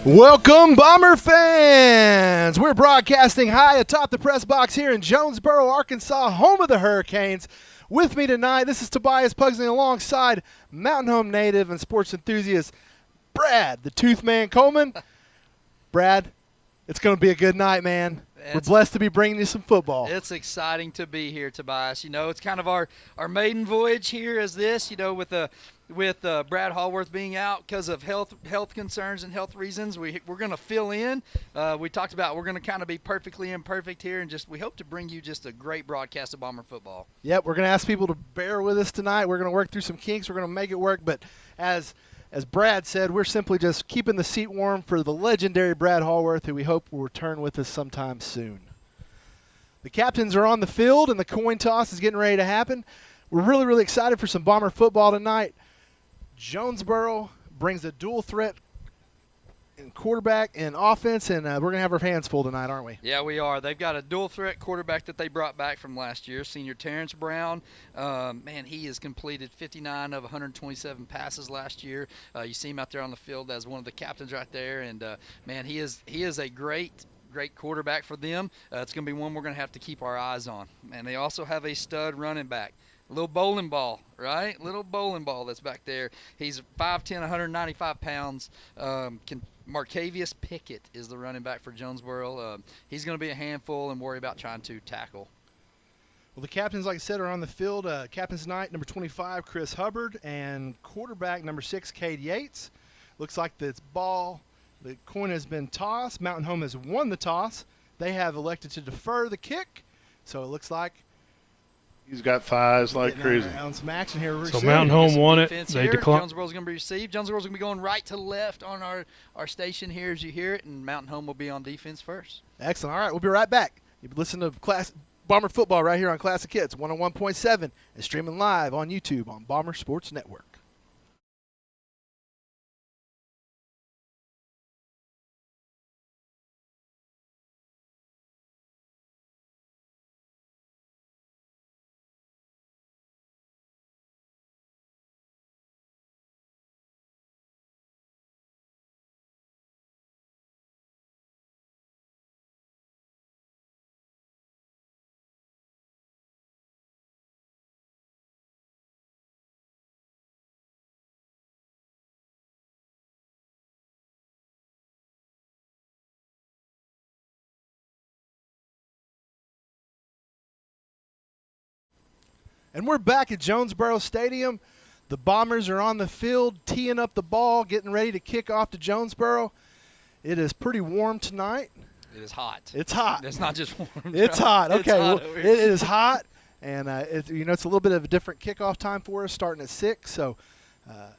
Welcome, Bomber fans! We're broadcasting high atop the press box here in Jonesboro, Arkansas, home of the Hurricanes. With me tonight, this is Tobias Pugsley alongside Mountain Home native and sports enthusiast Brad, the Tooth Man Coleman. Brad, it's going to be a good night, man. We're blessed to be bringing you some football. It's exciting to be here, Tobias. You know, it's kind of our maiden voyage here as this, you know, with Brad Hallworth being out because of health concerns and health reasons. We're going to fill in. We talked about we're going to kind of be perfectly imperfect here, and just we hope to bring you just a great broadcast of Bomber football. Yep, we're going to ask people to bear with us tonight. We're going to work through some kinks. We're going to make it work, but as Brad said, we're simply just keeping the seat warm for the legendary Brad Hallworth, who we hope will return with us sometime soon. The captains are on the field, and the coin toss is getting ready to happen. We're really, really excited for some Bomber football tonight. Jonesboro brings a dual threat in quarterback and offense, and we're going to have our hands full tonight, aren't we? Yeah, we are. They've got a dual threat quarterback that they brought back from last year, senior Terrence Brown. Man, he has completed 59 of 127 passes last year. You see him out there on the field as one of the captains right there, and man, he is a great quarterback for them. It's going to be one we're going to have to keep our eyes on. And they also have a stud running back. Little bowling ball, right? Little bowling ball that's back there. He's 5'10", 195 pounds. Marcavius Pickett is the running back for Jonesboro. He's going to be a handful and worry about trying to tackle. Well, the captains, like I said, are on the field. Captains tonight, number 25, Chris Hubbard, and quarterback, number 6, Cade Yates. Looks like the coin has been tossed. Mountain Home has won the toss. They have elected to defer the kick, so it looks like he's got thighs like crazy. On some action here. So Mountain Home won it. They declined. Jonesboro's going to be received. Jonesboro's going to be going right to left on our station here as you hear it, and Mountain Home will be on defense first. Excellent. All right, we'll be right back. You listen to Bomber Football right here on Classic Hits 101.7 and streaming live on YouTube on Bomber Sports Network. And we're back at Jonesboro Stadium. The Bombers are on the field, teeing up the ball, getting ready to kick off to Jonesboro. It is pretty warm tonight. It is hot. It's hot. It's not just warm. It's hot. Okay, It's hot well, it is hot, and it's a little bit of a different kickoff time for us, starting at 6. So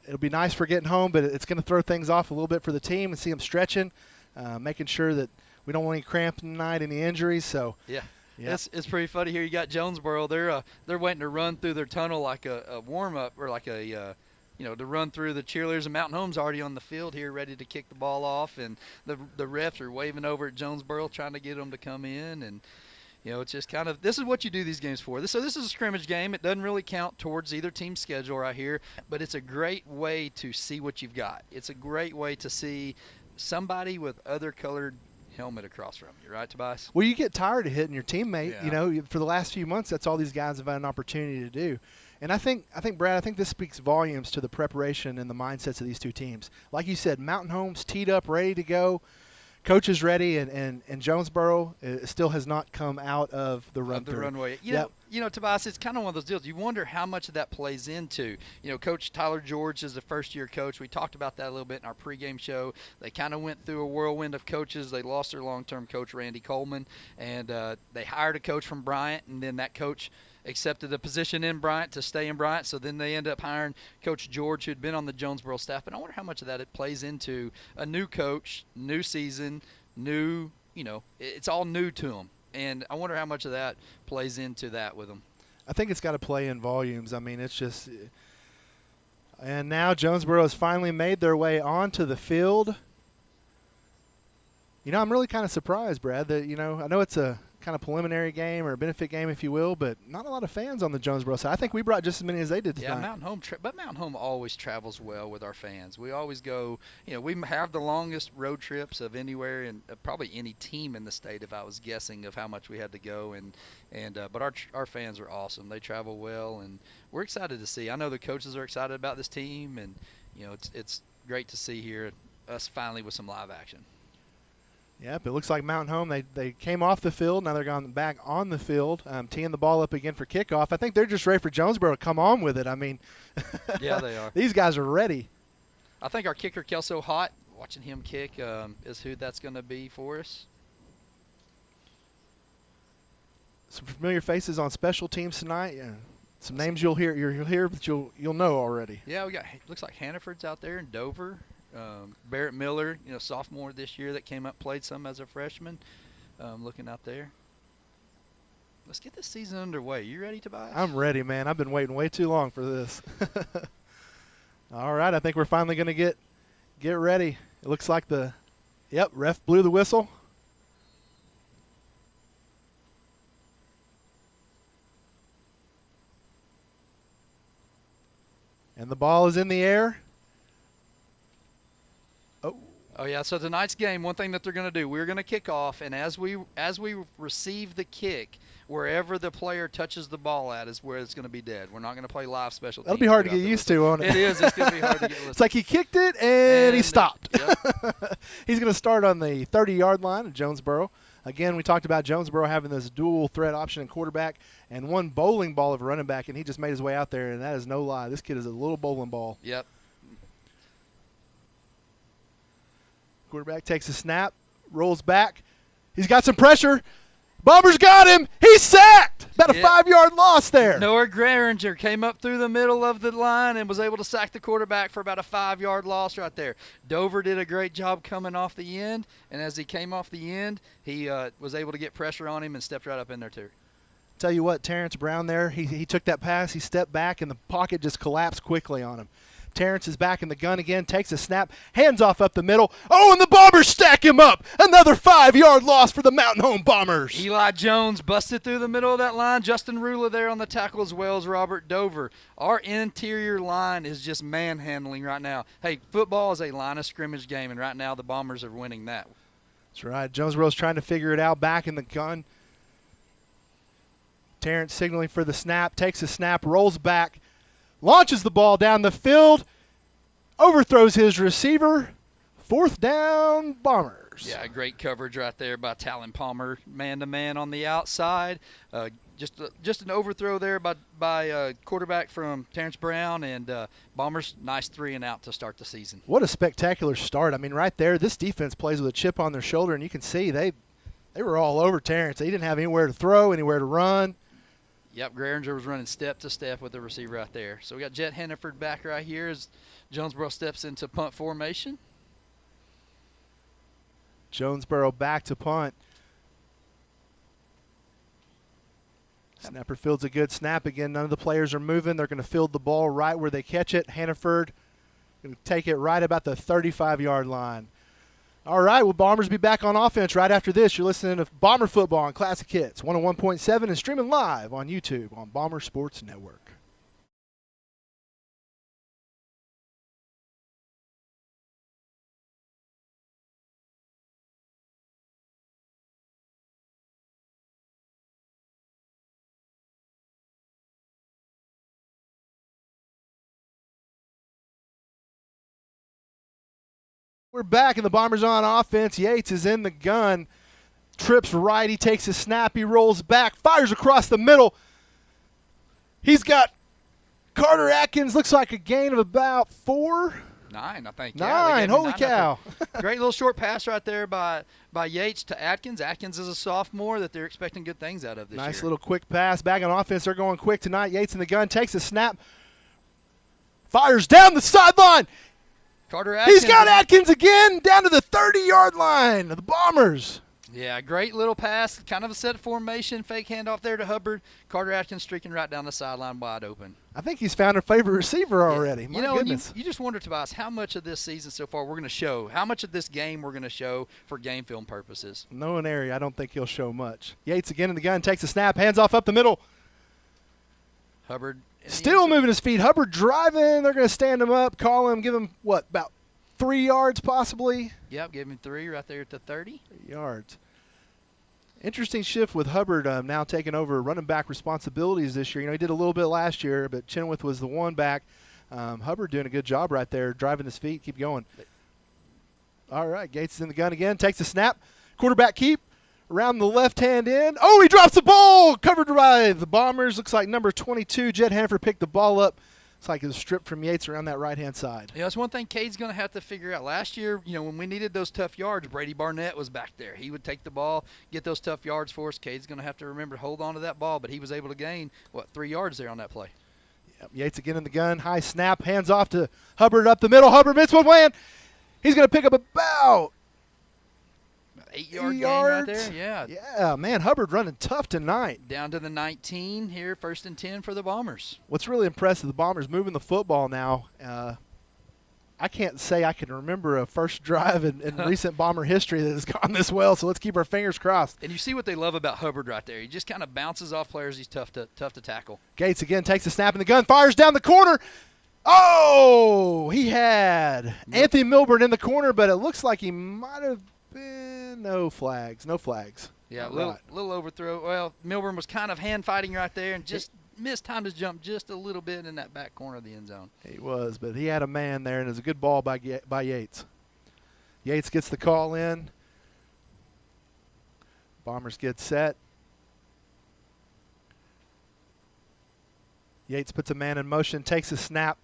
it'll be nice for getting home, but it's going to throw things off a little bit for the team and see them stretching, making sure that we don't want any cramping tonight, any injuries. So yeah. Yep. It's pretty funny here. You got Jonesboro. They're waiting to run through their tunnel like a warm up or like to run through the cheerleaders. And Mountain Home's already on the field here, ready to kick the ball off, and the refs are waving over at Jonesboro, trying to get them to come in. And it's just kind of this is what you do these games for. So this is a scrimmage game. It doesn't really count towards either team's schedule right here, but it's a great way to see what you've got. It's a great way to see somebody with other colored helmet across from you, right, Tobias? Well, you get tired of hitting your teammate. Yeah. For the last few months, that's all these guys have had an opportunity to do. And I think Brad, this speaks volumes to the preparation and the mindsets of these two teams. Like you said, Mountain Home's teed up, ready to go. Coach is ready, and Jonesboro still has not come out of the runway. Yep. Tobias, it's kind of one of those deals. You wonder how much of that plays into, Coach Tyler George is the first-year coach. We talked about that a little bit in our pregame show. They kind of went through a whirlwind of coaches. They lost their long-term coach, Randy Coleman, and they hired a coach from Bryant, and then that coach accepted a position in Bryant to stay in Bryant, so then they ended up hiring Coach George, who'd been on the Jonesboro staff. But I wonder how much of that it plays into a new coach, new season, it's all new to them. And I wonder how much of that plays into that with them. I think it's got to play in volumes. I mean, it's just – and now Jonesboro has finally made their way onto the field. I'm really kind of surprised, Brad, that, I know it's a kind of preliminary game or benefit game, if you will, but not a lot of fans on the Jonesboro side. I think we brought just as many as they did tonight. Yeah, Mountain Home always travels well with our fans. We always go, we have the longest road trips of anywhere and probably any team in the state, if I was guessing, of how much we had to go. But our fans are awesome. They travel well, and we're excited to see. I know the coaches are excited about this team, and it's great to see here us finally with some live action. Yep, it looks like Mountain Home, they came off the field. Now they're going back on the field, teeing the ball up again for kickoff. I think they're just ready for Jonesboro to come on with it. I mean, yeah, they are. These guys are ready. I think our kicker, Kelso Hott, watching him kick is who that's going to be for us. Some familiar faces on special teams tonight. Yeah. Some names you'll hear, but you'll know already. Yeah, we got, looks like Hannaford's out there in Dover. Barrett Miller, sophomore this year that came up, played some as a freshman. Looking out there. Let's get this season underway. You ready, Tobias? I'm ready, man. I've been waiting way too long for this. All right, I think we're finally going to get ready. It looks like ref blew the whistle. And the ball is in the air. Oh yeah, so tonight's game, one thing that they're going to do, we're going to kick off, and as we receive the kick, wherever the player touches the ball at is where it's going to be dead. We're not going to play live special teams. That'll be hard to get used to, won't it? It is. It's going to be hard to get used to. It's like he kicked it and he stopped. Yep. He's going to start on the 30-yard line of Jonesboro. Again, we talked about Jonesboro having this dual threat option in quarterback and one bowling ball of a running back, and he just made his way out there, and that is no lie. This kid is a little bowling ball. Yep. Quarterback takes a snap, rolls back. He's got some pressure. Bombers got him. He's sacked. About a 5-yard loss there. Noah Graringer came up through the middle of the line and was able to sack the quarterback for about a 5-yard loss right there. Dover did a great job coming off the end, and as he came off the end, he was able to get pressure on him and stepped right up in there too. Tell you what, Terrence Brown there, he took that pass, he stepped back, and the pocket just collapsed quickly on him. Terrence is back in the gun again, takes a snap, hands off up the middle. Oh, and the Bombers stack him up. Another 5-yard loss for the Mountain Home Bombers. Eli Jones busted through the middle of that line. Justin Rula there on the tackle as well as Robert Dover. Our interior line is just manhandling right now. Hey, football is a line of scrimmage game, and right now the Bombers are winning that. That's right. Jonesboro's trying to figure it out back in the gun. Terrence signaling for the snap, takes a snap, rolls back, launches the ball down the field, overthrows his receiver. 4th down, Bombers. Yeah, great coverage right there by Talon Palmer, man-to-man on the outside. Just an overthrow there by quarterback from Terrence Brown, and Bombers, nice 3-and-out to start the season. What a spectacular start. I mean, right there, this defense plays with a chip on their shoulder, and you can see they were all over Terrence. They didn't have anywhere to throw, anywhere to run. Yep, Graringer was running step to step with the receiver right there. So we got Jet Hannaford back right here as Jonesboro steps into punt formation. Jonesboro back to punt. Snapper fields a good snap again. None of the players are moving. They're going to field the ball right where they catch it. Hannaford going to take it right about the 35-yard line. All right, will Bombers be back on offense right after this? You're listening to Bomber Football on Classic Hits 101.7 and streaming live on YouTube on Bomber Sports Network. We're back, and the Bombers on offense. Yates is in the gun. Trips right. He takes a snap. He rolls back. Fires across the middle. He's got Carter Atkins. Looks like a gain of about 4. 9, I think. 9. Holy cow. Great little short pass right there by Yates to Atkins. Atkins is a sophomore that they're expecting good things out of this year. Nice little quick pass. Back on offense. They're going quick tonight. Yates in the gun. Takes a snap. Fires down the sideline. Carter Atkins. He's got Atkins again down to the 30-yard line of the Bombers. Yeah, great little pass, kind of a set formation, fake handoff there to Hubbard. Carter Atkins streaking right down the sideline wide open. I think he's found a favorite receiver already. Yeah. My you know, goodness. you just wonder, Tobias, how much of this season so far we're going to show, how much of this game we're going to show for game film purposes. No one area, I don't think he'll show much. Yates again in the gun, takes a snap, hands off up the middle. Hubbard. Still moving his feet. Hubbard driving. They're going to stand him up, call him, give him, what, about 3 yards possibly? Yep, give him 3 right there at the 30. 3 yards. Interesting shift with Hubbard now taking over running back responsibilities this year. You know, he did a little bit last year, but Chenoweth was the one back. Hubbard doing a good job right there, driving his feet, keep going. All right, Gates is in the gun again, takes the snap. Quarterback keep around the left-hand end. Oh, he drops the ball, covered by the Bombers. Looks like number 22, Jed Hanford, picked the ball up. Looks like it was stripped from Yates around that right-hand side. Yeah, that's one thing Cade's going to have to figure out. Last year, you know, when we needed those tough yards, Brady Barnett was back there. He would take the ball, get those tough yards for us. Cade's going to have to remember to hold on to that ball, but he was able to gain, 3 yards there on that play. Yep, Yates again in the gun, high snap, hands off to Hubbard up the middle. Hubbard missed one man. He's going to pick up about 8-yard gain yards. right there, yeah. Yeah, man, Hubbard running tough tonight. Down to the 19 here, 1st and 10 for the Bombers. What's really impressive, the Bombers moving the football now. I can't say I can remember a first drive in recent Bomber history that has gone this well, so let's keep our fingers crossed. And you see what they love about Hubbard right there. He just kind of bounces off players. He's tough to tackle. Gates again takes the snap in the gun, fires down the corner. Oh, he had Anthony Milburn in the corner, but it looks like he might have been no flags. Yeah, a All little overthrow. Well, Milburn was kind of hand fighting right there and just mistimed his jump just a little bit in that back corner of the end zone. He was, but he had a man there, and it was a good ball by Yates. Yates gets the call in. Bombers get set. Yates puts a man in motion, takes a snap.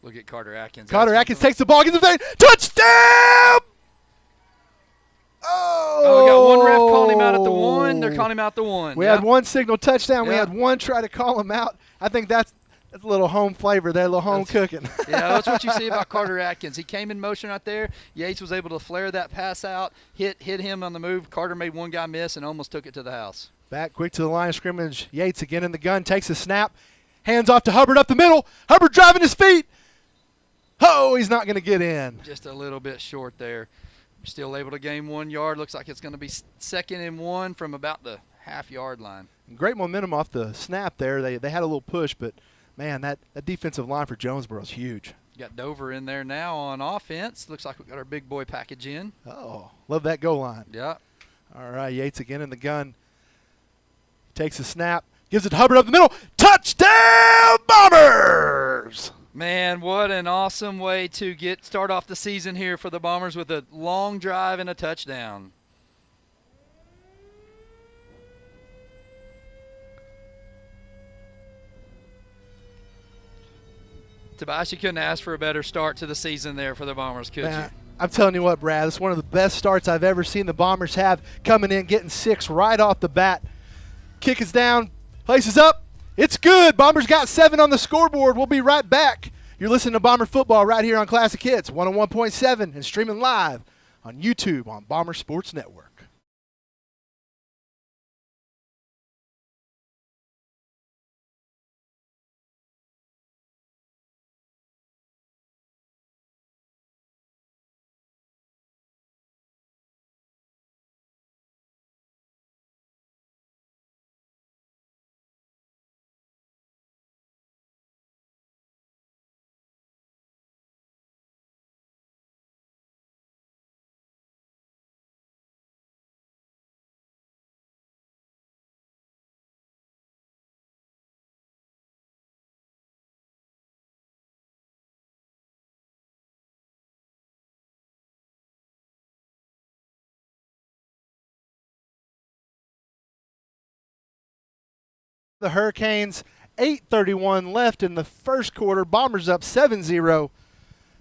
Look at Carter Atkins. Carter Atkins takes the ball, gets the thing. Touchdown! Oh, we got one ref calling him out at the 1. They're calling him out at the 1. We had one signal touchdown. We Yeah. had one try to call him out. I think that's a little home flavor there, a little home cooking. Yeah, that's what you see about Carter Atkins. He came in motion right there. Yates was able to flare that pass out, hit him on the move. Carter made one guy miss and almost took it to the house. Back quick to the line of scrimmage. Yates again in the gun, takes a snap. Hands off to Hubbard up the middle. Hubbard driving his feet. Oh, he's not going to get in. Just a little bit short there. Still able to gain 1 yard. Looks like it's going to be 2nd and 1 from about the half-yard line. Great momentum off the snap there. They had a little push, but, man, that defensive line for Jonesboro is huge. Got Dover in there now on offense. Looks like we got our big boy package in. Oh, love that goal line. Yeah. All right, Yates again in the gun. Takes a snap. Gives it to Hubbard up the middle. Touchdown, Bombers! Man, what an awesome way to start off the season here for the Bombers with a long drive and a touchdown. Tobias, you couldn't ask for a better start to the season there for the Bombers, could you? I'm telling you what, Brad, it's one of the best starts I've ever seen the Bombers have, coming in, getting 6 right off the bat. Kick is down, places up. It's good. Bombers got 7 on the scoreboard. We'll be right back. You're listening to Bomber Football right here on Classic Hits 101.7 and streaming live on YouTube on Bomber Sports Network. The Hurricanes, 8:31 left in the first quarter. Bombers up 7-0.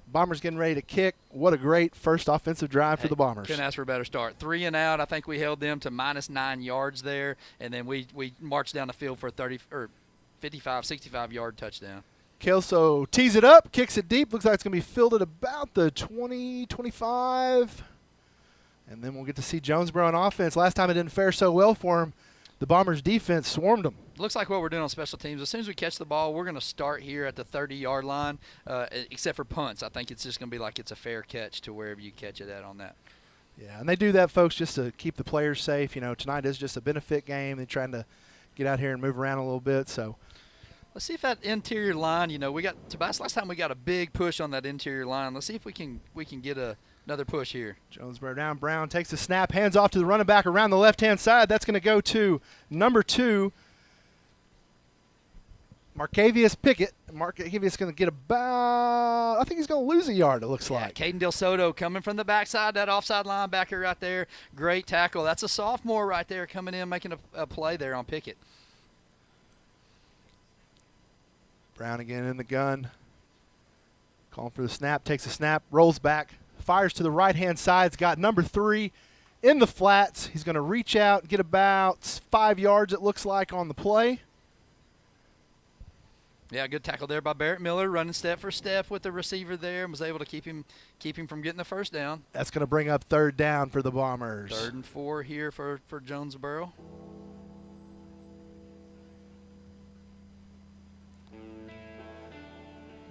Bombers getting ready to kick. What a great first offensive drive for the Bombers. Couldn't ask for a better start. 3 and out. I think we held them to -9 yards there, and then we marched down the field for a 55, 65-yard touchdown. Kelso tees it up, kicks it deep. Looks like it's going to be filled at about the 20, 25. And then we'll get to see Jonesboro on offense. Last time it didn't fare so well for him. The Bombers' defense swarmed them. Looks like what we're doing on special teams. As soon as we catch the ball, we're going to start here at the 30-yard line, except for punts. I think it's just going to be like it's a fair catch to wherever you catch it at on that. Yeah, and they do that, folks, just to keep the players safe. You know, tonight is just a benefit game. They're trying to get out here and move around a little bit. So let's see if that interior line, you know, we got Tobias last time we got a big push on that interior line. Let's see if we can get another push here. Jonesboro down. Brown takes the snap, hands off to the running back around the left-hand side. That's going to go to number 2, Marcavius Pickett. Marcavius going to get about, I think he's going to lose a yard, it looks like. Caden Del Soto coming from the backside, that offside linebacker right there. Great tackle. That's a sophomore right there coming in, making a play there on Pickett. Brown again in the gun. Calling for the snap, takes the snap, rolls back, fires to the right-hand side. It's got number 3 in the flats. He's going to reach out, get about 5 yards, it looks like, on the play. Yeah, good tackle there by Barrett Miller, running step for step with the receiver there, and was able to keep him from getting the first down. That's going to bring up 3rd down for the Bombers. 3rd and 4 here for Jonesboro.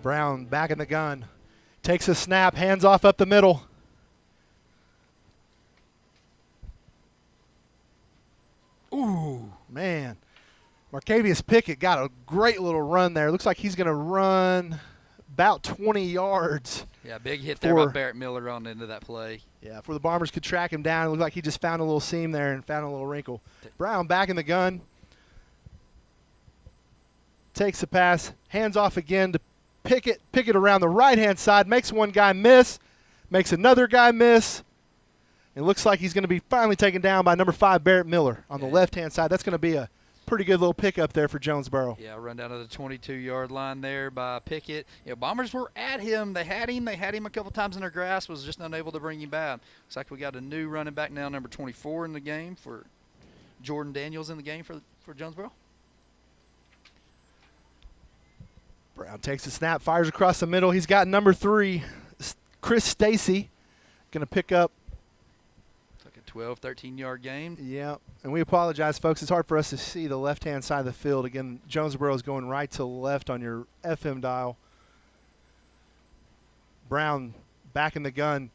Brown back in the gun. Takes a snap, hands off up the middle. Ooh, man. Marcavius Pickett got a great little run there. Looks like he's going to run about 20 yards. Yeah, big hit there by Barrett Miller on into that play. Yeah, before the Bombers could track him down, it looked like he just found a little seam there and found a little wrinkle. Brown back in the gun. Takes the pass, hands off again to Pickett. Pickett around the right-hand side, makes one guy miss, makes another guy miss. It looks like he's going to be finally taken down by number 5, Barrett Miller, on the left-hand side. That's going to be a pretty good little pickup there for Jonesboro. Yeah, run down to the 22-yard line there by Pickett. You know, Bombers were at him. They had him a couple times in their grasp, was just unable to bring him back. Looks like we got a new running back now, number 24 in the game for Jordan Daniels in the game for Jonesboro. Brown takes the snap, fires across the middle. He's got number 3, Chris Stacy, going to pick up. It's like a 12, 13-yard game. Yeah, and we apologize, folks. It's hard for us to see the left-hand side of the field. Again, Jonesboro is going right to left on your FM dial. Brown back in the gun.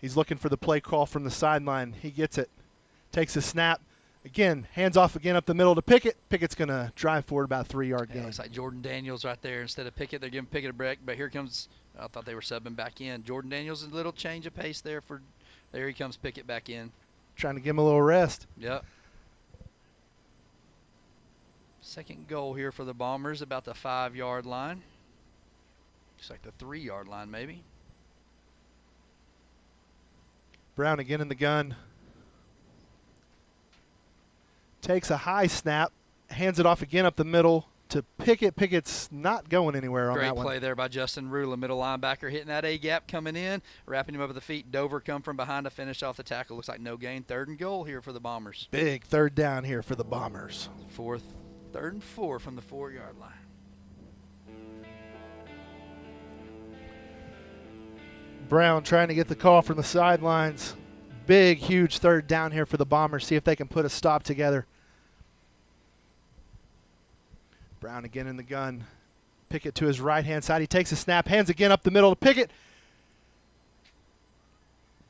He's looking for the play call from the sideline. He gets it. Takes the snap. Again, hands off again up the middle to Pickett. Pickett's going to drive forward about 3-yard gain. Looks like Jordan Daniels right there instead of Pickett. They're giving Pickett a break, but here comes, I thought they were subbing back in. Jordan Daniels, a little change of pace there there he comes Pickett back in. Trying to give him a little rest. Yep. Second goal here for the Bombers, about the 5-yard line. Looks like the 3-yard line maybe. Brown again in the gun. Takes a high snap, hands it off again up the middle to Pickett. Pickett's not going anywhere on that one. Great play there by Justin Rula, middle linebacker, hitting that A-gap coming in, wrapping him up at the feet. Dover come from behind to finish off the tackle. Looks like no gain. 3rd and goal here for the Bombers. Big 3rd down here for the Bombers. 3rd and 4 from the 4-yard line. Brown trying to get the call from the sidelines. Big, huge 3rd down here for the Bombers. See if they can put a stop together. Brown again in the gun. Pickett to his right-hand side. He takes a snap, hands again up the middle to Pickett.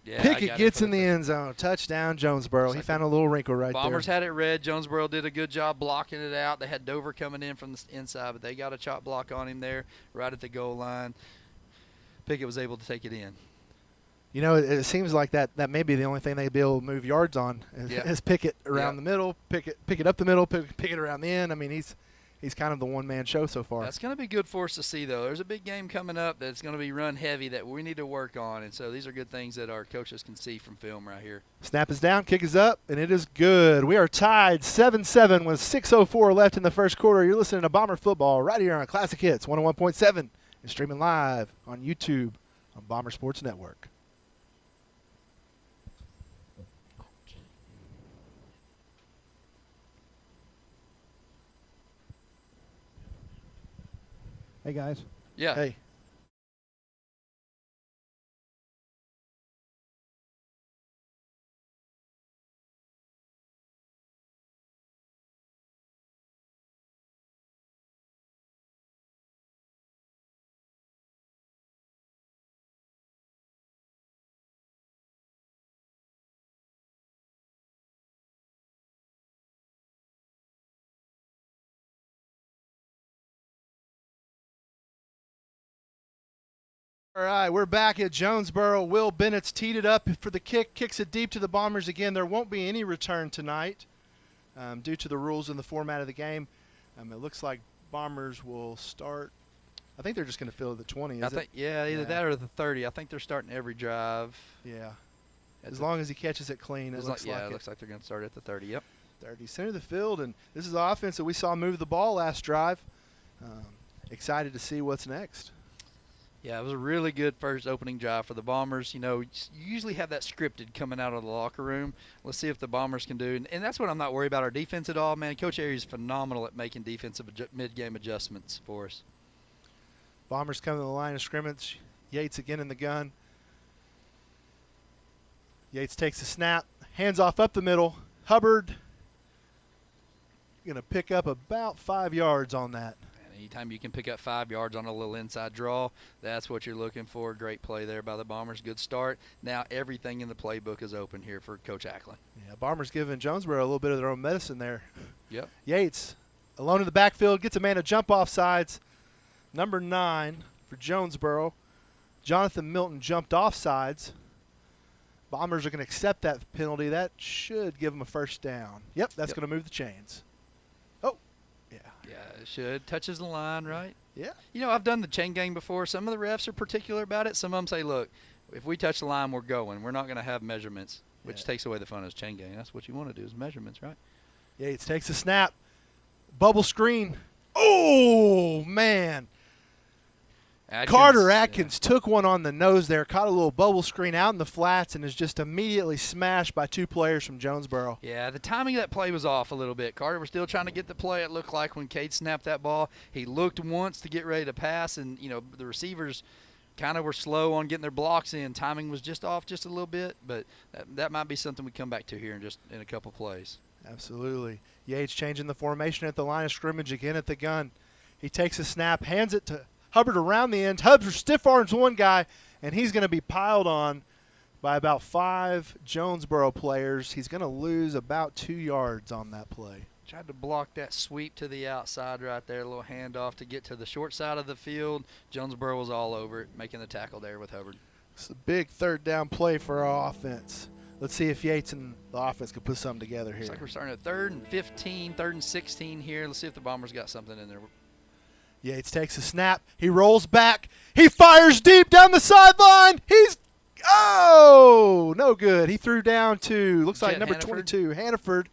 Yeah, Pickett gets in the end zone. Touchdown, Jonesboro. He found a little wrinkle right there. Bombers had it red. Jonesboro did a good job blocking it out. They had Dover coming in from the inside, but they got a chop block on him there right at the goal line. Pickett was able to take it in. You know, it seems like that may be the only thing they'd be able to move yards on is Pickett around the middle, Pickett up the middle, Pickett around the end. I mean, he's kind of the one-man show so far. That's going to be good for us to see, though. There's a big game coming up that's going to be run heavy that we need to work on, and so these are good things that our coaches can see from film right here. Snap is down, kick is up, and it is good. We are tied 7-7 with 6:04 left in the first quarter. You're listening to Bomber Football right here on Classic Hits 101.7 and streaming live on YouTube on Bomber Sports Network. Hey, guys. Yeah. Hey. All right, we're back at Jonesboro. Will Bennett's teed it up for the kick, kicks it deep to the Bombers again. There won't be any return tonight due to the rules and the format of the game. It looks like Bombers will start. I think they're just going to fill the 20, Yeah, either that or the 30. I think they're starting every drive. Yeah. As long as he catches it clean, it looks like it looks like they're going to start at the 30. Yep. 30, center of the field, and this is the offense that we saw move the ball last drive. Excited to see what's next. Yeah, it was a really good first opening drive for the Bombers. You know, you usually have that scripted coming out of the locker room. Let's see if the Bombers can do. And that's what I'm not worried about our defense at all, man. Coach Airy is phenomenal at making defensive mid-game adjustments for us. Bombers come to the line of scrimmage. Yates again in the gun. Yates takes a snap, hands off up the middle. Hubbard going to pick up about 5 yards on that. Anytime you can pick up 5 yards on a little inside draw, that's what you're looking for. Great play there by the Bombers. Good start. Now everything in the playbook is open here for Coach Acklin. Yeah, Bombers giving Jonesboro a little bit of their own medicine there. Yep. Yates alone in the backfield, gets a man to jump off sides. Number 9 for Jonesboro. Jonathan Milton jumped off sides. Bombers are going to accept that penalty. That should give them a first down. Yep, that's going to move the chains. Oh, yeah. Yeah, it should. Touches the line, right? Yeah. You know, I've done the chain gang before. Some of the refs are particular about it. Some of them say, look, if we touch the line, we're going. We're not going to have measurements, which takes away the fun of chain gang. That's what you want to do is measurements, right? Yates takes a snap. Bubble screen. Oh, man. Carter Atkins took one on the nose there, caught a little bubble screen out in the flats, and is just immediately smashed by 2 players from Jonesboro. Yeah, the timing of that play was off a little bit. Carter was still trying to get the play, it looked like, when Cade snapped that ball. He looked once to get ready to pass, and, you know, the receivers kind of were slow on getting their blocks in. Timing was just off just a little bit, but that might be something we come back to here in a couple plays. Absolutely. Yates changing the formation at the line of scrimmage again at the gun. He takes a snap, hands it to Hubbard around the end. Hubbard stiff arms one guy, and he's going to be piled on by about 5 Jonesboro players. He's going to lose about 2 yards on that play. Tried to block that sweep to the outside right there, a little handoff to get to the short side of the field. Jonesboro was all over it, making the tackle there with Hubbard. It's a big third down play for our offense. Let's see if Yates and the offense can put something together here. Looks like we're starting at 3rd and 15, 3rd and 16 here. Let's see if the Bombers got something in there. Yates takes a snap. He rolls back. He fires deep down the sideline. No good. He threw down to, looks like number 22, Hannaford.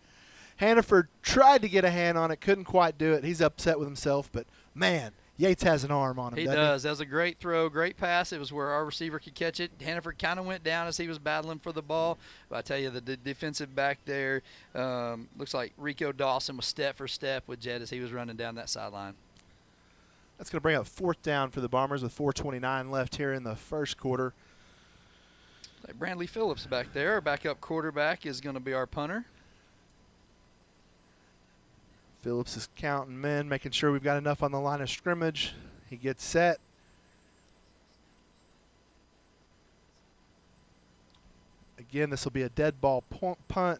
Hannaford tried to get a hand on it, couldn't quite do it. He's upset with himself, but, man, Yates has an arm on him. He does. That was a great throw, great pass. It was where our receiver could catch it. Hannaford kind of went down as he was battling for the ball. But I tell you, the defensive back there, looks like Rico Dawson was step for step with Jed as he was running down that sideline. That's going to bring up 4th down for the Bombers with 4:29 left here in the first quarter. Brandley Phillips back there. Our backup quarterback is going to be our punter. Phillips is counting men, making sure we've got enough on the line of scrimmage. He gets set. Again, this will be a dead ball punt.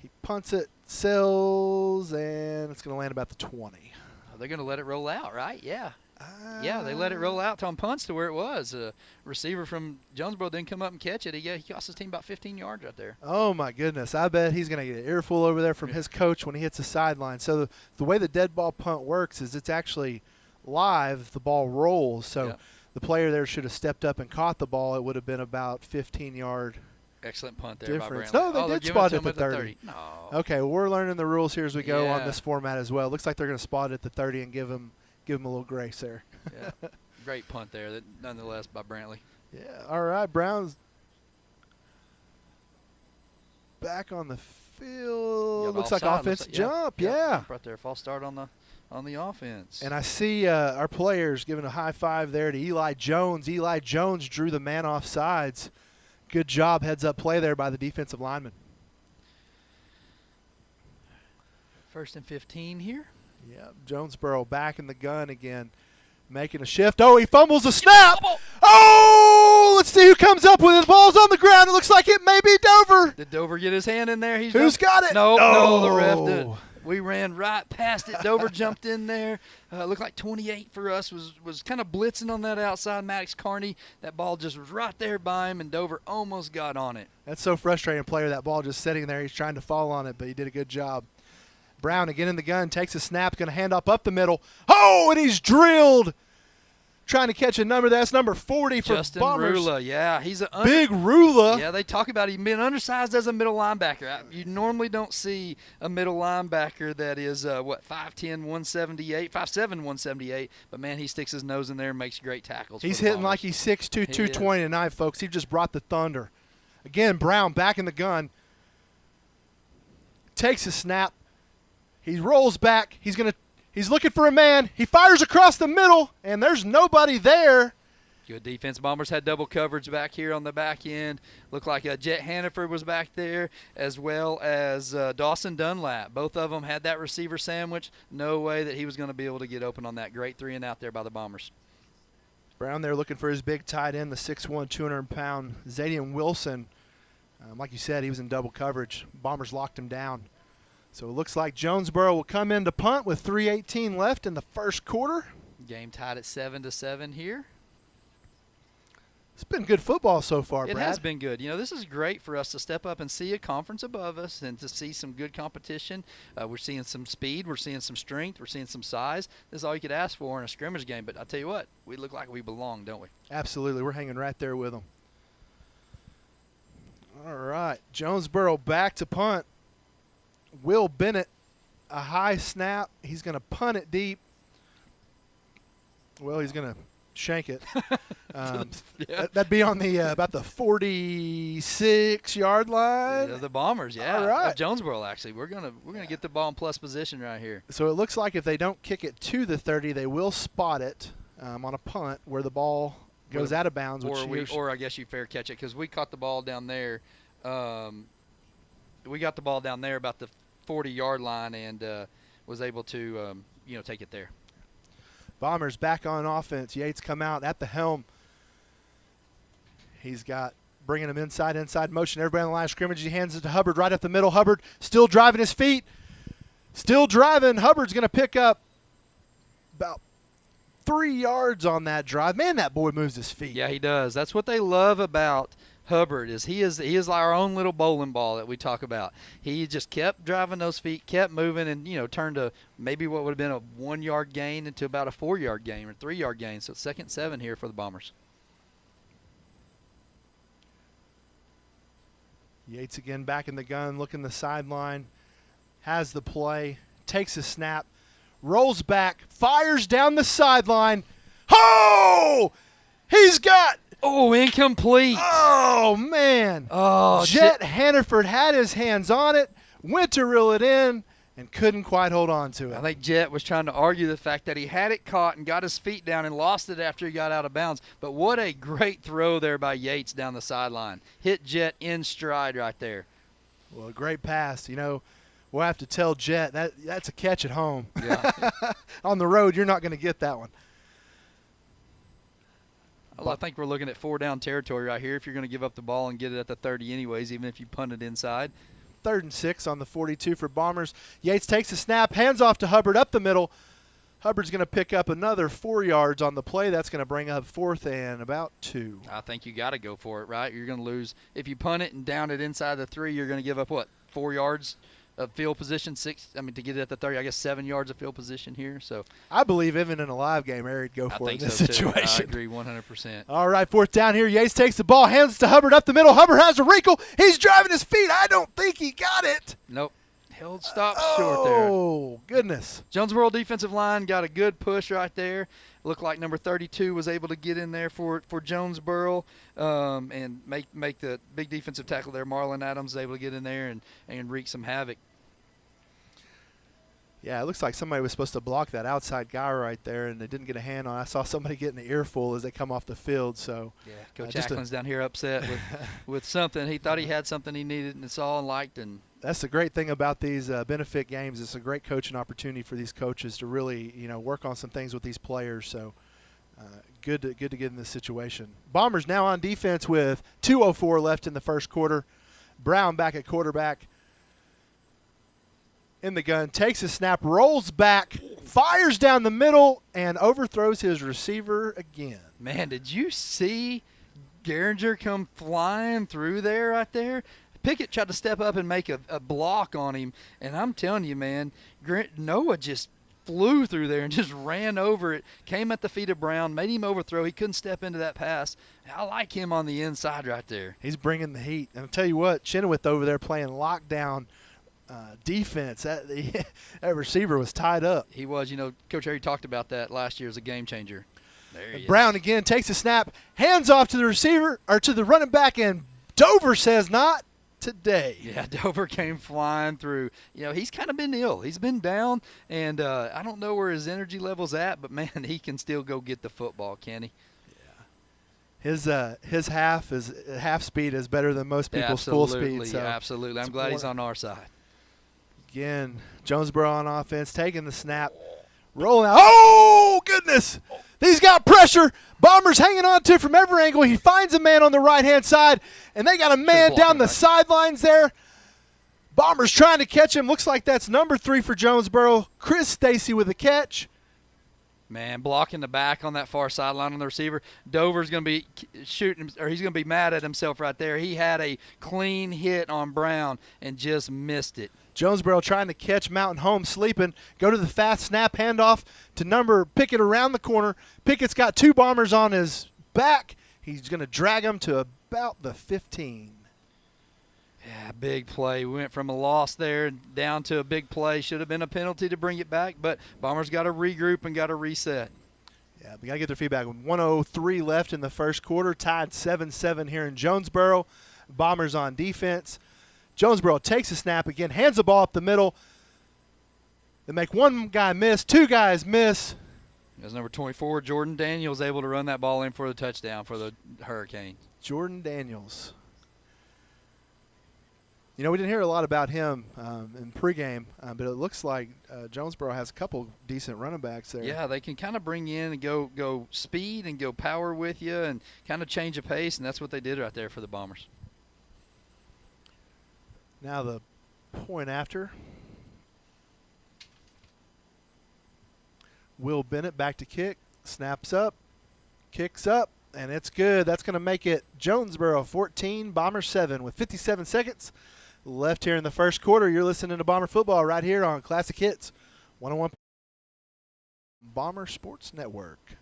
He punts it, sells, and it's going to land about the 20. They're going to let it roll out, right? Yeah. Yeah, they let it roll out on punts to where it was. A receiver from Jonesboro didn't come up and catch it. He cost his team about 15 yards right there. Oh, my goodness. I bet he's going to get an earful over there from his coach when he hits the sideline. So the way the dead ball punt works is it's actually live. The ball rolls. So the player there should have stepped up and caught the ball. It would have been about 15-yard excellent punt there difference. by Brandley. No, they did spot it at the 30. No. Okay, well, we're learning the rules here as we go on this format as well. Looks like they're going to spot it at the 30 and give him a little grace there. Yeah, great punt there, nonetheless, by Brantley. Yeah, all right, Brown's back on the field. Looks like offense jump, Jump right there, false start on the on the offense. And I see our players giving a high five there to Eli Jones. Eli Jones drew the man off sides. Good job, heads-up play there by the defensive lineman. 1st and 15 here. Yeah, Jonesboro back in the gun again, making a shift. Oh, he fumbles a snap. Oh, let's see who comes up with it. The ball's on the ground. It looks like it may be Dover. Did Dover get his hand in there? Who's got it? No, the ref did. We ran right past it. Dover jumped in there. Looked like 28 for us was kind of blitzing on that outside. Maddox Carney, that ball just was right there by him, and Dover almost got on it. That's so frustrating, player. That ball just sitting there. He's trying to fall on it, but he did a good job. Brown again in the gun, takes a snap, going to hand up the middle. Oh, and he's drilled. Trying to catch a number. That's number 40 for Justin Bombers. Rula, yeah. He's a Big Rula. Yeah, they talk about him being undersized as a middle linebacker. You normally don't see a middle linebacker that is, 5'10", 178, 5'7", 178. But, man, he sticks his nose in there and makes great tackles. He's hitting like he's 6'2", 220 tonight, folks. He just brought the thunder. Again, Brown back in the gun. Takes a snap. He rolls back. He's looking for a man. He fires across the middle, and there's nobody there. Good defense. Bombers had double coverage back here on the back end. Looked like Jet Hannaford was back there, as well as Dawson Dunlap. Both of them had that receiver sandwich. No way that he was going to be able to get open on that great 3-and-out there by the Bombers. Brown there looking for his big tight end, the 6'1", 200-pound Zadian Wilson. Like you said, he was in double coverage. Bombers locked him down. So it looks like Jonesboro will come in to punt with 3:18 left in the first quarter. Game tied at 7-7 here. It's been good football so far, Brad. It has been good. This is great for us to step up and see a conference above us and to see some good competition. We're seeing some speed. We're seeing some strength. We're seeing some size. This is all you could ask for in a scrimmage game. But I tell you what, we look like we belong, don't we? Absolutely. We're hanging right there with them. All right. Jonesboro back to punt. Will Bennett, a high snap. He's going to punt it deep. Well, he's going to shank it. That'd be on the about the 46-yard line. Yeah, the Bombers, yeah. All right. Jonesboro, actually. We're gonna get the ball in plus position right here. So it looks like if they don't kick it to the 30, they will spot it on a punt where the ball goes out of bounds. Or I guess you fair catch it because we caught the ball down there. We got the ball down there about the 40-yard line and was able to take it there. Bombers back on offense. Yates come out at the helm. He's got bringing him inside motion. Everybody on the line of scrimmage. He hands it to Hubbard right up the middle. Hubbard still driving his feet. Still driving. Hubbard's going to pick up about 3 yards on that drive. Man, that boy moves his feet. Yeah, he does. That's what they love about Hubbard is he is like our own little bowling ball that we talk about. He just kept driving those feet, kept moving, and turned to maybe what would have been a 1-yard gain into about a 4-yard gain or 3-yard gain. So 2nd and 7 here for the Bombers. Yates again back in the gun, looking the sideline, has the play, takes a snap, rolls back, fires down the sideline. Oh! He's got. Oh, incomplete. Oh, man. Oh, Jet Hannaford had his hands on it, went to reel it in, and couldn't quite hold on to it. I think Jet was trying to argue the fact that he had it caught and got his feet down and lost it after he got out of bounds. But what a great throw there by Yates down the sideline. Hit Jet in stride right there. Well, a great pass. We'll have to tell Jet that's a catch at home. Yeah. On the road, you're not going to get that one. Well, I think we're looking at 4-down territory right here if you're going to give up the ball and get it at the 30 anyways, even if you punt it inside. 3rd and 6 on the 42 for Bombers. Yates takes a snap, hands off to Hubbard up the middle. Hubbard's going to pick up another 4 yards on the play. That's going to bring up 4th and about 2. I think you got to go for it, right? You're going to lose. If you punt it and down it inside the 3, you're going to give up, 4 yards of field position, to get it at the 30, I guess 7 yards of field position here. So I believe even in a live game, Eric, go for it in this situation. I agree 100%. All right, 4th down here. Yates takes the ball, hands it to Hubbard up the middle. Hubbard has a wrinkle. He's driving his feet. I don't think he got it. Nope. Held stop short there. Oh, goodness. Jonesboro defensive line got a good push right there. Looked like number 32 was able to get in there for Jonesboro and make the big defensive tackle there. Marlon Adams was able to get in there and wreak some havoc. Yeah, it looks like somebody was supposed to block that outside guy right there, and they didn't get a hand on it. I saw somebody getting an earful as they come off the field. So yeah, Coach Ackland's down here upset with something. He thought he had something he needed and saw and liked. And that's the great thing about these benefit games. It's a great coaching opportunity for these coaches to really, work on some things with these players. So good to get in this situation. Bombers now on defense with 2:04 left in the first quarter. Brown back at quarterback. In the gun, takes a snap, rolls back, fires down the middle, and overthrows his receiver again. Man, did you see Geringer come flying through there right there? Pickett tried to step up and make a block on him, and I'm telling you, man, Noah just flew through there and just ran over it, came at the feet of Brown, made him overthrow. He couldn't step into that pass. I like him on the inside right there. He's bringing the heat. And I'll tell you what, Chenoweth over there playing lockdown defense. That receiver was tied up. He was. Coach Harry talked about that last year as a game changer. There he Brown is. again takes a snap, hands off to the receiver or to the running back, and Dover says not today. Yeah, Dover came flying through. He's kind of been ill. He's been down, and I don't know where his energy level's at, but, man, he can still go get the football, can he? His half speed is better than most people's full speed. So absolutely. I'm glad he's on our side. Again, Jonesboro on offense, taking the snap, rolling out. Oh, goodness. He's got pressure. Bombers hanging on to it from every angle. He finds a man on the right-hand side, and they got a man down the sidelines there. Bombers trying to catch him. Looks like that's number 3 for Jonesboro. Chris Stacy with a catch. Man, blocking the back on that far sideline on the receiver. Dover's going to be shooting, or he's going to be mad at himself right there. He had a clean hit on Brown and just missed it. Jonesboro trying to catch Mountain Home sleeping. Go to the fast snap, handoff to Pickett around the corner. Pickett's got 2 Bombers on his back. He's going to drag them to about the 15. Yeah, big play. We went from a loss there down to a big play. Should have been a penalty to bring it back, but Bombers got to regroup and got to reset. Yeah, we got to get their feedback. 1:03 left in the first quarter, tied 7-7 here in Jonesboro. Bombers on defense. Jonesboro takes a snap again, hands the ball up the middle. They make one guy miss, 2 guys miss. As number 24, Jordan Daniels, able to run that ball in for the touchdown for the Hurricanes. Jordan Daniels. We didn't hear a lot about him in pregame, but it looks like Jonesboro has a couple decent running backs there. Yeah, they can kind of bring in and go speed and go power with you and kind of change a pace, and that's what they did right there for the Bombers. Now the point after. Will Bennett back to kick, snaps up, kicks up, and it's good. That's going to make it Jonesboro 14, Bombers 7 with 57 seconds left here in the first quarter. You're listening to Bomber Football right here on Classic Hits 101 Bomber Sports Network.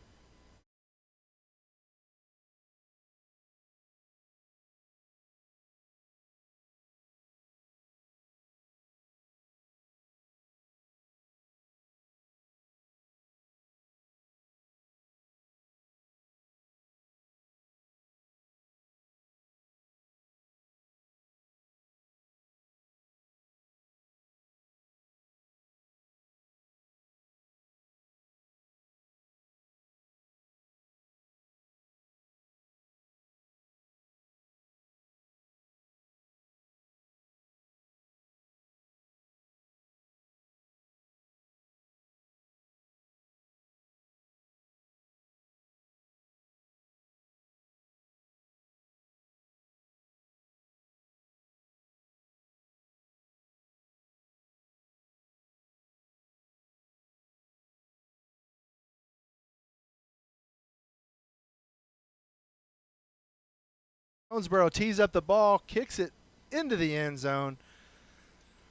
Jonesboro tees up the ball, kicks it into the end zone.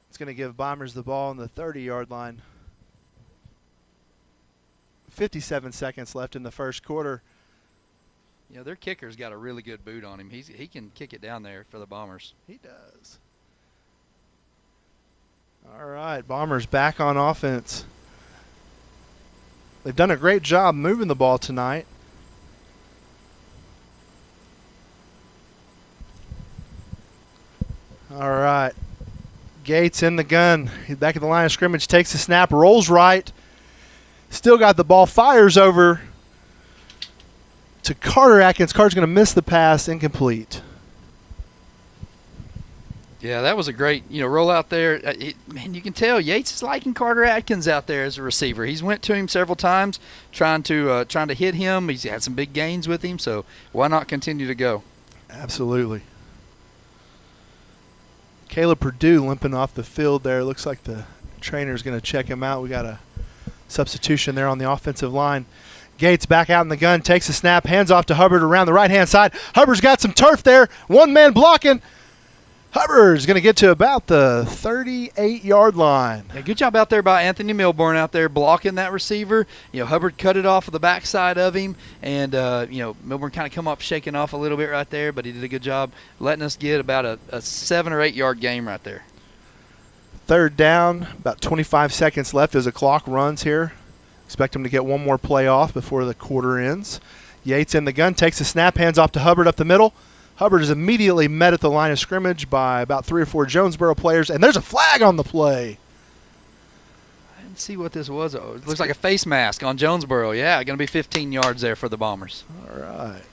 It's going to give Bombers the ball on the 30-yard line. 57 seconds left in the first quarter. Their kicker's got a really good boot on him. He can kick it down there for the Bombers. He does. All right, Bombers back on offense. They've done a great job moving the ball tonight. All right. Gates in the gun. He's back at the line of scrimmage, takes the snap, rolls right. Still got the ball, fires over to Carter Atkins. Carter's going to miss the pass, incomplete. Yeah, that was a great, roll out there. Man, you can tell Yates is liking Carter Atkins out there as a receiver. He's went to him several times trying to hit him. He's had some big gains with him, so why not continue to go? Absolutely. Caleb Purdue limping off the field there. Looks like the trainer's going to check him out. We got a substitution there on the offensive line. Gates back out in the gun, takes a snap, hands off to Hubbard around the right-hand side. Hubbard's got some turf there. One man blocking. Hubbard's going to get to about the 38-yard line. Yeah, good job out there by Anthony Milburn out there blocking that receiver. Hubbard cut it off of the backside of him, and Milburn kind of come up shaking off a little bit right there, but he did a good job letting us get about a 7 or 8 yard game right there. Third down, about 25 seconds left as the clock runs here. Expect him to get one more play off before the quarter ends. Yates in the gun, takes a snap, hands off to Hubbard up the middle. Hubbard is immediately met at the line of scrimmage by about 3 or 4 Jonesboro players, and there's a flag on the play. I didn't see what this was. Oh, it looks like a face mask on Jonesboro. Yeah, going to be 15 yards there for the Bombers. All right.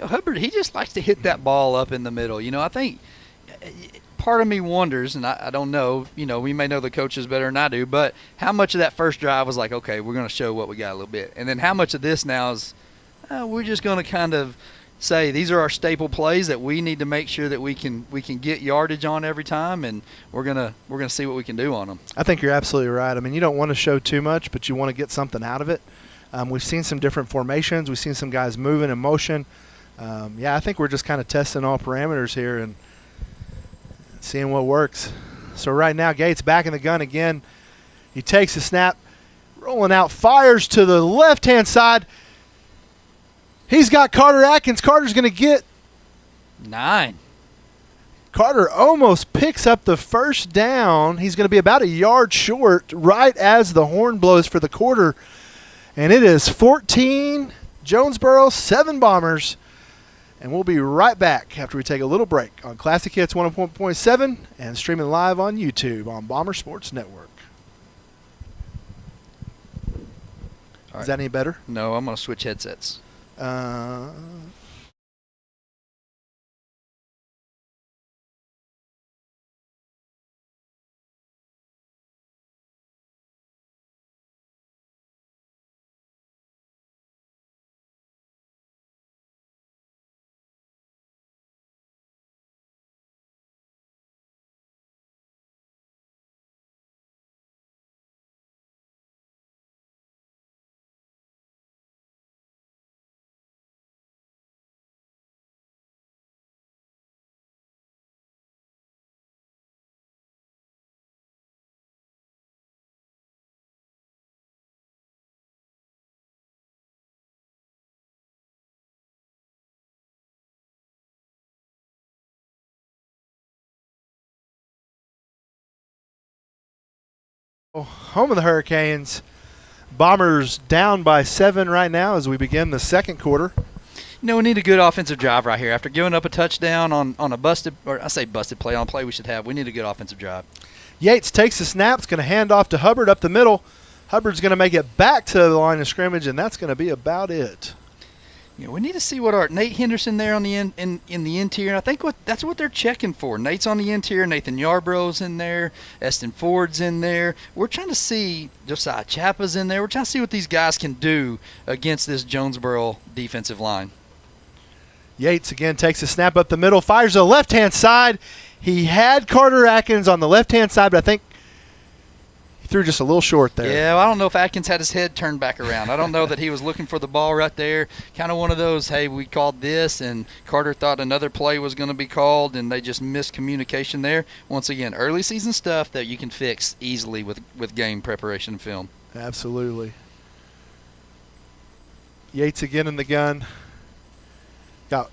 Hubbard, he just likes to hit that ball up in the middle. I think part of me wonders, and I don't know, we may know the coaches better than I do, but how much of that first drive was like, okay, we're going to show what we got a little bit. And then how much of this now is we're just going to kind of say these are our staple plays that we need to make sure that we can get yardage on every time, and we're gonna see what we can do on them. I think you're absolutely right. I mean, you don't want to show too much, but you want to get something out of it. We've seen some different formations. We've seen some guys moving in motion. I think we're just kind of testing all parameters here and seeing what works. So right now, Gates back in the gun again. He takes a snap, rolling out, fires to the left-hand side. He's got Carter Atkins. Carter's going to get 9. Carter almost picks up the first down. He's going to be about a yard short right as the horn blows for the quarter. And it is 14 Jonesboro, 7 Bombers. And we'll be right back after we take a little break on Classic Hits 101.7 and streaming live on YouTube on Bomber Sports Network. Is that any better? No, I'm going to switch headsets. Home of the Hurricanes. Bombers down by 7 right now as we begin the second quarter. We need a good offensive drive right here. After giving up a touchdown on a busted, or I say busted play, on a play we should have, we need a good offensive drive. Yates takes the snap. It's going to hand off to Hubbard up the middle. Hubbard's going to make it back to the line of scrimmage, and that's going to be about it. We need to see what our Nate Henderson there on the in the interior. I think that's what they're checking for. Nate's on the interior. Nathan Yarbrough's in there. Eston Ford's in there. We're trying to see Josiah Chappa's in there. We're trying to see what these guys can do against this Jonesboro defensive line. Yates again takes a snap up the middle, fires to the left-hand side. He had Carter Atkins on the left-hand side, but I think he threw just a little short there. Yeah, well, I don't know if Atkins had his head turned back around. I don't know that he was looking for the ball right there. Kind of one of those, hey, we called this, and Carter thought another play was going to be called, and they just missed communication there. Once again, early season stuff that you can fix easily with game preparation film. Absolutely. Yates again in the gun. Got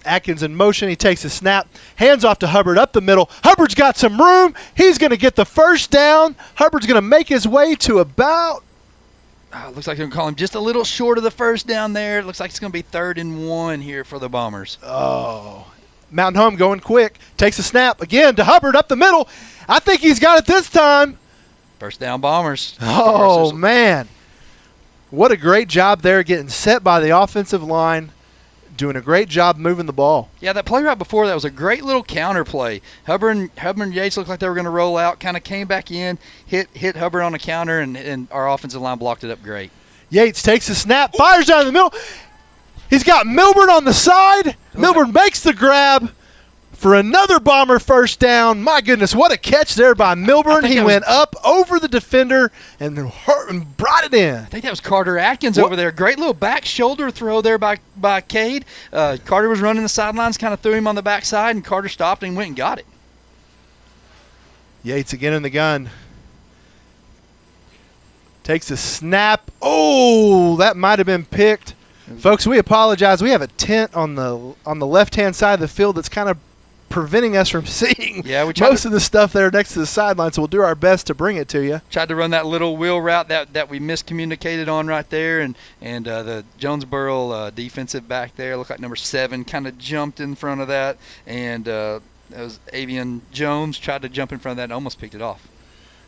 Atkins in motion. He takes a snap. Hands off to Hubbard up the middle. Hubbard's got some room. He's going to get the first down. Hubbard's going to make his way to about. Looks like they're going to call him just a little short of the first down there. It looks like it's going to be 3rd and 1 here for the Bombers. Oh. Mountain Home going quick. Takes a snap again to Hubbard up the middle. I think he's got it this time. First down, Bombers. Oh, man. What a great job there getting set by the offensive line. Doing a great job moving the ball. Yeah, that play right before that was a great little counter play. Hubbard and Yates looked like they were going to roll out, kind of came back in, hit Hubbard on the counter, and our offensive line blocked it up great. Yates takes a snap, fires down the middle. He's got Milburn on the side. Milburn makes the grab for another Bomber first down. My goodness, what a catch there by Milburn. He went up over the defender and brought it in. I think that was Carter Atkins over there. Great little back shoulder throw there by Cade. Carter was running the sidelines, kind of threw him on the backside, and Carter stopped and went and got it. Yates again in the gun. Takes a snap. Oh, that might have been picked. Folks, we apologize. We have a tent on the left-hand side of the field that's kind of preventing us from seeing most of the stuff there next to the sideline, so we'll do our best to bring it to you. Tried to run that little wheel route that we miscommunicated on right there, and the Jonesboro defensive back there, looked like number 7, kind of jumped in front of that, and that was Avian Jones, tried to jump in front of that and almost picked it off.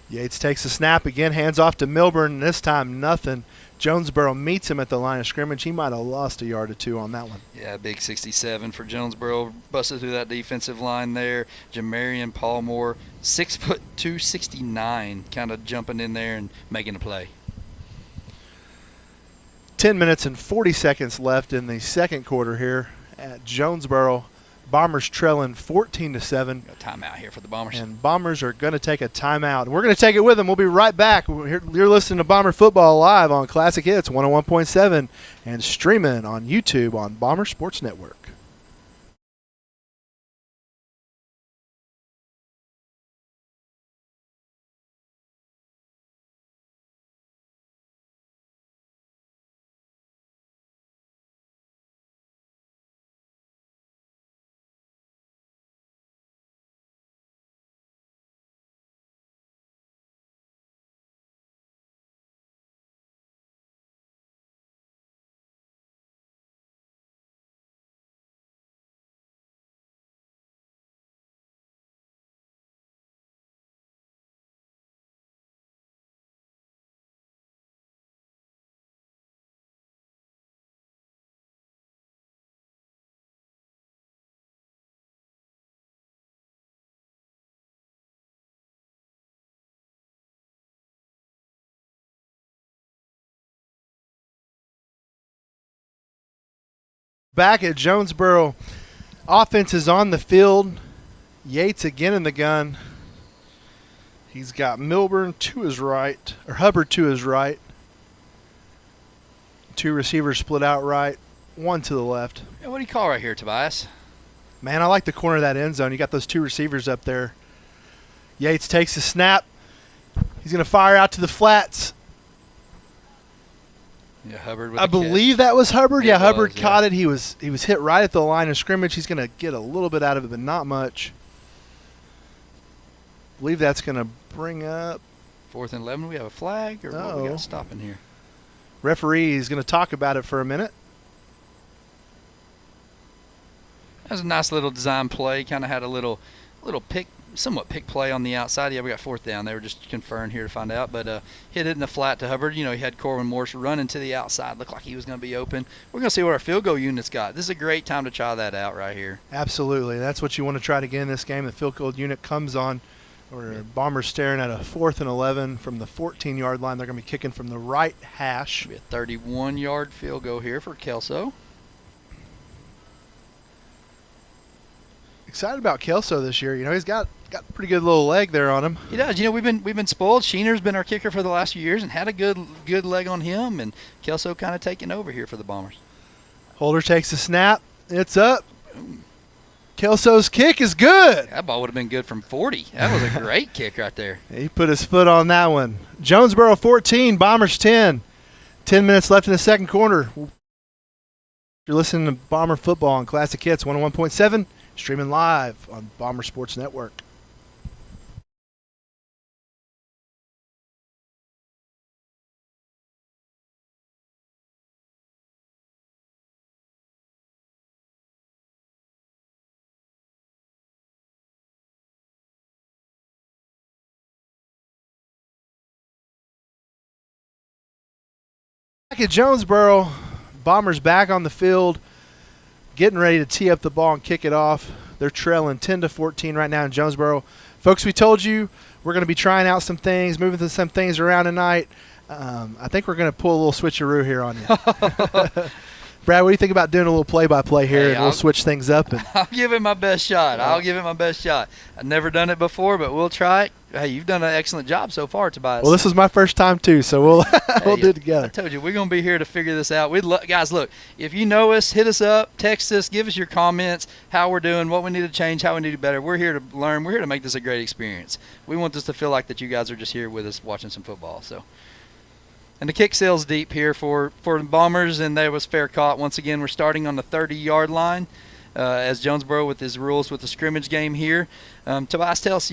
Yates takes the snap again, hands off to Milburn, and this time nothing. Jonesboro meets him at the line of scrimmage. He might have lost a yard or two on that one. Yeah, big 67 for Jonesboro. Busted through that defensive line there. Jamarian Paulmore, 6'2", 269, kind of jumping in there and making a play. 10 minutes and 40 seconds left in the second quarter here at Jonesboro. Bombers trailing 14-7. Got a timeout here for the Bombers. And Bombers are going to take a timeout. We're going to take it with them. We'll be right back. You're listening to Bomber Football live on Classic Hits 101.7 and streaming on YouTube on Bomber Sports Network. Back at Jonesboro, offense is on the field. Yates again in the gun. He's got Milburn to his right, or Hubbard to his right. Two receivers split out right, one to the left. Yeah, what do you call right here, Tobias? Man, I like the corner of that end zone. You got those two receivers up there. Yates takes the snap. He's going to fire out to the flats. Yeah, Hubbard with I believe that was Hubbard. Yeah, Hubbard caught it. He was hit right at the line of scrimmage. He's going to get a little bit out of it, but not much. I believe that's going to bring up 4th and 11. We have a flag, or what we got stopping here? Referee is going to talk about it for a minute. That was a nice little design play. Kind of had a little somewhat pick play on the outside. Yeah, we got 4th down. They were just conferring here to find out, but hit it in the flat to Hubbard. You know, he had Corwin Morse running to the outside. Looked like he was going to be open. We're going to see what our field goal unit's got. This is a great time to try that out right here. Absolutely. That's what you want to try to get in this game. The field goal unit comes on. Or Bombers staring at a 4th and 11 from the 14-yard line. They're going to be kicking from the right hash. Be a 31-yard field goal here for Kelso. Excited about Kelso this year. You know, he's got a pretty good little leg there on him. He does. You know, we've been spoiled. Sheener's been our kicker for the last few years and had a good leg on him, and Kelso kind of taking over here for the Bombers. Holder takes a snap. It's up. Kelso's kick is good. That ball would have been good from 40. That was a great kick right there. He put his foot on that one. Jonesboro 14, Bombers 10. 10 minutes left in the second quarter. You're listening to Bomber Football on Classic Hits 101.7, streaming live on Bomber Sports Network. Back at Jonesboro, Bombers back on the field, getting ready to tee up the ball and kick it off. They're trailing 10-14 right now in Jonesboro. Folks, we told you we're going to be trying out some things, moving some things around tonight. I think we're going to pull a little switcheroo here on you. Brad, what do you think about doing a little play-by-play here, and we'll switch things up? And I'll give it my best shot. I'll give it my best shot. I've never done it before, but we'll try it. Hey, you've done an excellent job so far, Tobias. Well, this is my first time too, so we'll do it together. I told you, we're going to be here to figure this out. Guys, look, if you know us, hit us up, text us, give us your comments, how we're doing, what we need to change, how we need to do better. We're here to learn. We're here to make this a great experience. We want this to feel like that you guys are just here with us watching some football. So. And the kick sails deep here for the Bombers, and there was fair caught. Once again, we're starting on the 30-yard line as Jonesboro with his rules with the scrimmage game here. Tobias, tell us,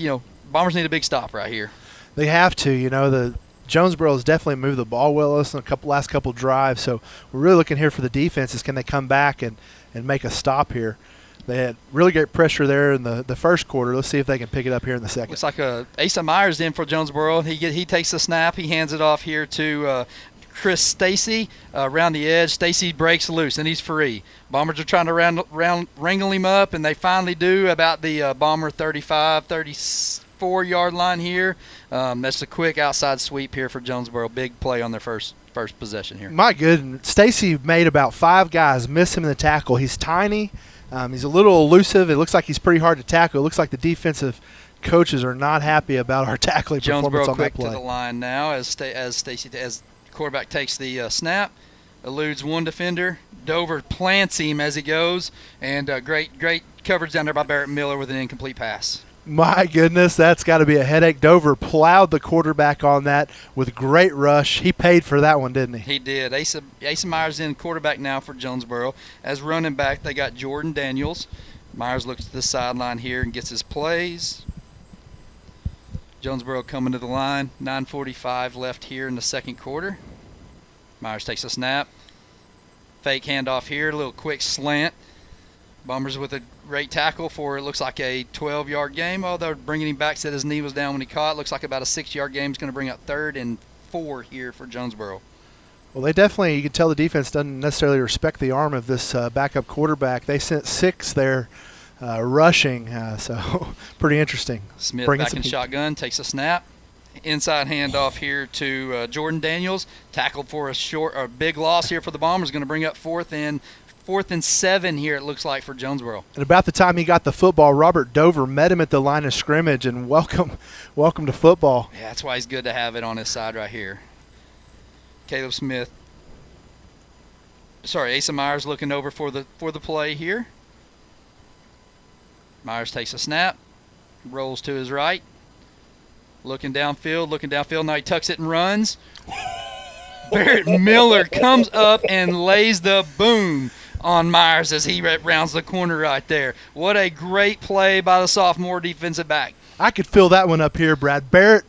Bombers need a big stop right here. They have to. The Jonesboro has definitely moved the ball well in the last couple drives, so we're really looking here for the defenses. Can they come back and make a stop here? They had really great pressure there in the first quarter. Let's see if they can pick it up here in the second. Looks like Asa Myers in for Jonesboro. He takes the snap. He hands it off here to Chris Stacy around the edge. Stacy breaks loose, and he's free. Bombers are trying to wrangle him up, and they finally do about the Bomber 35, 34-yard line here. That's a quick outside sweep here for Jonesboro. Big play on their first possession here. My goodness. Stacy made about 5 guys miss him in the tackle. He's tiny. He's a little elusive. It looks like he's pretty hard to tackle. It looks like the defensive coaches are not happy about our tackling performance on that play. Jonesboro quick to the line now as quarterback takes the snap, eludes one defender. Dover plants him as he goes, and great coverage down there by Barrett Miller with an incomplete pass. My goodness, that's got to be a headache. Dover plowed the quarterback on that with great rush. He paid for that one, didn't he? He did. Asa Myers in quarterback now for Jonesboro. As running back, they got Jordan Daniels. Myers looks to the sideline here and gets his plays. Jonesboro coming to the line. 9:45 left here in the second quarter. Myers takes a snap. Fake handoff here, a little quick slant. Bombers with a great tackle for it looks like a 12-yard game. Oh, they're bringing him back. Said his knee was down when he caught. Looks like about a 6-yard game. Is going to bring up 3rd and 4 here for Jonesboro. Well, they definitely, you can tell the defense doesn't necessarily respect the arm of this backup quarterback. They sent 6 there rushing, so pretty interesting. Smith back in shotgun, takes a snap. Inside handoff here to Jordan Daniels. Tackled for a big loss here for the Bombers. Going to bring up 4th and 7 here, it looks like, for Jonesboro. And about the time he got the football, Robert Dover met him at the line of scrimmage and welcome to football. Yeah, that's why he's good to have it on his side right here. Asa Myers looking over for the play here. Myers takes a snap, rolls to his right. Looking downfield. Now he tucks it and runs. Barrett Miller comes up and lays the boom on Myers as he rounds the corner right there. What a great play by the sophomore defensive back. I could feel that one up here, Brad. Barrett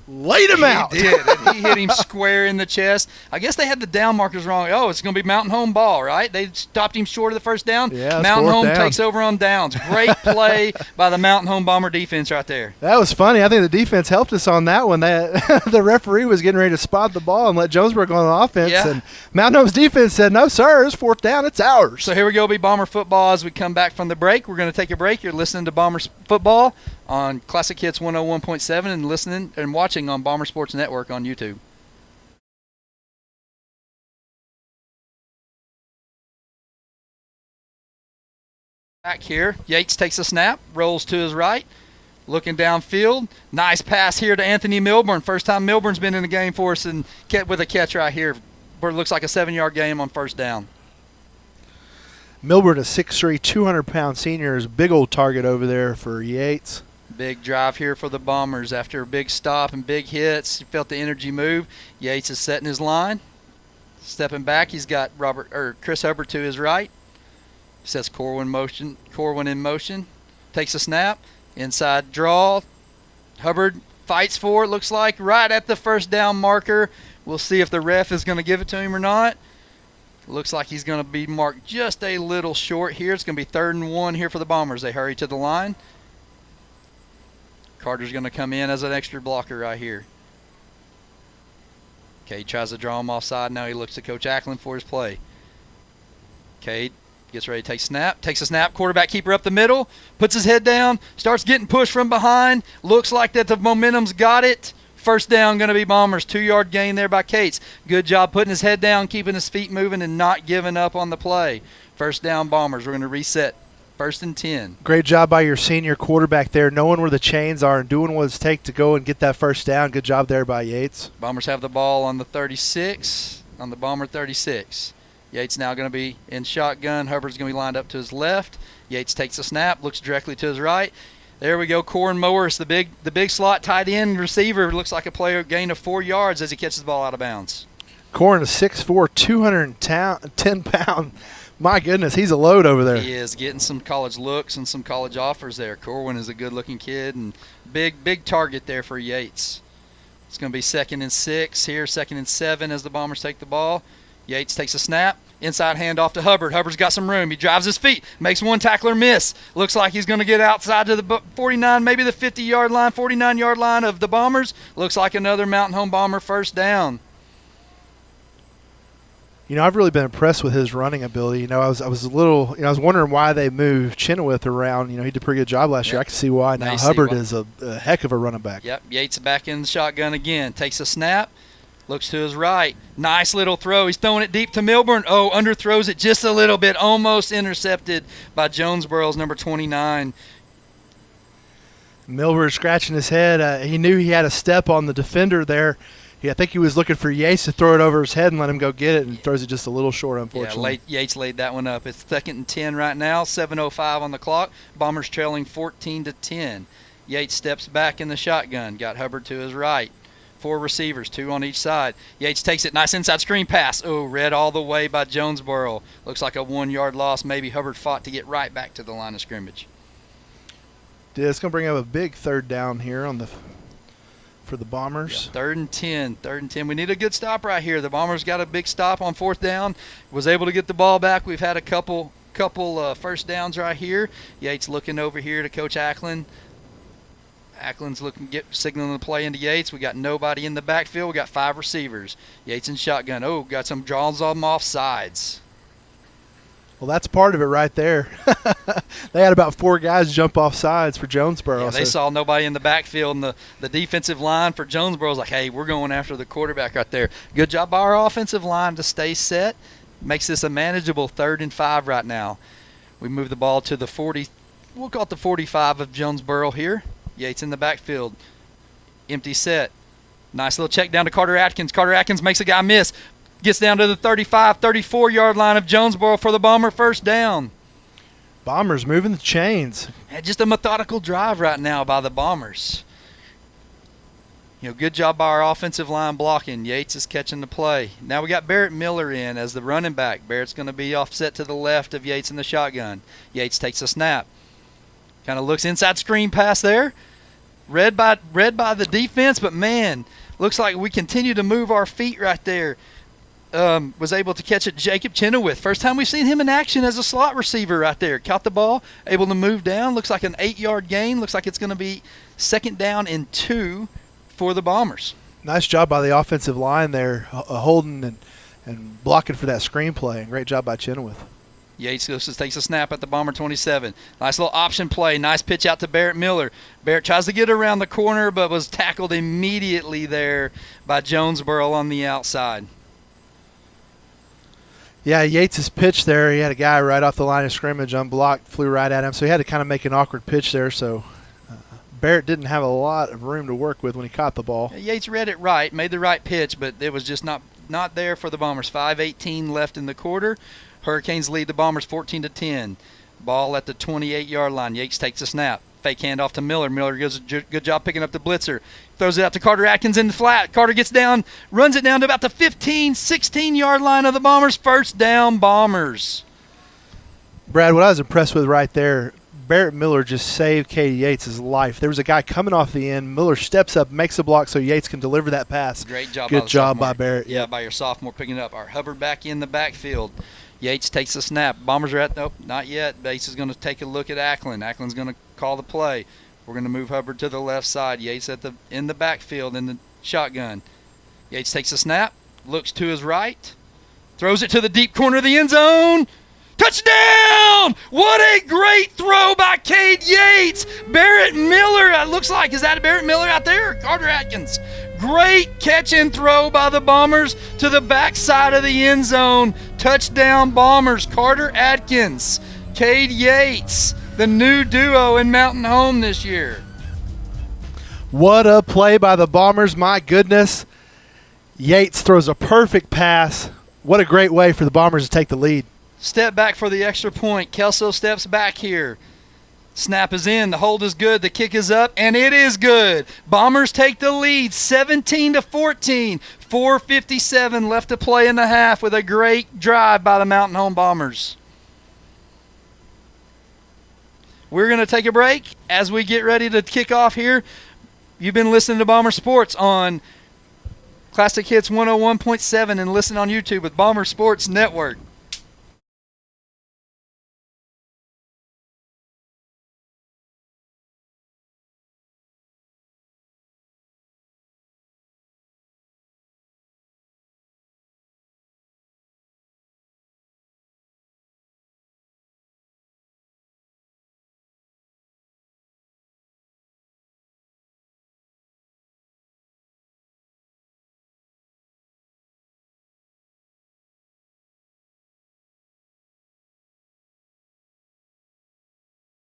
laid him out. He did. And he hit him square in the chest. I guess they had the down markers wrong. Oh, it's going to be Mountain Home ball, right? They stopped him short of the first down. Yeah, Mountain Home down. takes over on downs. Great play by the Mountain Home Bomber defense right there. That was funny. I think the defense helped us on that one. The referee was getting ready to spot the ball and let Jonesboro go on offense. Yeah. And Mountain Home's defense said, no, sir, it's 4th down. It's ours. So here we go, be Bomber football as we come back from the break. We're going to take a break. You're listening to Bombers football on Classic Hits 101.7 and listening and watching on Bomber Sports Network on YouTube. Back here, Yates takes a snap, rolls to his right, looking downfield. Nice pass here to Anthony Milburn. First time Milburn's been in the game for us and with a catch right here. It looks like a 7-yard game on first down. Milburn, a 6'3", 200-pound senior, is a big old target over there for Yates. Big drive here for the Bombers after a big stop and big hits. You felt the energy move. Yates is setting his line. Stepping back, he's got Chris Hubbard to his right. Sets Corwin in motion. Takes a snap. Inside draw. Hubbard fights for it, looks like, right at the first down marker. We'll see if the ref is going to give it to him or not. Looks like he's going to be marked just a little short here. It's going to be 3rd and 1 here for the Bombers. They hurry to the line. Carter's going to come in as an extra blocker right here. Cade tries to draw him offside. Now he looks to Coach Ackland for his play. Cade gets ready to take snap. Takes a snap. Quarterback keeper up the middle. Puts his head down. Starts getting pushed from behind. Looks like that the momentum's got it. First down going to be Bombers. 2-yard gain there by Cates. Good job putting his head down, keeping his feet moving, and not giving up on the play. First down Bombers. We're going to reset. 1st and 10. Great job by your senior quarterback there, knowing where the chains are and doing what it takes to go and get that first down. Good job there by Yates. Bombers have the ball on the 36, on the Bomber 36. Yates now going to be in shotgun. Hubbard's going to be lined up to his left. Yates takes a snap, looks directly to his right. There we go. Corin Morris, the big slot tight end receiver, looks like a player gain of 4 yards as he catches the ball out of bounds. Corin is 6'4", 210-pound. My goodness, he's a load over there. He is getting some college looks and some college offers there. Corwin is a good-looking kid and big target there for Yates. It's going to be 2nd and 6 here, 2nd and 7 as the Bombers take the ball. Yates takes a snap. Inside handoff to Hubbard. Hubbard's got some room. He drives his feet, makes one tackler miss. Looks like he's going to get outside to the 49, maybe the 50-yard line, 49-yard line of the Bombers. Looks like another Mountain Home Bomber first down. You know, I've really been impressed with his running ability. You know, I was a little, I was wondering why they moved Chenoweth around. You know, he did a pretty good job last year. I can see why. Now Hubbard is a heck of a running back. Yep, Yates back in the shotgun again. Takes a snap, looks to his right. Nice little throw. He's throwing it deep to Milburn. Oh, underthrows it just a little bit. Almost intercepted by Jonesboro's number 29. Milburn scratching his head. He knew he had a step on the defender there. I think he was looking for Yates to throw it over his head and let him go get it, and throws it just a little short, unfortunately. Yeah, Yates laid that one up. It's 2nd and 10 right now, 7:05 on the clock. Bombers trailing 14-10. Yates steps back in the shotgun. Got Hubbard to his right. 4 receivers, 2 on each side. Yates takes it. Nice inside screen pass. Oh, read all the way by Jonesboro. Looks like a 1-yard loss. Maybe Hubbard fought to get right back to the line of scrimmage. Yeah, it's going to bring up a big 3rd down here for the Bombers. Yeah, 3rd and 10. 3rd and 10. We need a good stop right here. The Bombers got a big stop on 4th down. Was able to get the ball back. We've had a couple first downs right here. Yates looking over here to Coach Ackland. Ackland's signaling the play into Yates. We got nobody in the backfield. We got 5 receivers. Yates in shotgun. Oh, got some draws on them off sides. Well, that's part of it right there. They had about 4 guys jump off sides for Jonesboro. Yeah, they saw nobody in the backfield, and the defensive line for Jonesboro was like, hey, we're going after the quarterback right there. Good job by our offensive line to stay set. Makes this a manageable 3rd and 5 right now. We move the ball to the 40. We'll call it the 45 of Jonesboro here. Yates in the backfield. Empty set. Nice little check down to Carter Atkins. Carter Atkins makes a guy miss. Gets down to the 35, 34-yard line of Jonesboro for the Bomber first down. Bombers moving the chains. And just a methodical drive right now by the Bombers. You know, good job by our offensive line blocking. Yates is catching the play. Now we got Barrett Miller in as the running back. Barrett's going to be offset to the left of Yates in the shotgun. Yates takes a snap. Kind of looks inside screen pass there. Read by the defense, but man, looks like we continue to move our feet right there. Was able to catch it, Jacob Chenoweth. First time we've seen him in action as a slot receiver right there. Caught the ball, able to move down. Looks like an 8-yard gain. Looks like it's going to be 2nd down and 2 for the Bombers. Nice job by the offensive line there, holding and blocking for that screenplay. Great job by Chenoweth. Yates takes a snap at the Bomber 27. Nice little option play. Nice pitch out to Barrett Miller. Barrett tries to get around the corner, but was tackled immediately there by Jonesboro on the outside. Yeah, Yates' pitch there, he had a guy right off the line of scrimmage, unblocked, flew right at him. So he had to kind of make an awkward pitch there. So Barrett didn't have a lot of room to work with when he caught the ball. Yates read it right, made the right pitch, but it was just not there for the Bombers. 5:18 left in the quarter. Hurricanes lead the Bombers 14-10. Ball at the 28-yard line. Yates takes a snap. Fake handoff to Miller. Miller does a good job picking up the blitzer. Throws it out to Carter Atkins in the flat. Carter gets down, runs it down to about the 15, 16-yard line of the Bombers. First down, Bombers. Brad, what I was impressed with right there, Barrett Miller just saved Katie Yates' life. There was a guy coming off the end. Miller steps up, makes a block so Yates can deliver that pass. Great job. Good job by Barrett. Yeah, by your sophomore picking it up. Our Hubbard back in the backfield. Yates takes a snap. Bombers are at, nope, not yet. Bates is going to take a look at Ackland. Ackland's going to call the play. We're going to move Hubbard to the left side. Yates in the backfield in the shotgun. Yates takes a snap, looks to his right, throws it to the deep corner of the end zone. Touchdown! What a great throw by Cade Yates. Barrett Miller, it looks like, is that Barrett Miller out there or Carter Atkins? Great catch and throw by the Bombers to the backside of the end zone. Touchdown Bombers. Carter Atkins, Cade Yates, the new duo in Mountain Home this year. What a play by the Bombers, my goodness. Yates throws a perfect pass. What a great way for the Bombers to take the lead. Step back for the extra point. Kelso steps back here. Snap is in. The hold is good. The kick is up, and it is good. Bombers take the lead, 17-14. 4:57 left to play in the half with a great drive by the Mountain Home Bombers. We're going to take a break as we get ready to kick off here. You've been listening to Bomber Sports on Classic Hits 101.7 and listen on YouTube with Bomber Sports Network.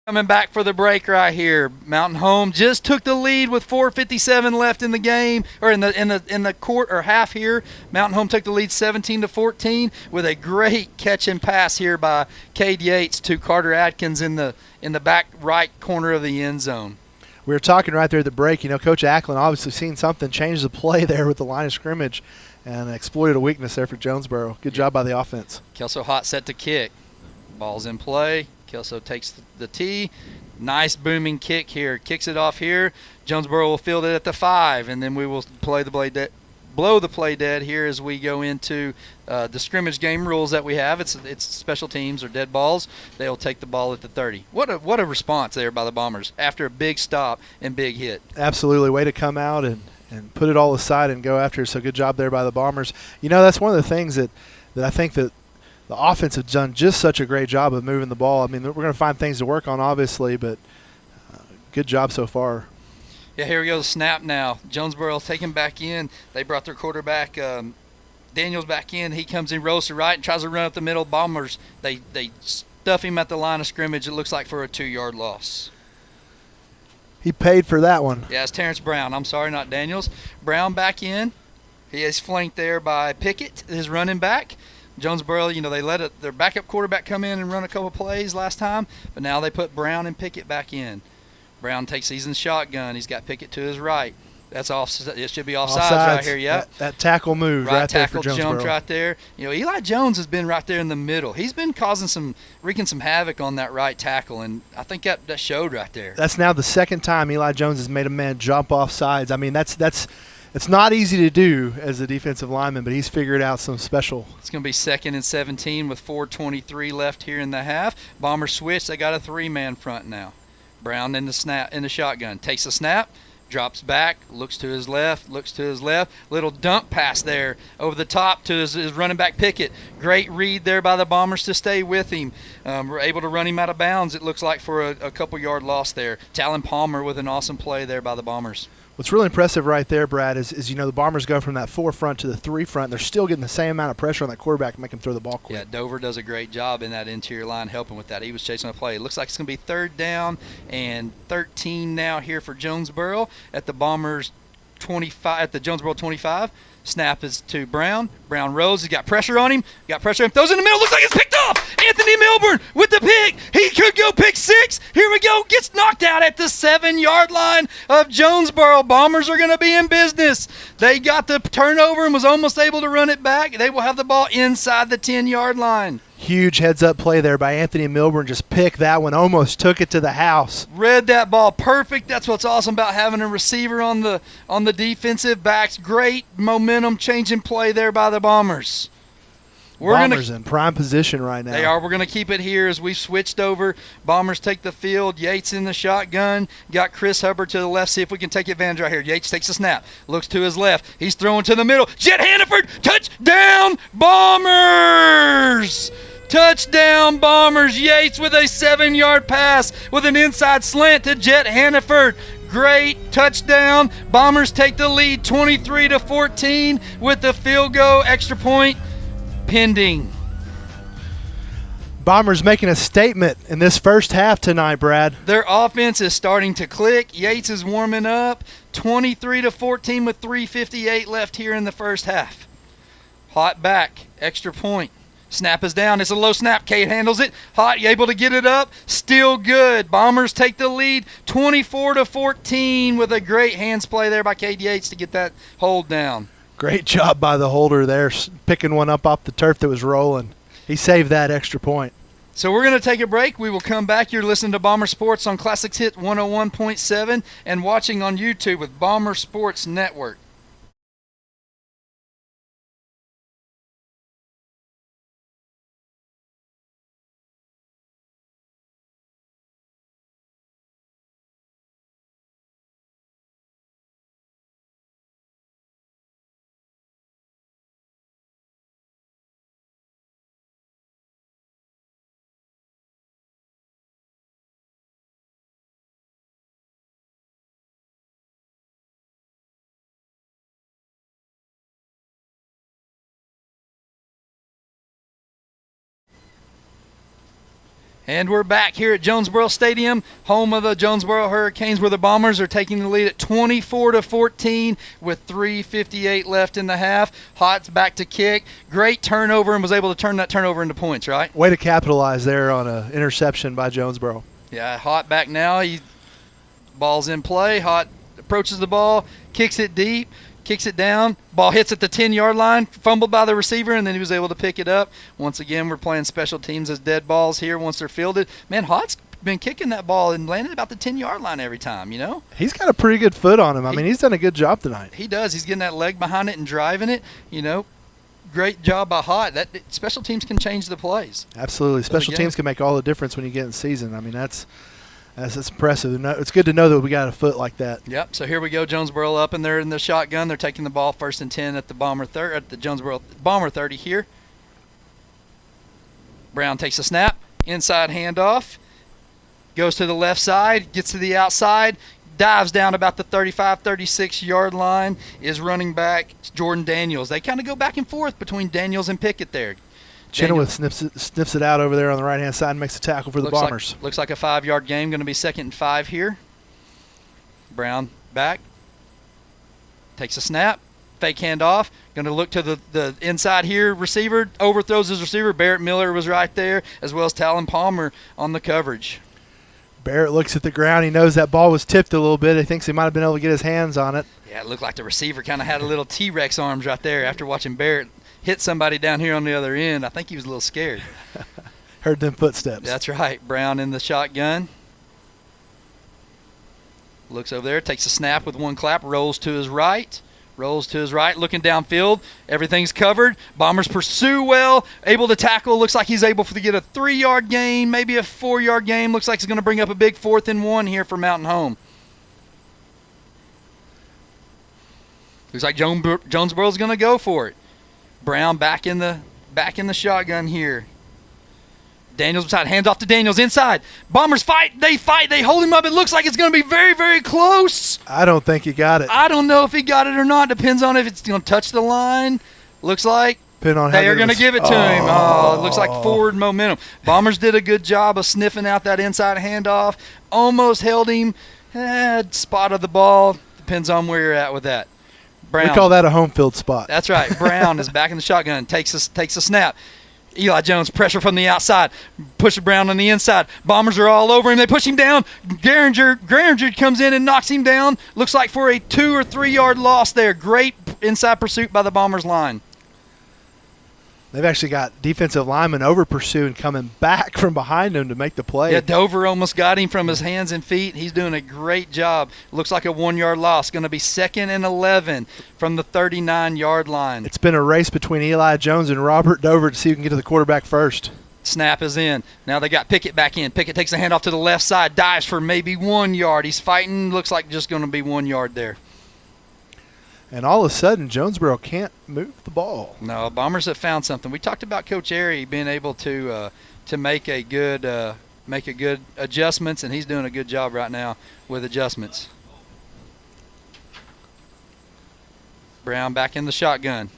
Coming back for the break right here. Mountain Home just took the lead with 4:57 left in the game, or in the court or half here. Mountain Home took the lead 17-14 with a great catch and pass here by Cade Yates to Carter Atkins in the back right corner of the end zone. We were talking right there at the break. Coach Ackland obviously seen something, changed the play there with the line of scrimmage, and exploited a weakness there for Jonesboro. Good job by the offense. Kelso hot set to kick. Ball's in play. Kelso takes the tee. Nice booming kick here. Kicks it off here. Jonesboro will field it at the 5, and then we will blow the play dead here as we go into the scrimmage game rules that we have. It's special teams or dead balls. They'll take the ball at the 30. What a response there by the Bombers after a big stop and big hit. Absolutely. Way to come out and put it all aside and go after it. So good job there by the Bombers. That's one of the things that I think that the offense have done just such a great job of moving the ball. I mean, we're going to find things to work on, obviously, but good job so far. Yeah, here we go, the snap now. Jonesboro taken back in. They brought their quarterback, Daniels, back in. He comes in, rolls to right, and tries to run up the middle. Bombers, they stuff him at the line of scrimmage, it looks like, for a 2-yard loss. He paid for that one. Yeah, it's Terrence Brown. I'm sorry, not Daniels. Brown back in. He is flanked there by Pickett, his running back. Jonesboro, they let their backup quarterback come in and run a couple plays last time, but now they put Brown and Pickett back in. Brown he's in shotgun. He's got Pickett to his right. That's off. It should be offsides right here. Yeah, that tackle move right there for Jonesboro. Jumped right there. Eli Jones has been right there in the middle. He's been wreaking some havoc on that right tackle, and I think that showed right there. That's now the second time Eli Jones has made a man jump off sides. I mean, it's not easy to do as a defensive lineman, but he's figured out some special. It's going to be 2nd and 17 with 4:23 left here in the half. Bombers switch. They got a 3-man front now. Brown in the shotgun. Takes a snap, drops back, looks to his left. Little dump pass there over the top to his running back Pickett. Great read there by the Bombers to stay with him. We're able to run him out of bounds, it looks like, for a couple-yard loss there. Talon Palmer with an awesome play there by the Bombers. What's really impressive right there, Brad, is the Bombers go from that 4 front to the 3 front. And they're still getting the same amount of pressure on that quarterback to make him throw the ball quick. Yeah, Dover does a great job in that interior line helping with that. He was chasing a play. It looks like it's going to be 3rd down and 13 now here for Jonesboro at the Bombers 25, at the Jonesboro 25. Snap is to Brown. Brown rolls. He's got pressure on him. Throws in the middle. Looks like it's picked off. Anthony Milburn with the pick. He could go pick 6. Here we go. Gets knocked out at the 7-yard line of Jonesboro. Bombers are going to be in business. They got the turnover and was almost able to run it back. They will have the ball inside the 10-yard line. Huge heads-up play there by Anthony Milburn. Just picked that one. Almost took it to the house. Read that ball perfect. That's what's awesome about having a receiver on the defensive backs. Great momentum changing play there by the Bombers. Bombers in prime position right now. They are. We're going to keep it here as we've switched over. Bombers take the field. Yates in the shotgun. Got Chris Hubbard to the left. See if we can take advantage right here. Yates takes a snap. Looks to his left. He's throwing to the middle. Jet Hannaford. Touchdown, Bombers! Touchdown, Bombers. Yates with a 7-yard pass with an inside slant to Jet Hannaford. Great touchdown. Bombers take the lead 23-14 with the field goal extra point pending. Bombers making a statement in this first half tonight, Brad. Their offense is starting to click. Yates is warming up. 23-14 with 3:58 left here in the first half. Hot back, extra point. Snap is down. It's a low snap. Cade handles it. Hot, able to get it up. Still good. Bombers take the lead 24-14 with a great hands play there by Cade Yates to get that hold down. Great job by the holder there, picking one up off the turf that was rolling. He saved that extra point. So we're going to take a break. We will come back. You're listening to Bomber Sports on Classics Hit 101.7 and watching on YouTube with Bomber Sports Network. And we're back here at Jonesboro Stadium, home of the Jonesboro Hurricanes, where the Bombers are taking the lead at 24-14 with 3:58 left in the half. Hot's back to kick. Great turnover, and was able to turn that turnover into points, right? Way to capitalize there on an interception by Jonesboro. Yeah, Hot back now. Ball's in play. Hot approaches the ball, kicks it deep. Kicks it down. Ball hits at the 10-yard line, fumbled by the receiver, and then he was able to pick it up. Once again, we're playing special teams as dead balls here once they're fielded. Man, Hot's been kicking that ball and landed about the 10-yard line every time, you know? He's got a pretty good foot on him. I mean, he's done a good job tonight. He does. He's getting that leg behind it and driving it, you know. Great job by Hot. That special teams can change the plays. Absolutely. Special teams can make all the difference when you get in season. I mean, that's impressive. It's good to know that we got a foot like that. Yep. So here we go. Jonesboro up, and they're in the shotgun. They're taking the ball 1st and 10 at the Jonesboro Bomber 30 here. Brown takes a snap, inside handoff, goes to the left side, gets to the outside, dives down about the 35, 36-yard line. Is running back Jordan Daniels. They kind of go back and forth between Daniels and Pickett there. Chenoweth sniffs it out over there on the right-hand side and makes a tackle for the Bombers. Looks like a 5-yard game. Going to be 2nd and 5 here. Brown back. Takes a snap. Fake handoff. Going to look to the inside here. Receiver overthrows his receiver. Barrett Miller was right there, as well as Talon Palmer on the coverage. Barrett looks at the ground. He knows that ball was tipped a little bit. He thinks he might have been able to get his hands on it. Yeah, it looked like the receiver kind of had a little T-Rex arms right there after watching Barrett hit somebody down here on the other end. I think he was a little scared. Heard them footsteps. That's right. Brown in the shotgun. Looks over there, takes a snap with one clap, rolls to his right, looking downfield. Everything's covered. Bombers pursue well, able to tackle. Looks like he's able to get a 3-yard gain, maybe a 4-yard gain. Looks like he's going to bring up a big 4th and 1 here for Mountain Home. Looks like Jonesboro's going to go for it. Brown back in the shotgun here. Daniels beside, hands off to Daniels inside. Bombers fight. They hold him up. It looks like it's going to be very, very close. I don't think he got it. I don't know if he got it or not. Depends on if it's going to touch the line. Looks like they are going to give it to him. Oh, it looks like forward momentum. Bombers did a good job of sniffing out that inside handoff. Almost held him. Spotted the ball. Depends on where you're at with that. Brown. We call that a home field spot. That's right. Brown is back in the shotgun. Takes a snap. Eli Jones, pressure from the outside. Pushes Brown on the inside. Bombers are all over him. They push him down. Garinger comes in and knocks him down. Looks like for a 2 or 3 yard loss there. Great inside pursuit by the Bombers line. They've actually got defensive linemen over pursuing, coming back from behind him to make the play. Yeah, Dover almost got him from his hands and feet. He's doing a great job. Looks like a 1-yard loss. Going to be 2nd and 11 from the 39-yard line. It's been a race between Eli Jones and Robert Dover to see who can get to the quarterback first. Snap is in. Now they got Pickett back in. Pickett takes the handoff to the left side, dives for maybe 1 yard. He's fighting. Looks like just going to be 1 yard there. And all of a sudden, Jonesboro can't move the ball. No, Bombers have found something. We talked about Coach Airy being able to make a good adjustments, and he's doing a good job right now with adjustments. Brown back in the shotgun.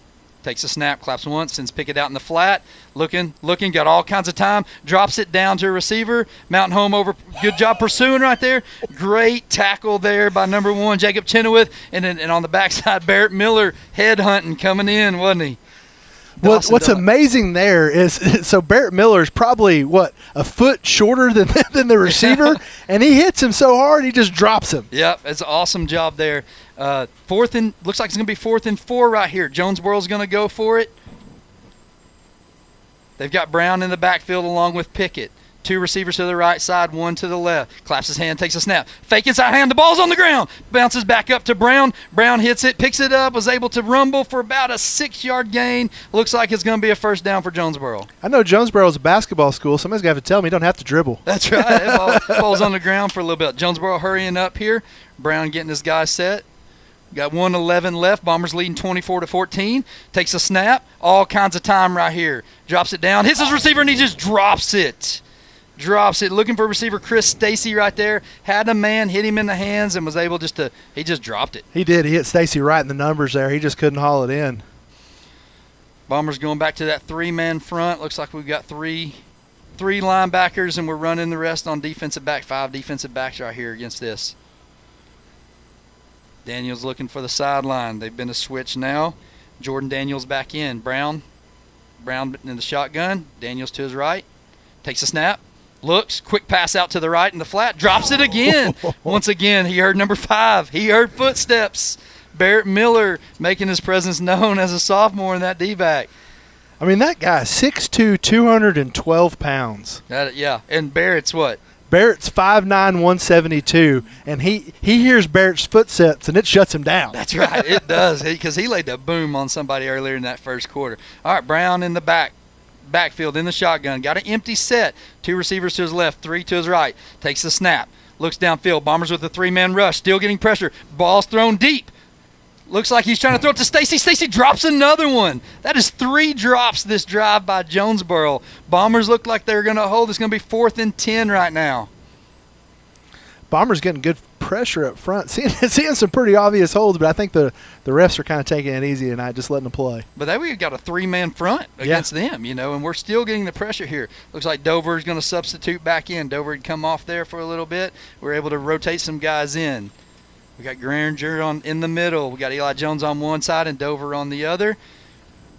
Takes a snap, claps once, sends Pickett out in the flat. Looking, got all kinds of time. Drops it down to a receiver. Mountain Home over. Good job pursuing right there. Great tackle there by number 1, Jacob Chenoweth. And on the backside, Barrett Miller head hunting coming in, wasn't he? What's amazing there is, so Barrett Miller is probably, a foot shorter than the receiver, and he hits him so hard he just drops him. Yep, it's an awesome job there. Looks like it's going to be 4th and 4 right here. Jonesboro's going to go for it. They've got Brown in the backfield along with Pickett. 2 receivers to the right side, 1 to the left. Claps his hand, takes a snap. Fake inside hand, the ball's on the ground. Bounces back up to Brown. Brown hits it, picks it up, was able to rumble for about a 6-yard gain. Looks like it's going to be a first down for Jonesboro. I know Jonesboro is a basketball school. Somebody's going to have to tell me you don't have to dribble. That's right. That ball's on the ground for a little bit. Jonesboro hurrying up here. Brown getting his guy set. Got 1:11 left. Bombers leading 24-14. Takes a snap. All kinds of time right here. Drops it down. Hits his receiver, and he just drops it. Looking for receiver Chris Stacy right there. Had a man, hit him in the hands, and was able he just dropped it. He did. He hit Stacy right in the numbers there. He just couldn't haul it in. Bombers going back to that 3-man front. Looks like we've got three linebackers, and we're running the rest on defensive back. 5 defensive backs right here against this. Daniels looking for the sideline. They've been a switch now. Jordan Daniels back in. Brown in the shotgun. Daniels to his right. Takes a snap. Looks. Quick pass out to the right in the flat. Drops it again. Once again, he heard number 5. He heard footsteps. Barrett Miller making his presence known as a sophomore in that D-back. I mean, that guy, 6'2", 212 pounds. Yeah, and Barrett's what? Barrett's 5'9", 172, and he hears Barrett's footsteps, and it shuts him down. That's right, it does, because he laid the boom on somebody earlier in that first quarter. All right, Brown in the backfield in the shotgun. Got an empty set. 2 receivers to his left, 3 to his right. Takes the snap. Looks downfield. Bombers with a 3-man rush. Still getting pressure. Ball's thrown deep. Looks like he's trying to throw it to Stacy. Stacy drops another one. That is 3 drops this drive by Jonesboro. Bombers look like they're going to hold. It's going to be 4th and 10 right now. Bombers getting good pressure up front. Seeing some pretty obvious holds, but I think the refs are kind of taking it easy tonight, just letting them play. But we've got a 3-man front against them, and we're still getting the pressure here. Looks like Dover's going to substitute back in. Dover had come off there for a little bit. We're able to rotate some guys in. We got Granger in the middle. We got Eli Jones on one side and Dover on the other.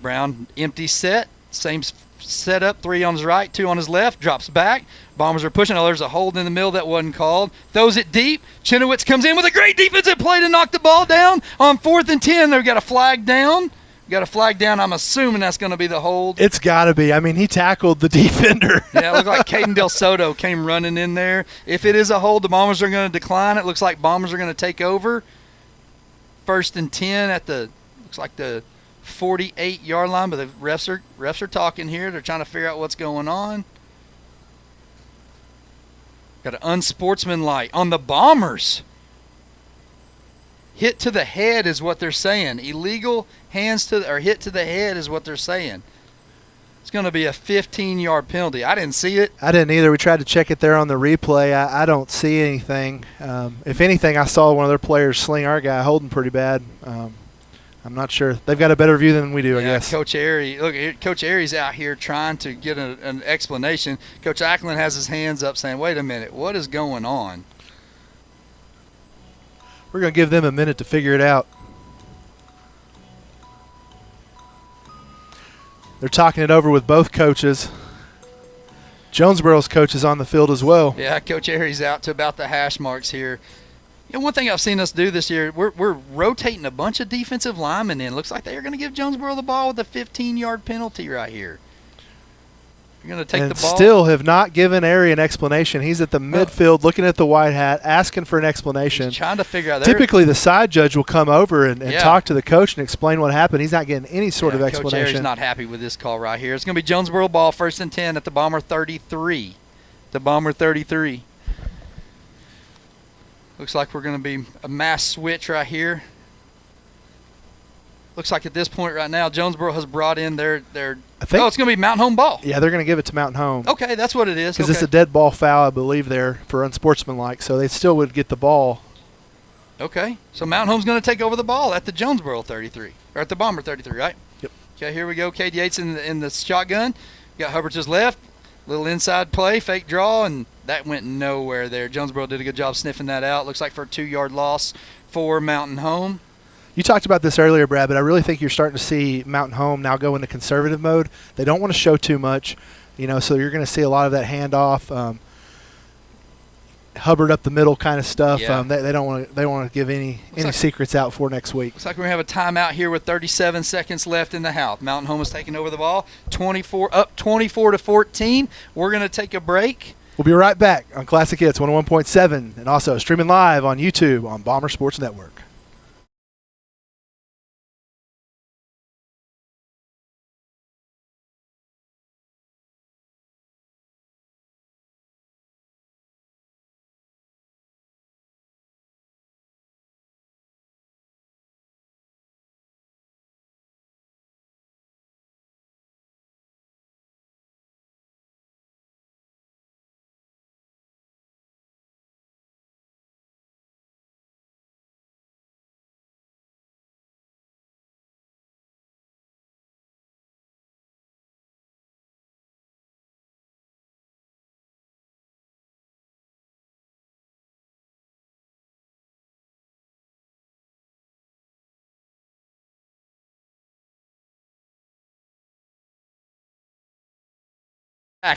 Brown empty set. Same setup. 3 on his right, 2 on his left. Drops back. Bombers are pushing. Oh, there's a hold in the middle that wasn't called. Throws it deep. Chenoweth comes in with a great defensive play to knock the ball down on 4th and 10. They've got a flag down. I'm assuming that's going to be the hold. It's got to be. I mean, he tackled the defender. Yeah, it looked like Caden Del Soto came running in there. If it is a hold, the Bombers are going to decline. It looks like Bombers are going to take over. 1st and 10 at the 48-yard line, but the refs are talking here. They're trying to figure out what's going on. Got an unsportsmanlike on the Bombers. Hit to the head is what they're saying. Illegal hit to the head is what they're saying. It's going to be a 15-yard penalty. I didn't see it. I didn't either. We tried to check it there on the replay. I don't see anything. If anything, I saw one of their players sling our guy holding pretty bad. I'm not sure. They've got a better view than we do, I guess. Coach Airy. Look, Coach Airy's out here trying to get an explanation. Coach Ackland has his hands up saying, wait a minute, what is going on? We're going to give them a minute to figure it out. They're talking it over with both coaches. Jonesboro's coach is on the field as well. Yeah, Coach Airy's out to about the hash marks here. And one thing I've seen us do this year, we're rotating a bunch of defensive linemen in. Looks like they are going to give Jonesboro the ball with a 15-yard penalty right here. You're going to take and the ball. Still have not given Ari an explanation. He's at the midfield looking at the white hat, asking for an explanation. He's trying to figure out. Typically, the side judge will come over and talk to the coach and explain what happened. He's not getting any sort of explanation. Coach Ari's not happy with this call right here. It's going to be Jonesboro ball, 1st and 10 at the Bomber 33. The Bomber 33. Looks like we're going to be a mass switch right here. Looks like at this point right now, Jonesboro has brought in their it's going to be Mountain Home ball. Yeah, they're going to give it to Mountain Home. Okay, that's what it is. Because it's a dead ball foul, I believe, there for unsportsmanlike, so they still would get the ball. Okay, so Mountain Home's going to take over the ball at the Jonesboro 33, or at the Bomber 33, right? Yep. Okay, here we go. Cade Yates in the shotgun. Got Hubbard to his left. Little inside play, fake draw, and that went nowhere there. Jonesboro did a good job sniffing that out. Looks like for a 2-yard loss for Mountain Home. You talked about this earlier, Brad, but I really think you're starting to see Mountain Home now go into conservative mode. They don't want to show too much, so you're going to see a lot of that handoff, Hubbard up the middle kind of stuff. Yeah. They don't want to give any secrets out for next week. Looks like we're going to have a timeout here with 37 seconds left in the half. Mountain Home is taking over the ball, 24 to 14. We're going to take a break. We'll be right back on Classic Hits 101.7 and also streaming live on YouTube on Bomber Sports Network.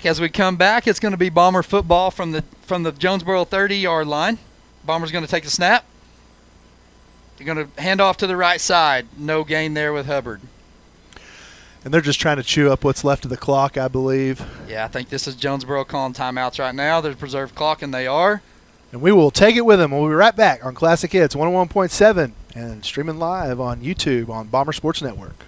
As we come back, it's going to be Bomber football from the Jonesboro 30-yard line. Bomber's going to take the snap. They're going to hand off to the right side. No gain there with Hubbard. And they're just trying to chew up what's left of the clock, I believe. Yeah, I think this is Jonesboro calling timeouts right now. There's preserved clock, and they are. And we will take it with them. We'll be right back on Classic Hits 101.7 and streaming live on YouTube on Bomber Sports Network.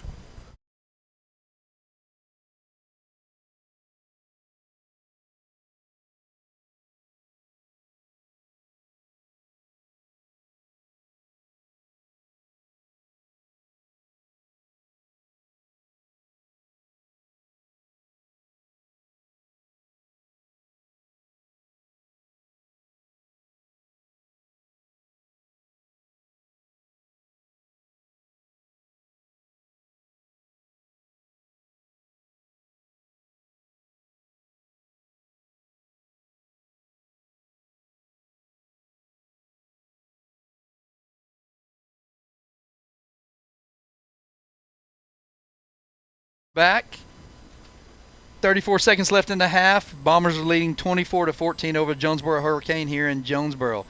Back. 34 seconds left in the half. Bombers are leading 24 to 14 over Jonesboro Hurricane here in Jonesboro.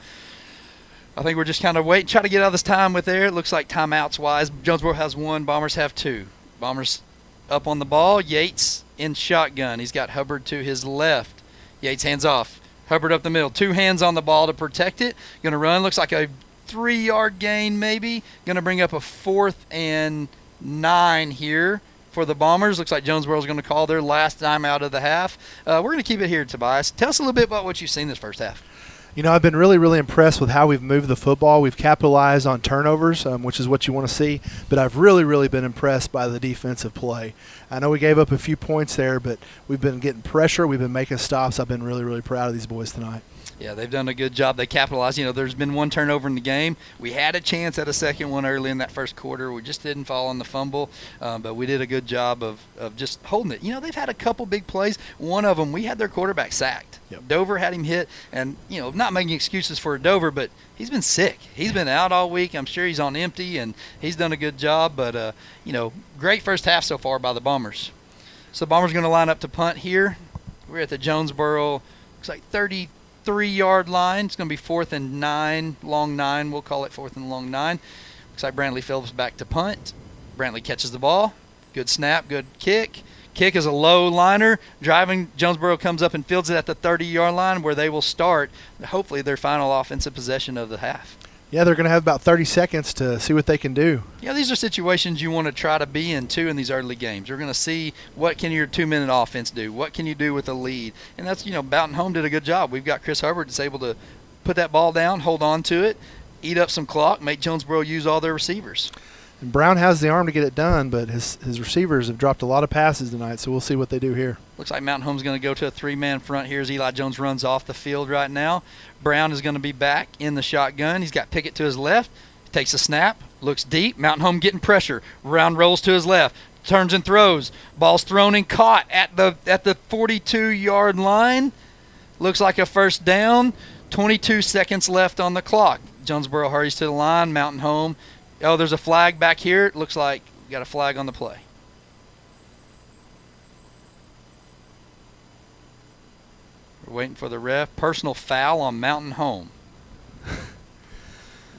I think we're just kind of waiting, try to get out of this time with there. It looks like timeouts-wise, Jonesboro has 1, Bombers have 2. Bombers up on the ball. Yates in shotgun. He's got Hubbard to his left. Yates hands off. Hubbard up the middle. 2 hands on the ball to protect it. Going to run. Looks like a 3-yard gain maybe. Going to bring up a 4th and 9 here for the Bombers. Looks like Jonesboro's going to call their last time out of the half. We're going to keep it here, Tobias. Tell us a little bit about what you've seen this first half. I've been really, really impressed with how we've moved the football. We've capitalized on turnovers, which is what you want to see. But I've really, really been impressed by the defensive play. I know we gave up a few points there, but we've been getting pressure. We've been making stops. I've been really, really proud of these boys tonight. Yeah, they've done a good job. They capitalized. There's been 1 turnover in the game. We had a chance at a second one early in that first quarter. We just didn't fall on the fumble, but we did a good job of just holding it. They've had a couple big plays. One of them, we had their quarterback sacked. Yep. Dover had him hit, and, not making excuses for Dover, but he's been sick. He's been out all week. I'm sure he's on empty, and he's done a good job. But, great first half so far by the Bombers. So the Bombers going to line up to punt here. We're at the Jonesboro, looks like 3-yard line. It's going to be 4th and 9, long 9. We'll call it 4th and long 9. Looks like Brantley Phillips back to punt. Brantley catches the ball. Good snap, good kick. Kick is a low liner. Driving, Jonesboro comes up and fields it at the 30-yard line where they will start, hopefully, their final offensive possession of the half. Yeah, they're going to have about 30 seconds to see what they can do. Yeah, these are situations you want to try to be in, too, in these early games. You're going to see what can your 2-minute offense do. What can you do with a lead? And that's, Boughton Home did a good job. We've got Chris Hubbard that's able to put that ball down, hold on to it, eat up some clock, make Jonesboro use all their receivers. And Brown has the arm to get it done, but his receivers have dropped a lot of passes tonight, so we'll see what they do here. Looks like Mountain Home's going to go to a 3-man front here as Eli Jones runs off the field right now. Brown is going to be back in the shotgun. He's got Pickett to his left. Takes a snap, looks deep. Mountain Home getting pressure. Brown rolls to his left, turns and throws. Ball's thrown and caught at the 42-yard line. Looks like a first down. 22 seconds left on the clock. Jonesboro hurries to the line. Mountain Home. Oh, there's a flag back here. It looks like we got a flag on the play. We're waiting for the ref. Personal foul on Mountain Home.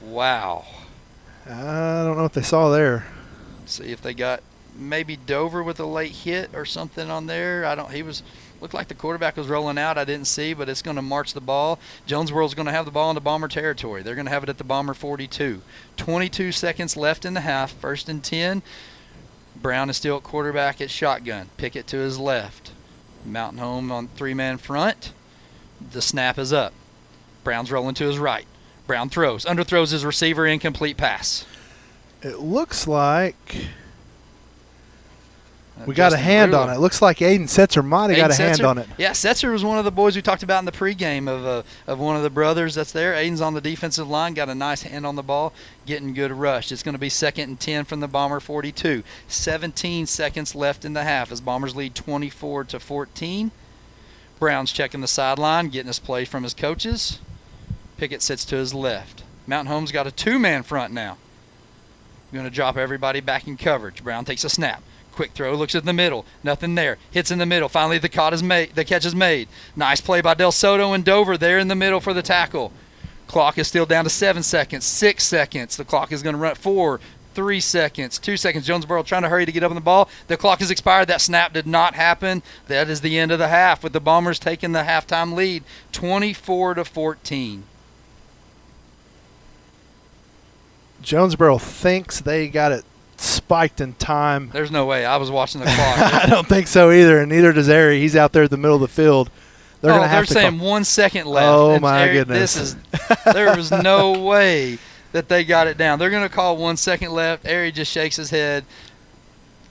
Wow. I don't know what they saw there. See if they got maybe Dover with a late hit or something on there. Looked like the quarterback was rolling out. I didn't see, but it's going to march the ball. Jonesboro's going to have the ball in the Bomber territory. They're going to have it at the Bomber 42. 22 seconds left in the half. 1st and 10. Brown is still at quarterback at shotgun. Pickett to his left. Mountain Home on 3-man front. The snap is up. Brown's rolling to his right. Brown throws. Underthrows his receiver. Incomplete pass. It looks like we got a hand on it. Looks like Aiden Setzer might have got a hand on it. Yeah, Setzer was one of the boys we talked about in the pregame of one of the brothers that's there. Aiden's on the defensive line, got a nice hand on the ball, getting good rush. It's going to be 2nd and 10 from the Bomber 42. 17 seconds left in the half as Bombers lead 24-14. Brown's checking the sideline, getting his play from his coaches. Pickett sits to his left. Mountain Home's got a 2-man front now. Going to drop everybody back in coverage. Brown takes a snap. Quick throw, looks at the middle. Nothing there. Hits in the middle. Finally, the catch is made. Nice play by Del Soto and Dover there in the middle for the tackle. Clock is still down to 7 seconds, 6 seconds. The clock is going to run 4, 3 seconds, 2 seconds. Jonesboro trying to hurry to get up on the ball. The clock has expired. That snap did not happen. That is the end of the half with the Bombers taking the halftime lead, 24-14. Jonesboro thinks they got it spiked in time. There's no way. I was watching the clock. I don't think so either, and neither does Ari. He's out there at the middle of the field. They're saying 1 second left. Oh, my goodness. There was no way that they got it down. They're going to call 1 second left. Ari just shakes his head,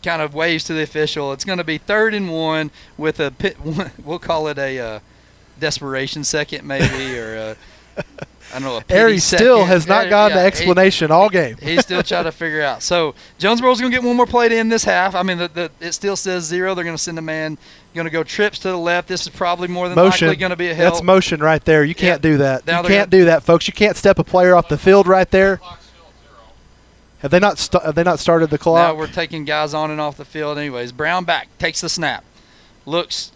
kind of waves to the official. It's going to be 3rd and 1 with we'll call it a desperation second maybe, or a I don't know, a Ari still has not gotten an explanation all game. He's still trying to figure out. So Jonesboro's going to get one more play to end this half. I mean, it still says 0. They're going to send a man. Going to go trips to the left. This is probably more than likely going to be a help. That's motion right there. You can't do that. You can't do that, folks. You can't step a player off the field right there. Have they not started the clock? No, we're taking guys on and off the field anyways. Brown back, takes the snap. Looks,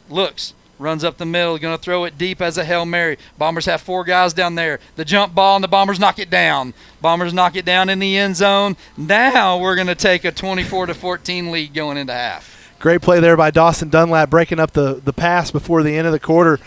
runs up the middle, going to throw it deep as a Hail Mary. Bombers have 4 guys down there. The jump ball, and the Bombers knock it down. Bombers knock it down in the end zone. Now we're going to take a 24-14 lead going into half. Great play there by Dawson Dunlap, breaking up the pass before the end of the quarter.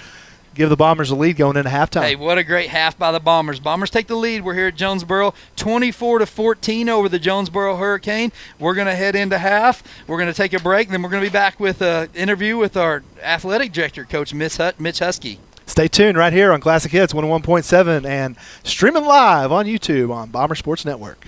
Give the Bombers a lead going into halftime. Hey, what a great half by the Bombers. Bombers take the lead. We're here at Jonesboro, 24-14 over the Jonesboro Hurricane. We're going to head into half. We're going to take a break, and then we're going to be back with an interview with our athletic director, Coach Mitch Husky. Stay tuned right here on Classic Hits 101.7 and streaming live on YouTube on Bomber Sports Network.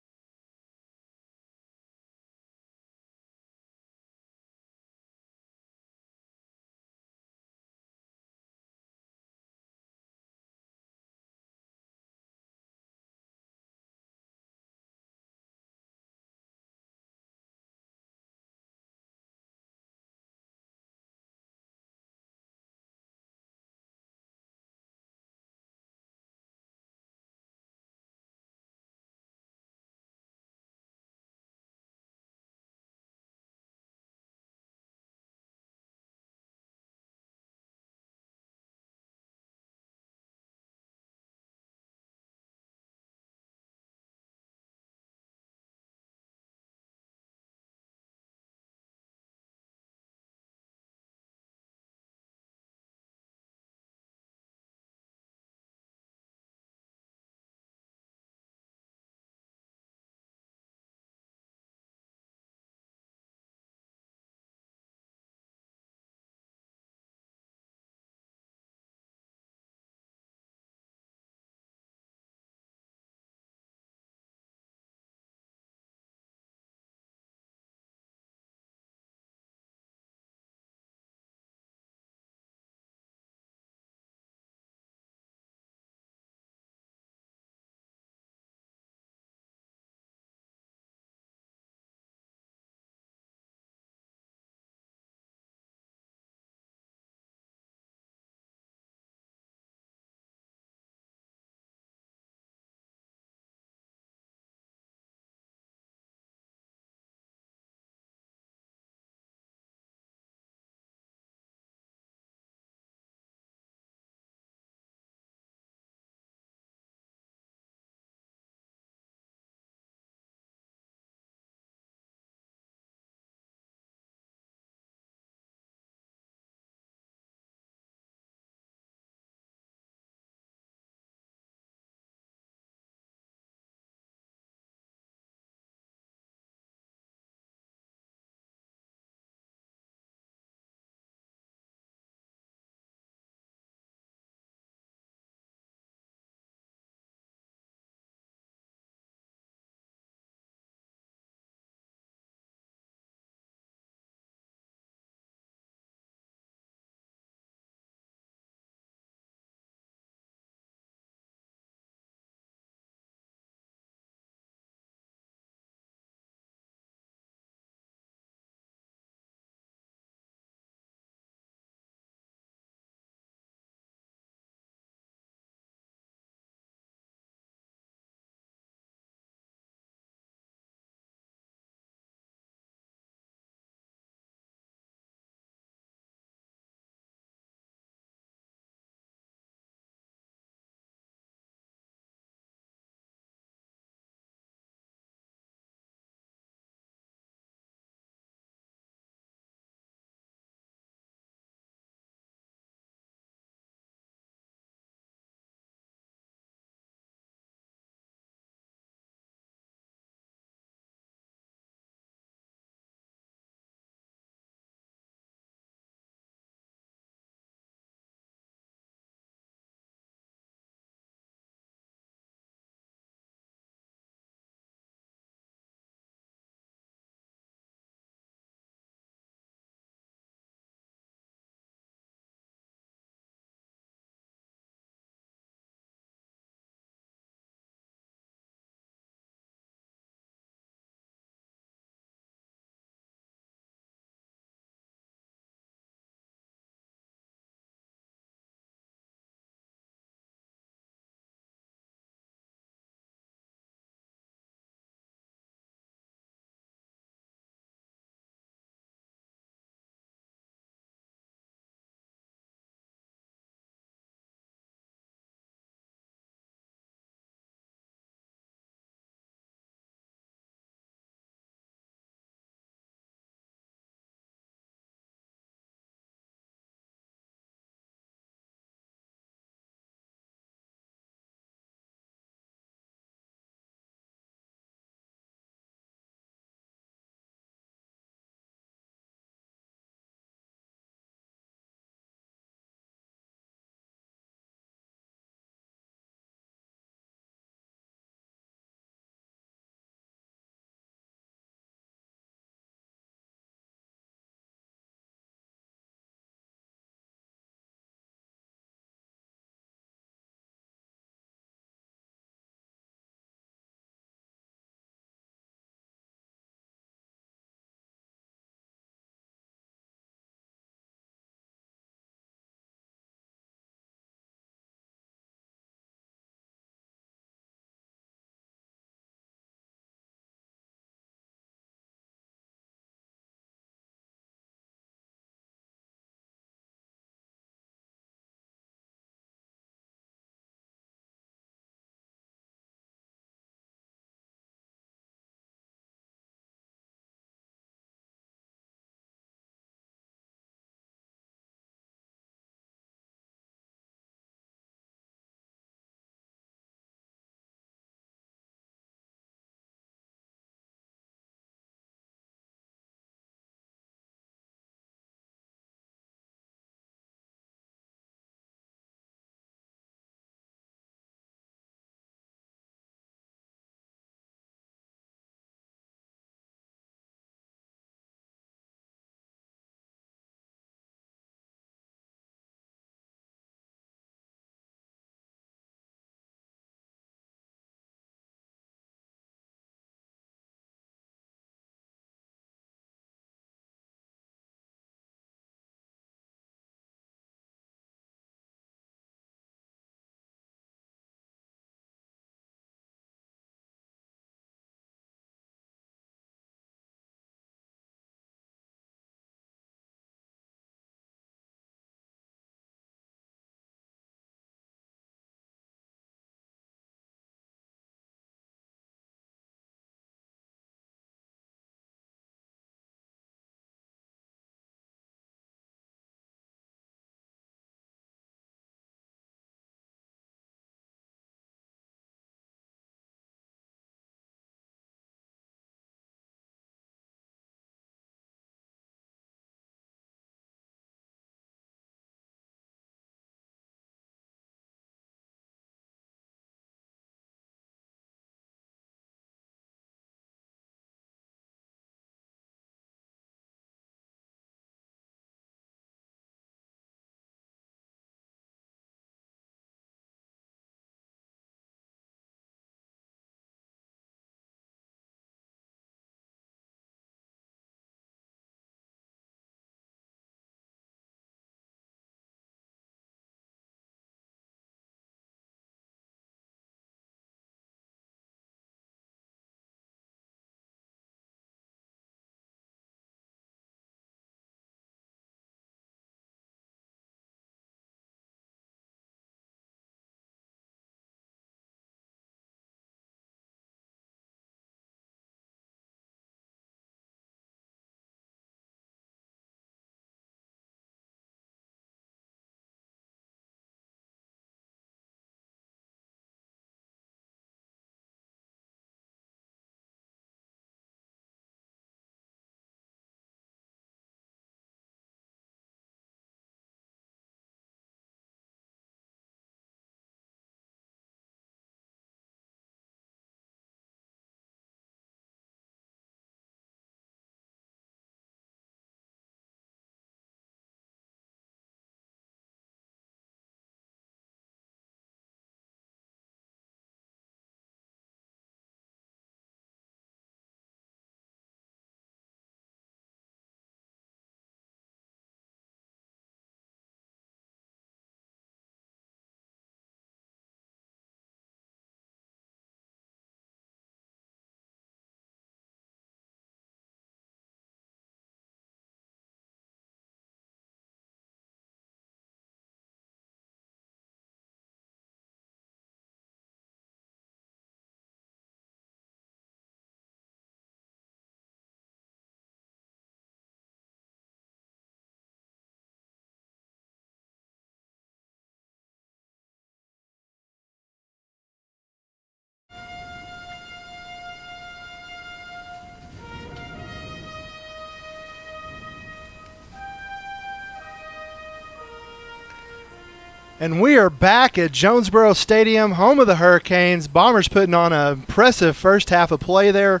And we are back at Jonesboro Stadium, home of the Hurricanes. Bombers putting on an impressive first half of play there.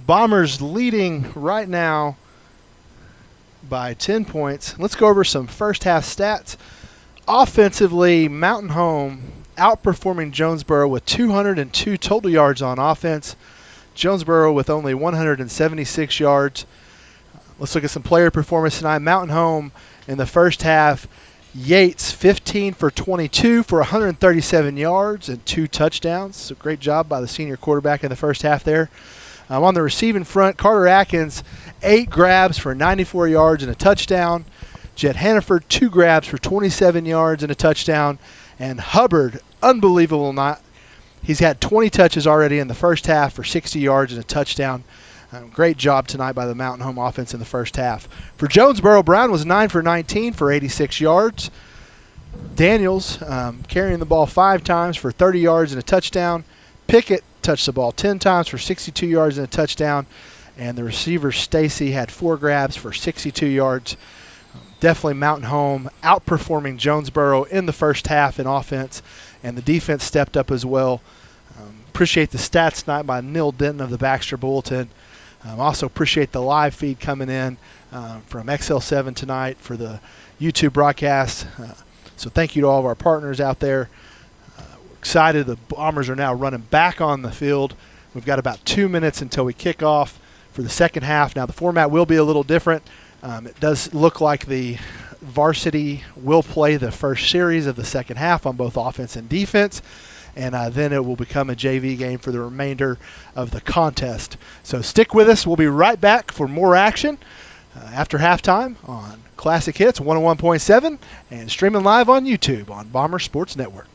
Bombers leading right now by 10 points. Let's go over some first half stats. Offensively, Mountain Home outperforming Jonesboro with 202 total yards on offense. Jonesboro with only 176 yards. Let's look at some player performance tonight. Mountain Home in the first half, Yates 15 for 22 for 137 yards and 2 touchdowns. So great job by the senior quarterback in the first half there. On the receiving front, Carter Atkins 8 grabs for 94 yards and a touchdown. Jet Hannaford 2 grabs for 27 yards and a touchdown. And Hubbard, unbelievable not. He's had 20 touches already in the first half for 60 yards and a touchdown. Great job tonight by the Mountain Home offense in the first half. For Jonesboro, Brown was 9 for 19 for 86 yards. Daniels carrying the ball 5 times for 30 yards and a touchdown. Pickett touched the ball 10 times for 62 yards and a touchdown. And the receiver, Stacy, had 4 grabs for 62 yards. Definitely Mountain Home outperforming Jonesboro in the first half in offense, and the defense stepped up as well. Appreciate the stats tonight by Neil Denton of the Baxter Bulletin. Also appreciate the live feed coming in from XL7 tonight for the YouTube broadcast. So thank you to all of our partners out there. We're excited. The Bombers are now running back on the field. We've got about 2 minutes until we kick off for the second half. Now the format will be a little different. It does look like the varsity will play the first series of the second half on both offense and defense. And then it will become a JV game for the remainder of the contest. So stick with us. We'll be right back for more action after halftime on Classic Hits 101.7 and streaming live on YouTube on Bomber Sports Network.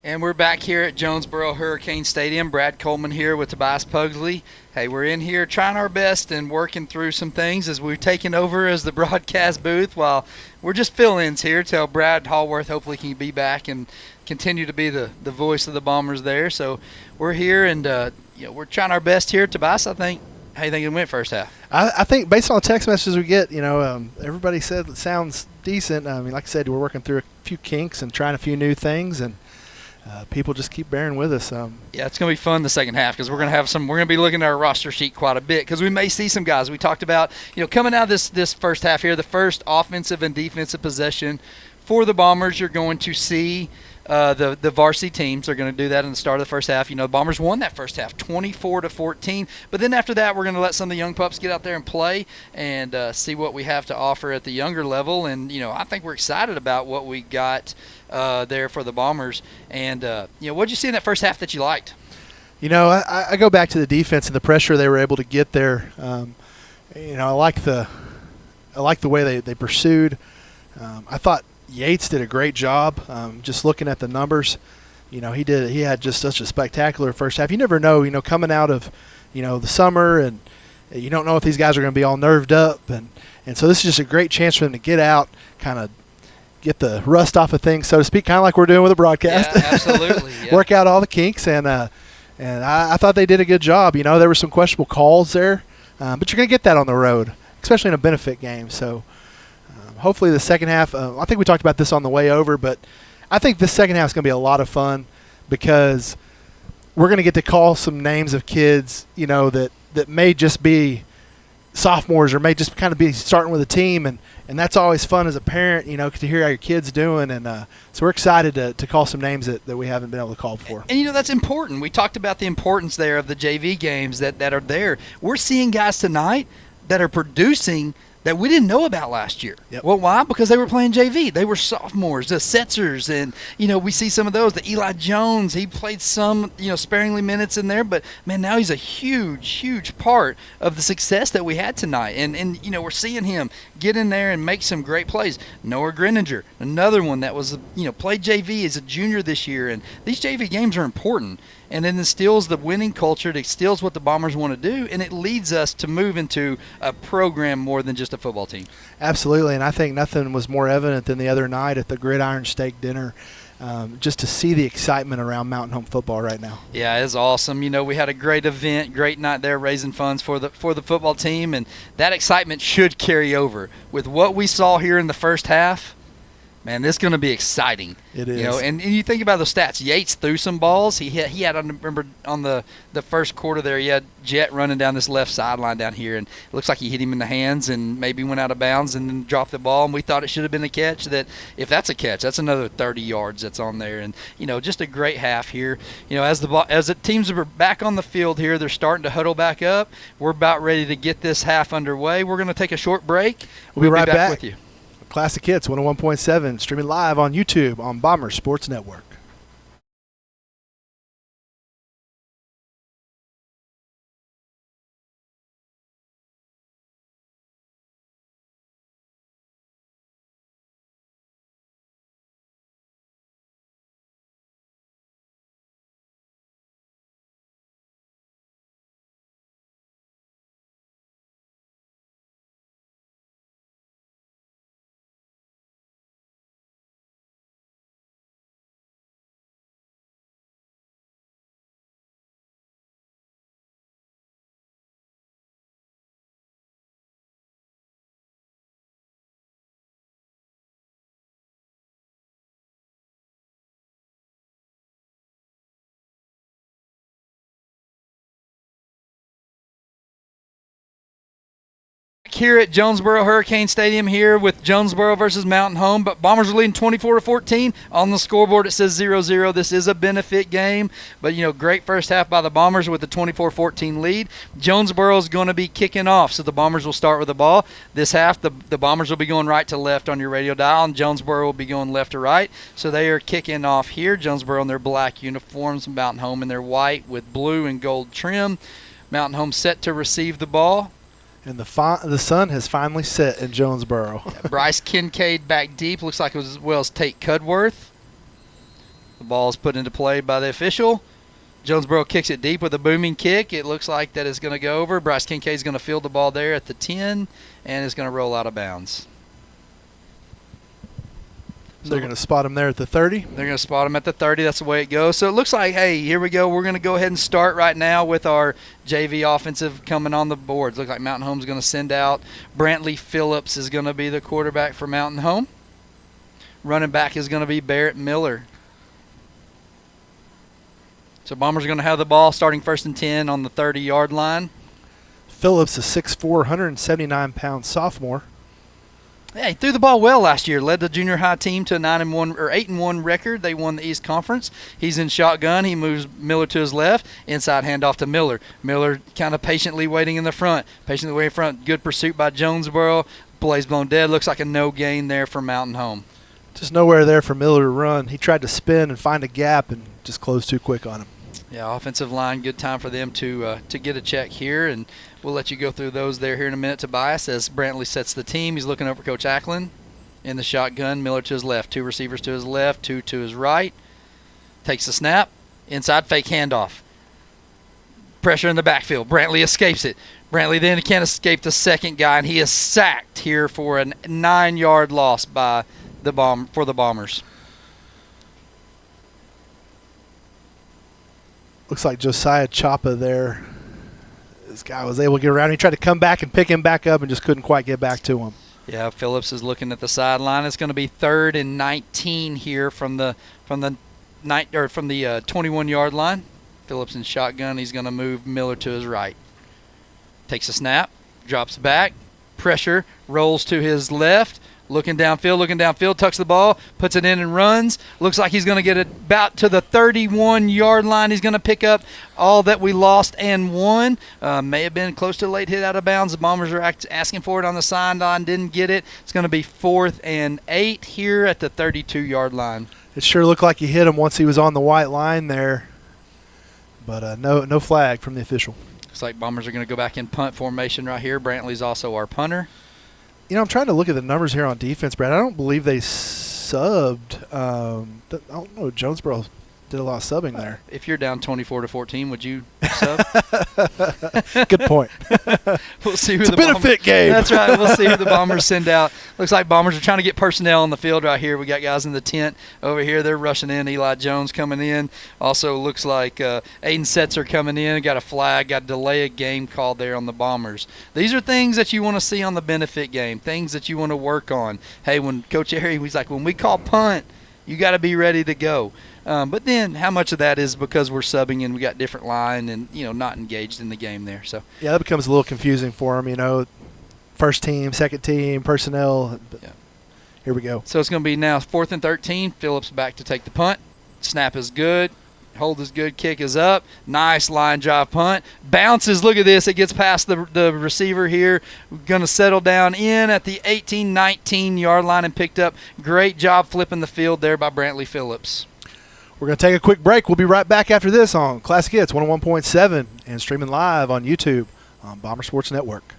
And we're back here at Jonesboro Hurricane Stadium. Brad Coleman here with Tobias Pugsley. Hey, we're in here trying our best and working through some things as we've taken over as the broadcast booth while we're just fill-ins here till Brad Hallworth hopefully can be back and continue to be the voice of the Bombers there. So we're here and we're trying our best here. Tobias, how do you think it went first half? I think based on the text messages we get, everybody said it sounds decent. I mean, like I said, we're working through a few kinks and trying a few new things, and people just keep bearing with us. Yeah, it's going to be fun the second half because we're going to be looking at our roster sheet quite a bit because we may see some guys we talked about, coming out of this first half here, the first offensive and defensive possession for the Bombers. You're going to see the varsity teams are going to do that in the start of the first half. The Bombers won that first half 24-14, but then after that we're going to let some of the young pups get out there and play and see what we have to offer at the younger level. And I think we're excited about what we got there for the Bombers. And what did you see in that first half that you liked? I go back to the defense and the pressure they were able to get there. I like the way they pursued. I thought Yates did a great job. Just looking at the numbers, he had just such a spectacular first half. You never know, coming out of, the summer, and you don't know if these guys are going to be all nerved up, and And so this is just a great chance for them to get out, kind of get the rust off of things, so to speak, kind of like we're doing with the broadcast. Yeah, absolutely. Yeah. Work out all the kinks, and I thought they did a good job. There were some questionable calls there, but you're going to get that on the road, especially in a benefit game. So hopefully the second half, I think we talked about this on the way over, but I think the second half is going to be a lot of fun because we're going to get to call some names of kids, that may just be sophomores or may just kind of be starting with a team, and that's always fun as a parent, to hear how your kid's doing. And so we're excited to call some names that we haven't been able to call before. And, that's important. We talked about the importance there of the JV games that are there. We're seeing guys tonight that are producing that we didn't know about last year. Yep. Well, why? Because they were playing JV. They were sophomores, the Setzers, and, we see some of those. The Eli Jones, he played some, sparingly minutes in there, but, man, now he's a huge, huge part of the success that we had tonight. And we're seeing him get in there and make some great plays. Noah Greninger, another one that was, played JV as a junior this year, and these JV games are important. And it instills the winning culture. It instills what the Bombers want to do, and it leads us to move into a program more than just a football team. Absolutely, and I think nothing was more evident than the other night at the Gridiron Steak Dinner, just to see the excitement around Mountain Home football right now. Yeah, it's awesome. We had a great event, great night there, raising funds for the football team, and that excitement should carry over. With what we saw here in the first half, man, this is going to be exciting. It is. And you think about the stats. Yates threw some balls. He had, I remember, on the first quarter there, he had Jet running down this left sideline down here, and it looks like he hit him in the hands and maybe went out of bounds and then dropped the ball, and we thought it should have been a catch. That if that's a catch, that's another 30 yards that's on there. And, just a great half here. As the teams are back on the field here, they're starting to huddle back up. We're about ready to get this half underway. We're going to take a short break. We'll be right back with you. Classic Hits 101.7, streaming live on YouTube on Bomber Sports Network. Here at Jonesboro Hurricane Stadium here with Jonesboro versus Mountain Home, but Bombers are leading 24-14. On the scoreboard it says 0-0. This is a benefit game, but great first half by the Bombers with the 24-14 lead. Jonesboro is going to be kicking off, so the Bombers will start with the ball. This half the Bombers will be going right to left on your radio dial, and Jonesboro will be going left to right. So they are kicking off here. Jonesboro in their black uniforms, Mountain Home in their white with blue and gold trim. Mountain Home set to receive the ball. And the sun has finally set in Jonesboro. Bryce Kincaid back deep. Looks like it was as well as Tate Cudworth. The ball is put into play by the official. Jonesboro kicks it deep with a booming kick. It looks like that is going to go over. Bryce Kincaid is going to field the ball there at the 10 and is going to roll out of bounds. So they're going to spot him there at the 30? They're going to spot him at the 30. That's the way it goes. So it looks like, hey, here we go. We're going to go ahead and start right now with our JV offensive coming on the boards. Looks like Mountain Home's going to send out. Brantley Phillips is going to be the quarterback for Mountain Home. Running back is going to be Barrett Miller. So Bombers are going to have the ball starting 1st and 10 on the 30-yard line. Phillips, a 6'4", 179-pound sophomore. Yeah, he threw the ball well last year. Led the junior high team to a 9-1 or 8-1 record. They won the East Conference. He's in shotgun. He moves Miller to his left. Inside handoff to Miller. Miller kind of patiently waiting in the front. Patiently waiting in front. Good pursuit by Jonesboro. Plays blown dead. Looks like a no gain there for Mountain Home. Just nowhere there for Miller to run. He tried to spin and find a gap and just closed too quick on him. Yeah, offensive line, good time for them to get a check here, and we'll let you go through those there here in a minute, Tobias, as Brantley sets the team. He's looking over Coach Ackland in the shotgun. Miller to his left, 2 receivers to his left, 2 to his right. Takes the snap, inside fake handoff. Pressure in the backfield. Brantley escapes it. Brantley then can't escape the second guy, and he is sacked here for a 9-yard loss by the Bombers. Looks like Josiah Chapa there. This guy was able to get around. He tried to come back and pick him back up and just couldn't quite get back to him. Yeah, Phillips is looking at the sideline. It's going to be 3rd and 19 here from the 21-yard line. Phillips in shotgun. He's going to move Miller to his right. Takes a snap, drops back, pressure, rolls to his left, looking downfield, tucks the ball, puts it in and runs. Looks like he's going to get it about to the 31-yard line. He's going to pick up all that we lost and won. May have been close to a late hit out of bounds. The Bombers are asking for it on the sideline, didn't get it. It's going to be 4th and 8 here at the 32-yard line. It sure looked like he hit him once he was on the white line there, but no flag from the official. Looks like Bombers are going to go back in punt formation right here. Brantley's also our punter. You know, I'm trying to look at the numbers here on defense, Brad. I don't believe they subbed. I don't know. Jonesboro did a lot of subbing there. If you're down 24-14, would you sub? Good point. We'll see who it's the a benefit game. That's right. We'll see who the Bombers send out. Looks like Bombers are trying to get personnel on the field right here. We got guys in the tent over here. They're rushing in. Eli Jones coming in. Also looks like Aiden Setzer coming in. Got a flag. Got a delay a game called there on the Bombers. These are things that you want to see on the benefit game. Things that you want to work on. Hey, when Coach Airy, he's like, when we call punt, you got to be ready to go. But then how much of that is because we're subbing and we got different line and, not engaged in the game there. So yeah, that becomes a little confusing for them, first team, second team, personnel. Yeah. Here we go. So it's going to be now 4th and 13. Phillips back to take the punt. Snap is good. Hold is good. Kick is up. Nice line drive punt. Bounces. Look at this. It gets past the receiver here. We're going to settle down in at the 18-19-yard line and picked up. Great job flipping the field there by Brantley Phillips. We're going to take a quick break. We'll be right back after this on Classic Hits 101.7 and streaming live on YouTube on Bomber Sports Network.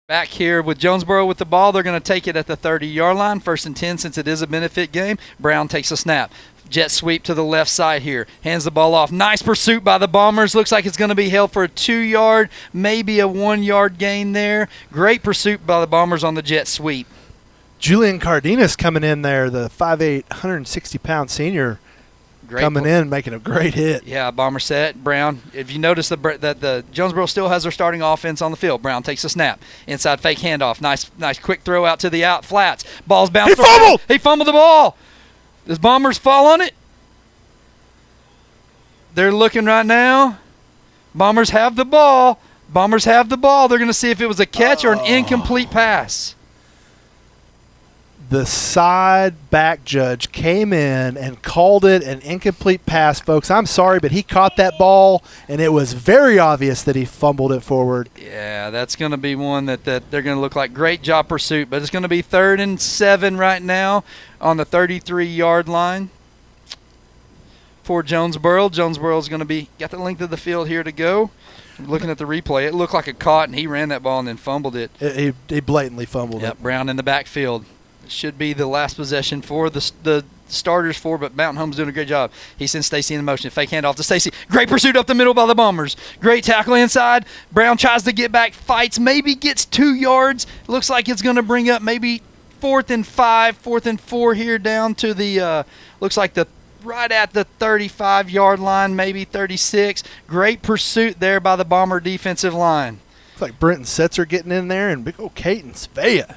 Back here with Jonesboro with the ball. They're going to take it at the 30-yard line. 1st and 10 since it is a benefit game. Brown takes a snap. Jet sweep to the left side here. Hands the ball off. Nice pursuit by the Bombers. Looks like it's going to be held for a 2-yard, maybe a 1-yard gain there. Great pursuit by the Bombers on the jet sweep. Julian Cardenas coming in there, the 5'8", 160-pound senior. Coming in, making a great hit. Yeah, Bomber set. Brown, if you notice that the Jonesboro still has their starting offense on the field. Brown takes a snap. Inside fake handoff. Nice quick throw out to the out flats. Ball's bounced. He fumbled! He fumbled the ball. Does Bombers fall on it? They're looking right now. Bombers have the ball. They're going to see if it was a catch or an incomplete pass. The side back judge came in and called it an incomplete pass, folks. I'm sorry, but he caught that ball, and it was very obvious that he fumbled it forward. Yeah, that's going to be one that they're going to look like great job pursuit, but it's going to be 3rd and 7 right now on the 33-yard line for Jonesboro. Jonesboro's going to be got the length of the field here to go. Looking at the replay, it looked like a caught, and he ran that ball and then fumbled it. He blatantly fumbled it. Brown in the backfield. Should be the last possession for the starters but Mountain Home's doing a great job. He sends Stacy in motion. Fake handoff to Stacy. Great pursuit up the middle by the Bombers. Great tackle inside. Brown tries to get back, fights, maybe gets 2 yards. Looks like it's going to bring up maybe 4th and 5, 4th and 4 here down to the looks like right at the 35-yard line, maybe 36. Great pursuit there by the Bomber defensive line. Looks like Brenton Setzer getting in there and big old Caton Svea.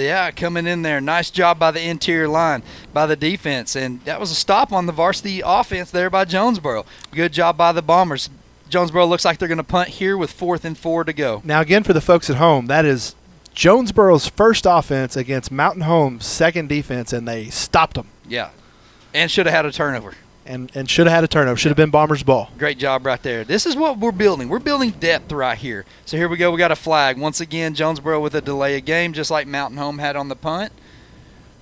Yeah, coming in there. Nice job by the interior line, by the defense. And that was a stop on the varsity offense there by Jonesboro. Good job by the Bombers. Jonesboro looks like they're going to punt here with 4th and 4 to go. Now, again, for the folks at home, that is Jonesboro's first offense against Mountain Home's second defense, and they stopped them. Yeah, and should have had a turnover. And should have had a turnover. Should have been Bombers' ball. Great job right there. This is what we're building. We're building depth right here. So here we go. We got a flag. Once again, Jonesboro with a delay of game, just like Mountain Home had on the punt.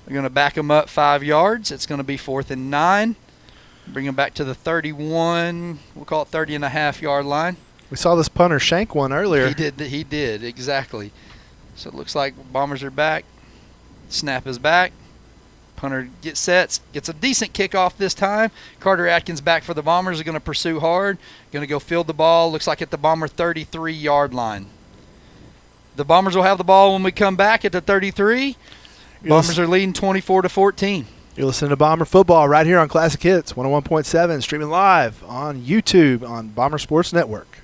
We're going to back them up 5 yards. It's going to be 4th and 9. Bring them back to the 31. We'll call it 30-and-a-half-yard line. We saw this punter shank one earlier. He did, exactly. So it looks like Bombers are back. Snap is back. Punter gets a decent kickoff this time. Carter Atkins back for the Bombers. Are going to pursue hard. Going to go field the ball. Looks like at the Bomber 33-yard line. The Bombers will have the ball when we come back at the 33. Bombers are leading 24-14. You're listening to Bomber Football right here on Classic Hits 101.7, streaming live on YouTube on Bomber Sports Network.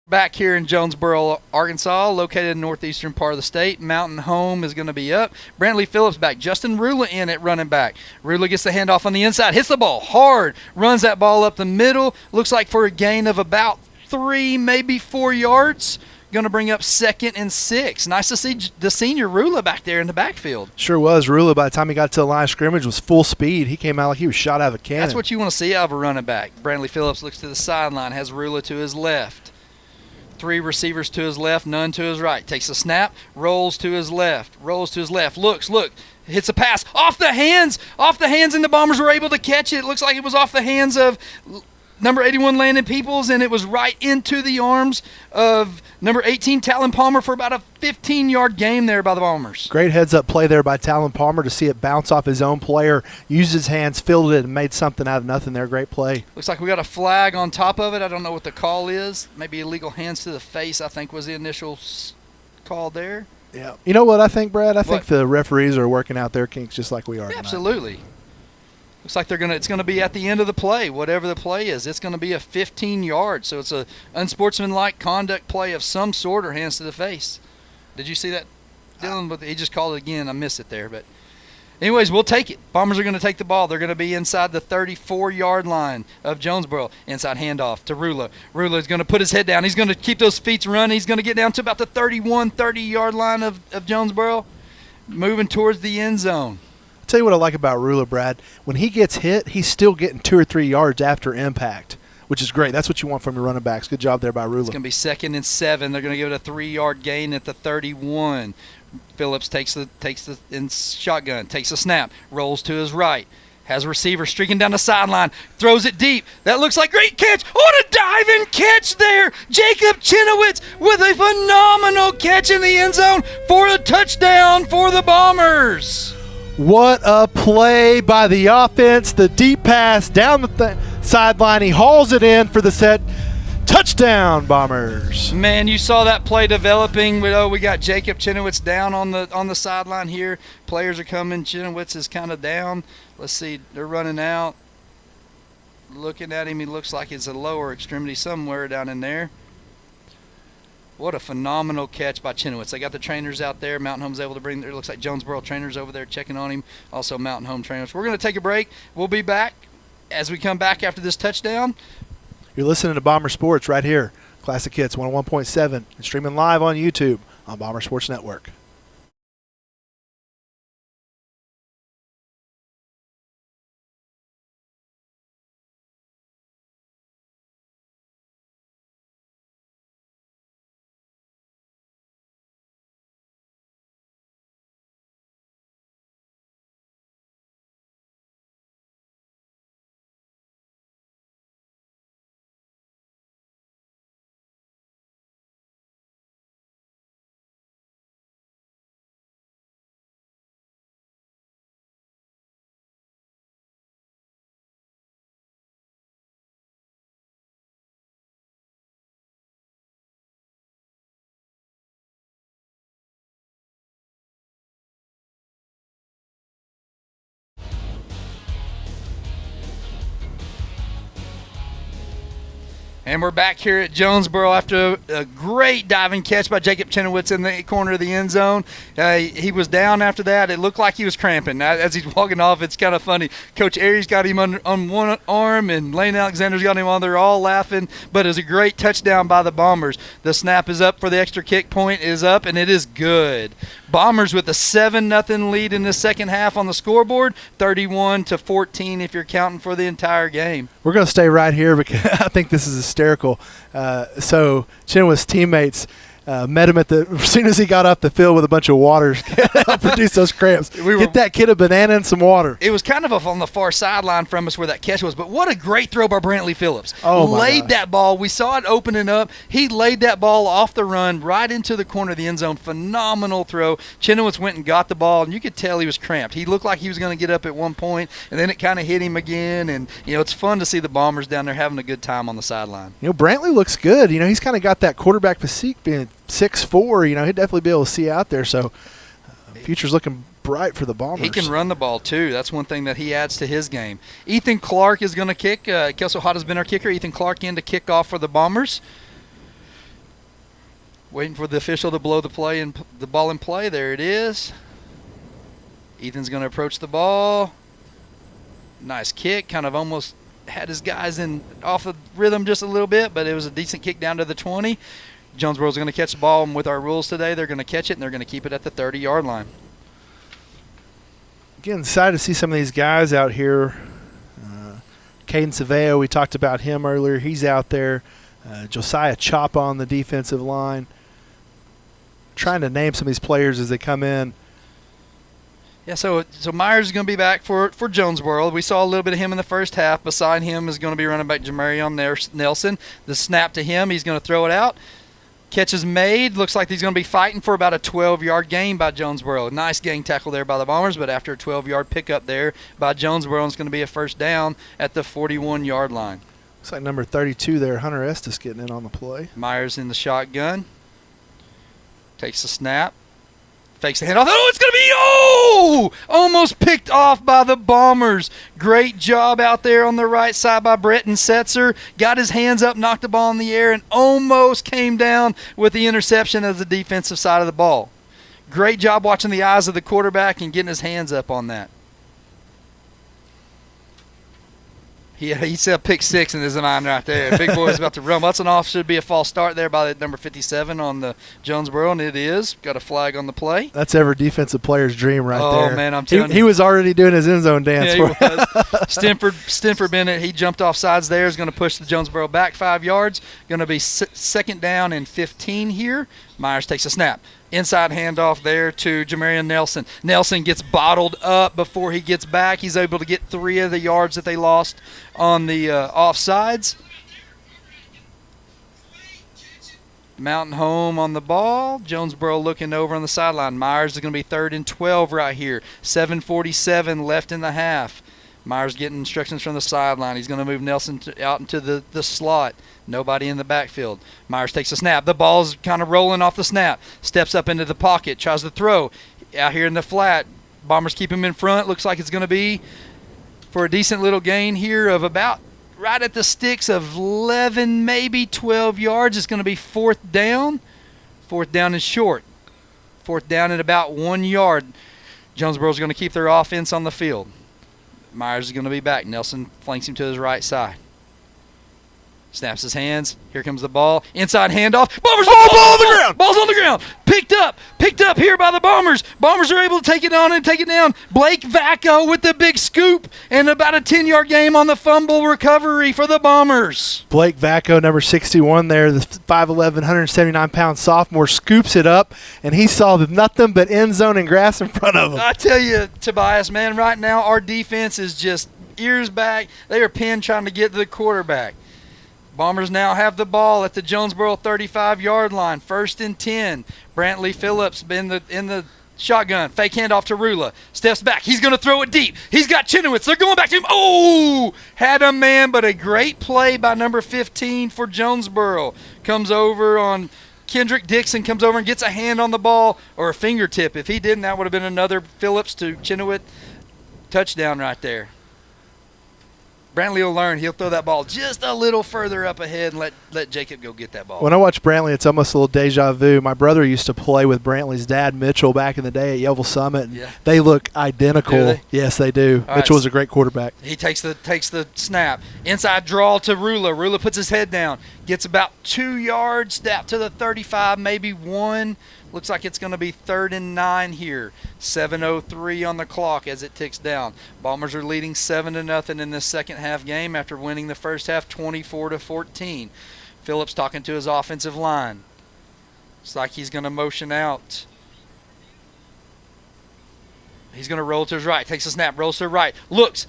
Back here in Jonesboro, Arkansas, located in the northeastern part of the state. Mountain Home is going to be up. Brantley Phillips back. Justin Rula in at running back. Rula gets the handoff on the inside, hits the ball hard, runs that ball up the middle. Looks like for a gain of about 3, maybe 4 yards. Going to bring up 2nd and 6. Nice to see the senior Rula back there in the backfield. Sure was. Rula, by the time he got to the line of scrimmage, was full speed. He came out like he was shot out of a cannon. That's what you want to see out of a running back. Brantley Phillips looks to the sideline, has Rula to his left. 3 receivers to his left, none to his right. Takes a snap, rolls to his left, looks, hits a pass off the hands, and the Bombers were able to catch it. It looks like it was off the hands of number 81 Landon Peoples, and it was right into the arms of number 18 Talon Palmer for about a 15-yard gain there by the Bombers. Great heads-up play there by Talon Palmer to see it bounce off his own player, used his hands, fielded it, and made something out of nothing there. Great play. Looks like we got a flag on top of it. I don't know what the call is. Maybe illegal hands to the face, I think, was the initial call there. Yeah. You know what I think, Brad? I think the referees are working out their kinks just like we are tonight. Absolutely. Looks like it's going to be at the end of the play, whatever the play is. It's going to be a 15-yard, so it's a unsportsmanlike conduct play of some sort or hands to the face. Did you see that, Dylan? But he just called it again. I missed it there, but anyways, we'll take it. Bombers are going to take the ball. They're going to be inside the 34-yard line of Jonesboro. Inside handoff to Rula. Rula is going to put his head down. He's going to keep those feet running. He's going to get down to about the 30-yard line of Jonesboro, moving towards the end zone. Tell you what I like about Rula, Brad. When he gets hit, he's still getting 2 or 3 yards after impact, which is great. That's what you want from your running backs. Good job there by Rula. It's going to be 2nd and 7. They're going to give it a 3-yard gain at the 31. Phillips takes the in shotgun, takes a snap, rolls to his right, has a receiver streaking down the sideline, throws it deep. That looks like great catch. What a diving catch there. Jacob Chinowitz with a phenomenal catch in the end zone for a touchdown for the Bombers. What a play by the offense. The deep pass down the sideline. He hauls it in for the set. Touchdown, Bombers. Man, you saw that play developing. We got Jacob Chinowitz down on the sideline here. Players are coming. Chinowitz is kind of down. Let's see. They're running out. Looking at him, he looks like it's a lower extremity somewhere down in there. What a phenomenal catch by Chinowitz. They got the trainers out there. Mountain Home's able to bring, it looks like Jonesboro trainers over there checking on him. Also Mountain Home trainers. We're going to take a break. We'll be back as we come back after this touchdown. You're listening to Bomber Sports right here. Classic Hits 101.7 and streaming live on YouTube on Bomber Sports Network. And we're back here at Jonesboro after a great diving catch by Jacob Chinowitz in the corner of the end zone. He was down after that. It looked like he was cramping. As he's walking off, it's kind of funny. Coach Aries got him on one arm, and Lane Alexander's got him on. They're all laughing. But it was a great touchdown by the Bombers. The snap is up for the extra kick. Point is up, and it is good. Bombers with a 7-0 lead in the second half on the scoreboard, 31-14 if you're counting for the entire game. We're going to stay right here because I think this is hysterical. So Chinowitz's teammates, met him as soon as he got off the field with a bunch of water, produced those cramps. Get that kid a banana and some water. It was kind of on the far sideline from us where that catch was, but what a great throw by Brantley Phillips. Oh, my laid gosh. that ball. We saw it opening up. He laid that ball off the run right into the corner of the end zone. Phenomenal throw. Chenoweth went and got the ball, and you could tell he was cramped. He looked like he was going to get up at one point, and then it kind of hit him again. And, it's fun to see the Bombers down there having a good time on the sideline. Brantley looks good. He's kind of got that quarterback physique, being 6'4". He'd definitely be able to see out there. So, future's looking bright for the Bombers. He can run the ball, too. That's one thing that he adds to his game. Ethan Clark is going to kick. Kelso Hott has been our kicker. Ethan Clark in to kick off for the Bombers. Waiting for the official to blow the ball in play. There it is. Ethan's going to approach the ball. Nice kick. Kind of almost had his guys off the rhythm just a little bit, but it was a decent kick down to the 20. Jonesboro's going to catch the ball, and with our rules today, they're going to catch it, and they're going to keep it at the 30-yard line. Again, excited to see some of these guys out here. Caden Saveo, we talked about him earlier. He's out there. Josiah Choppa on the defensive line. Trying to name some of these players as they come in. Yeah, so Myers is going to be back for Jonesboro. We saw a little bit of him in the first half. Beside him is going to be running back Jamarion Nelson. The snap to him, he's going to throw it out. Catch is made. Looks like he's going to be fighting for about a 12-yard gain by Jonesboro. Nice gang tackle there by the Bombers, but after a 12-yard pickup there by Jonesboro, it's going to be a first down at the 41-yard line. Looks like number 32 there, Hunter Estes, getting in on the play. Myers in the shotgun. Takes the snap. Fakes the handoff. Oh, it's going to be, almost picked off by the Bombers. Great job out there on the right side by Bretton Setzer. Got his hands up, knocked the ball in the air, and almost came down with the interception of the defensive side of the ball. Great job watching the eyes of the quarterback and getting his hands up on that. He said pick 6 in his mind right there. Big boy's about to run. Butson off should be a false start there by the number 57 on the Jonesboro, and it is. Got a flag on the play. That's every defensive player's dream right there. Oh, man, I'm telling you. He was already doing his end zone dance. Yeah, he was. Stanford Bennett, he jumped off sides there. Is going to push the Jonesboro back 5 yards. Going to be second down and 15 here. Myers takes a snap. Inside handoff there to Jamarion Nelson. Nelson gets bottled up before he gets back. He's able to get 3 of the yards that they lost on the offsides. Mountain home on the ball. Jonesboro looking over on the sideline. Myers is going to be 3rd and 12 right here. 7:47 left in the half. Myers getting instructions from the sideline. He's going to move Nelson out into the slot. Nobody in the backfield. Myers takes a snap. The ball's kind of rolling off the snap. Steps up into the pocket. Tries to throw. Out here in the flat. Bombers keep him in front. Looks like it's going to be for a decent little gain here of about right at the sticks of 11, maybe 12 yards. It's going to be 4th down. 4th down is short. 4th down at about 1 yard. Jonesboro's going to keep their offense on the field. Myers is going to be back. Nelson flanks him to his right side. Snaps his hands. Here comes the ball. Inside handoff. Bombers. Ball on the ground. Ball's on the ground. Picked up here by the Bombers. Bombers are able to take it on and take it down. Blake Vacco with the big scoop and about a 10-yard game on the fumble recovery for the Bombers. Blake Vacco, number 61 there, the 5'11", 179-pound sophomore, scoops it up, and he saw nothing but end zone and grass in front of him. I tell you, Tobias, man, right now our defense is just ears back. They are pinned trying to get to the quarterback. Bombers now have the ball at the Jonesboro 35-yard line. 1st and 10. Brantley Phillips in the shotgun. Fake handoff to Rula. Steps back. He's going to throw it deep. He's got Chenoweth. They're going back to him. Oh! Had a man, but a great play by number 15 for Jonesboro. Comes over on Kendrick Dixon, comes over and gets a hand on the ball, or a fingertip. If he didn't, that would have been another Phillips to Chenoweth touchdown right there. Brantley will learn. He'll throw that ball just a little further up ahead and let Jacob go get that ball. When I watch Brantley, it's almost a little deja vu. My brother used to play with Brantley's dad, Mitchell, back in the day at Yeovil Summit. And they look identical. Do they? Yes, they do. All Mitchell right. was a great quarterback. He takes the snap. Inside draw to Rula. Rula puts his head down. Gets about 2 yards out to the 35, maybe 1. Looks like it's going to be 3rd and 9 here. 7:03 on the clock as it ticks down. Bombers are leading 7-0 in this second half game after winning the first half 24-14. Phillips talking to his offensive line. Looks like he's going to motion out. He's going to roll to his right. Takes a snap, rolls to the right. Looks,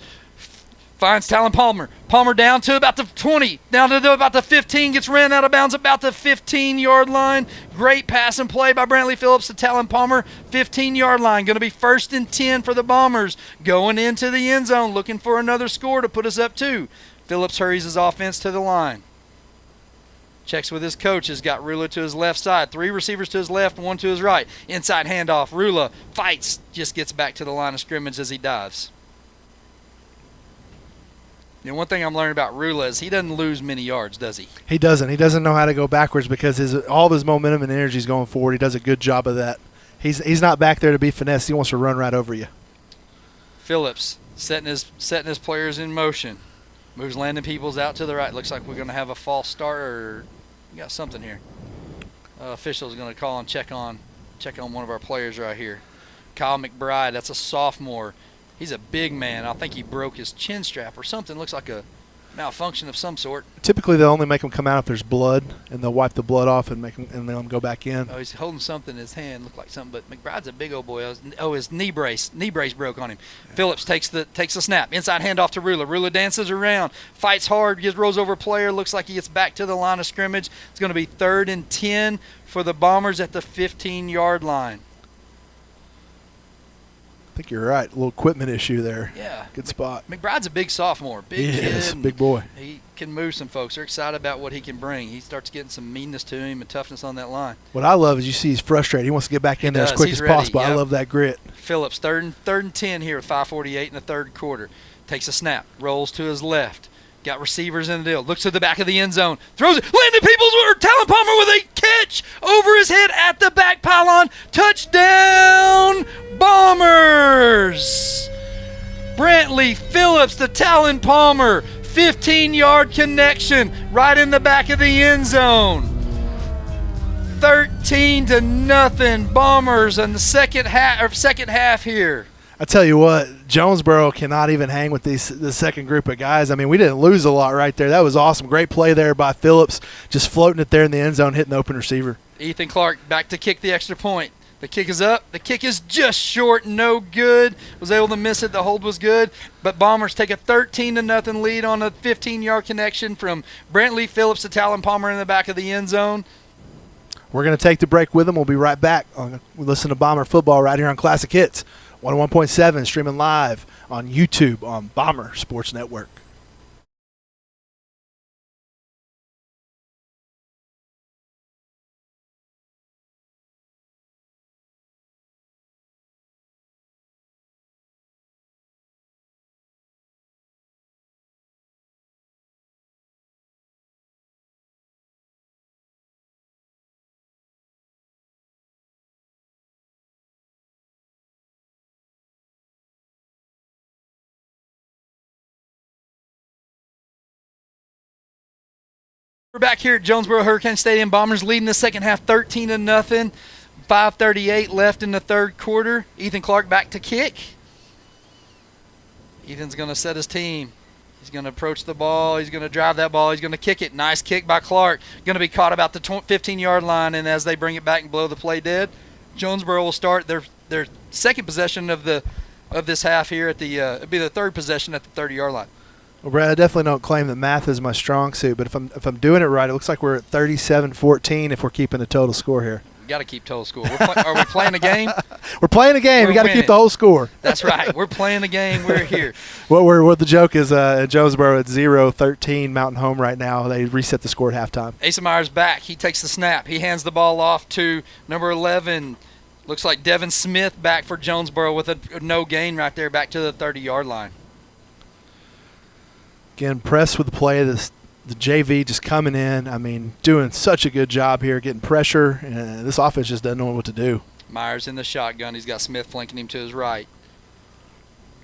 finds Talon Palmer. Palmer down to about the 20, down to about the 15, gets ran out of bounds about the 15-yard line. Great pass and play by Brantley Phillips to Talon Palmer, 15-yard line. Going to be 1st and 10 for the Bombers. Going into the end zone, looking for another score to put us up 2. Phillips hurries his offense to the line. Checks with his coach. Has got Rula to his left side. 3 receivers to his left, 1 to his right. Inside handoff. Rula fights. Just gets back to the line of scrimmage as he dives. You know, one thing I'm learning about Rula is he doesn't lose many yards, does he? He doesn't. He doesn't know how to go backwards because all of his momentum and energy is going forward. He does a good job of that. He's not back there to be finesse. He wants to run right over you. Phillips setting his players in motion. Moves Landon Peoples out to the right. Looks like we're going to have a false start, or we got something here. Official's going to call and check on one of our players right here. Kyle McBride, that's a sophomore. He's a big man. I think he broke his chin strap or something. Looks like a malfunction of some sort. Typically, they'll only make him come out if there's blood, and they'll wipe the blood off and make him, and let him go back in. Oh, he's holding something in his hand. Looked like something, but McBride's a big old boy. His knee brace broke on him. Yeah. Phillips takes the snap. Inside handoff to Rula. Rula dances around, fights hard, rolls over a player. Looks like he gets back to the line of scrimmage. It's going to be 3rd and 10 for the Bombers at the 15-yard line. I think you're right. A little equipment issue there. Yeah. Good spot. McBride's a big sophomore. Big kid. Big boy. He can move some folks. They're excited about what he can bring. He starts getting some meanness to him and toughness on that line. What I love is you see he's frustrated. He wants to get back in there as quick as possible. Yep. I love that grit. Phillips, third and 10 here with 5:48 in the third quarter. Takes a snap. Rolls to his left. Got receivers in the deal. Looks to the back of the end zone. Throws it. Landon Peoples or Talon Palmer with a catch over his head at the back pylon. Touchdown, Bombers! Brantley Phillips to Talon Palmer. 15-yard connection right in the back of the end zone. 13-0 Bombers in the second half here. I tell you what, Jonesboro cannot even hang with the second group of guys. I mean, we didn't lose a lot right there. That was awesome. Great play there by Phillips, just floating it there in the end zone, hitting the open receiver. Ethan Clark back to kick the extra point. The kick is up. The kick is just short, no good. Was able to miss it. The hold was good. But Bombers take a 13-0 lead on a 15-yard connection from Brantley Phillips to Talon Palmer in the back of the end zone. We're going to take the break with them. We'll be right back. We listen to Bomber football right here on Classic Hits. 101.7, streaming live on YouTube on Bomber Sports Network. We're back here at Jonesboro Hurricane Stadium. Bombers leading the second half 13-0. 5:38 left in the third quarter. Ethan Clark back to kick. Ethan's going to set his team. He's going to approach the ball. He's going to drive that ball. He's going to kick it. Nice kick by Clark. Going to be caught about the 15-yard line, and as they bring it back and blow the play dead, Jonesboro will start their second possession of this half here at the it'll be the third possession at the 30-yard line. Well, Brad, I definitely don't claim that math is my strong suit, but if I'm doing it right, it looks like we're at 37-14 if we're keeping the total score here. We got to keep total score. Are we playing a game? We're playing a game. We got to keep the whole score. That's right. We're playing a game. We're here. What the joke is, Jonesboro at 0-13 Mountain Home right now. They reset the score at halftime. Asa Myers back. He takes the snap. He hands the ball off to number 11. Looks like Devin Smith back for Jonesboro with a no gain right there back to the 30-yard line. Again, impressed with the play. The JV just coming in. I mean, doing such a good job here, getting pressure. And this offense just doesn't know what to do. Myers in the shotgun. He's got Smith flanking him to his right.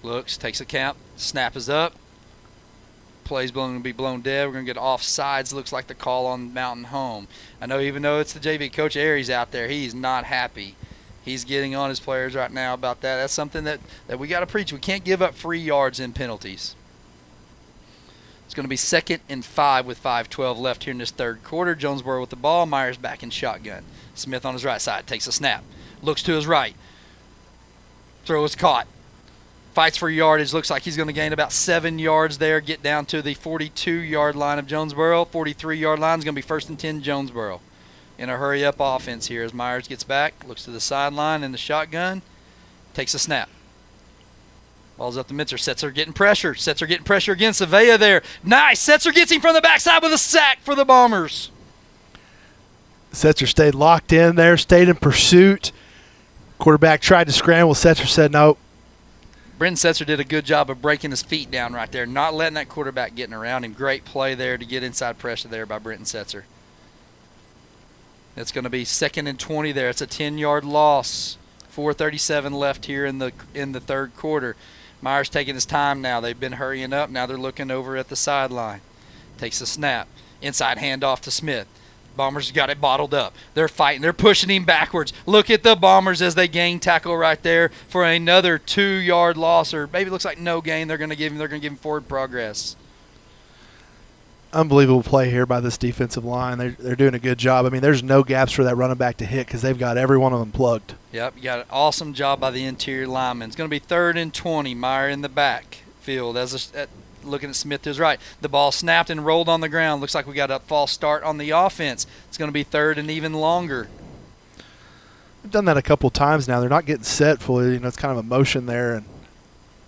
Looks, takes a count. Snap is up. Play's going to be blown dead. We're going to get offsides. Looks like the call on Mountain Home. I know even though it's the JV, Coach Aries out there, he's not happy. He's getting on his players right now about that. That's something that we got to preach. We can't give up free yards in penalties. It's going to be 2nd and 5 with 5:12 left here in this third quarter. Jonesboro with the ball. Myers back in shotgun. Smith on his right side takes a snap, looks to his right, throw is caught, fights for yardage, looks like he's going to gain about 7 yards there, get down to the 42-yard line of Jonesboro. 43-yard line is going to be 1st and 10 Jonesboro. In a hurry-up offense here as Myers gets back, looks to the sideline in the shotgun, takes a snap. Ball's up to Mitzer. Setzer getting pressure. Setzer getting pressure against Avea there. Nice. Setzer gets him from the backside with a sack for the Bombers. Setzer stayed locked in there, stayed in pursuit. Quarterback tried to scramble. Setzer said no. Brenton Setzer did a good job of breaking his feet down right there, not letting that quarterback getting around him. Great play there to get inside pressure there by Brenton Setzer. It's going to be 2nd and 20 there. It's a 10-yard loss. 4:37 left here in the third quarter. Myers taking his time now. They've been hurrying up. Now they're looking over at the sideline. Takes a snap. Inside handoff to Smith. Bombers got it bottled up. They're fighting. They're pushing him backwards. Look at the Bombers as they gain tackle right there for another 2-yard loss, or maybe it looks like no gain. They're going to give him forward progress. Unbelievable play here by this defensive line. They're doing a good job. I mean, there's no gaps for that running back to hit because they've got every one of them plugged. Yep, you got an awesome job by the interior lineman. It's going to be 3rd and 20. Meyer in the backfield looking at Smith to his right. The ball snapped and rolled on the ground. Looks like we got a false start on the offense. It's going to be 3rd and even longer. We've done that a couple times now. They're not getting set fully. It's kind of a motion there. And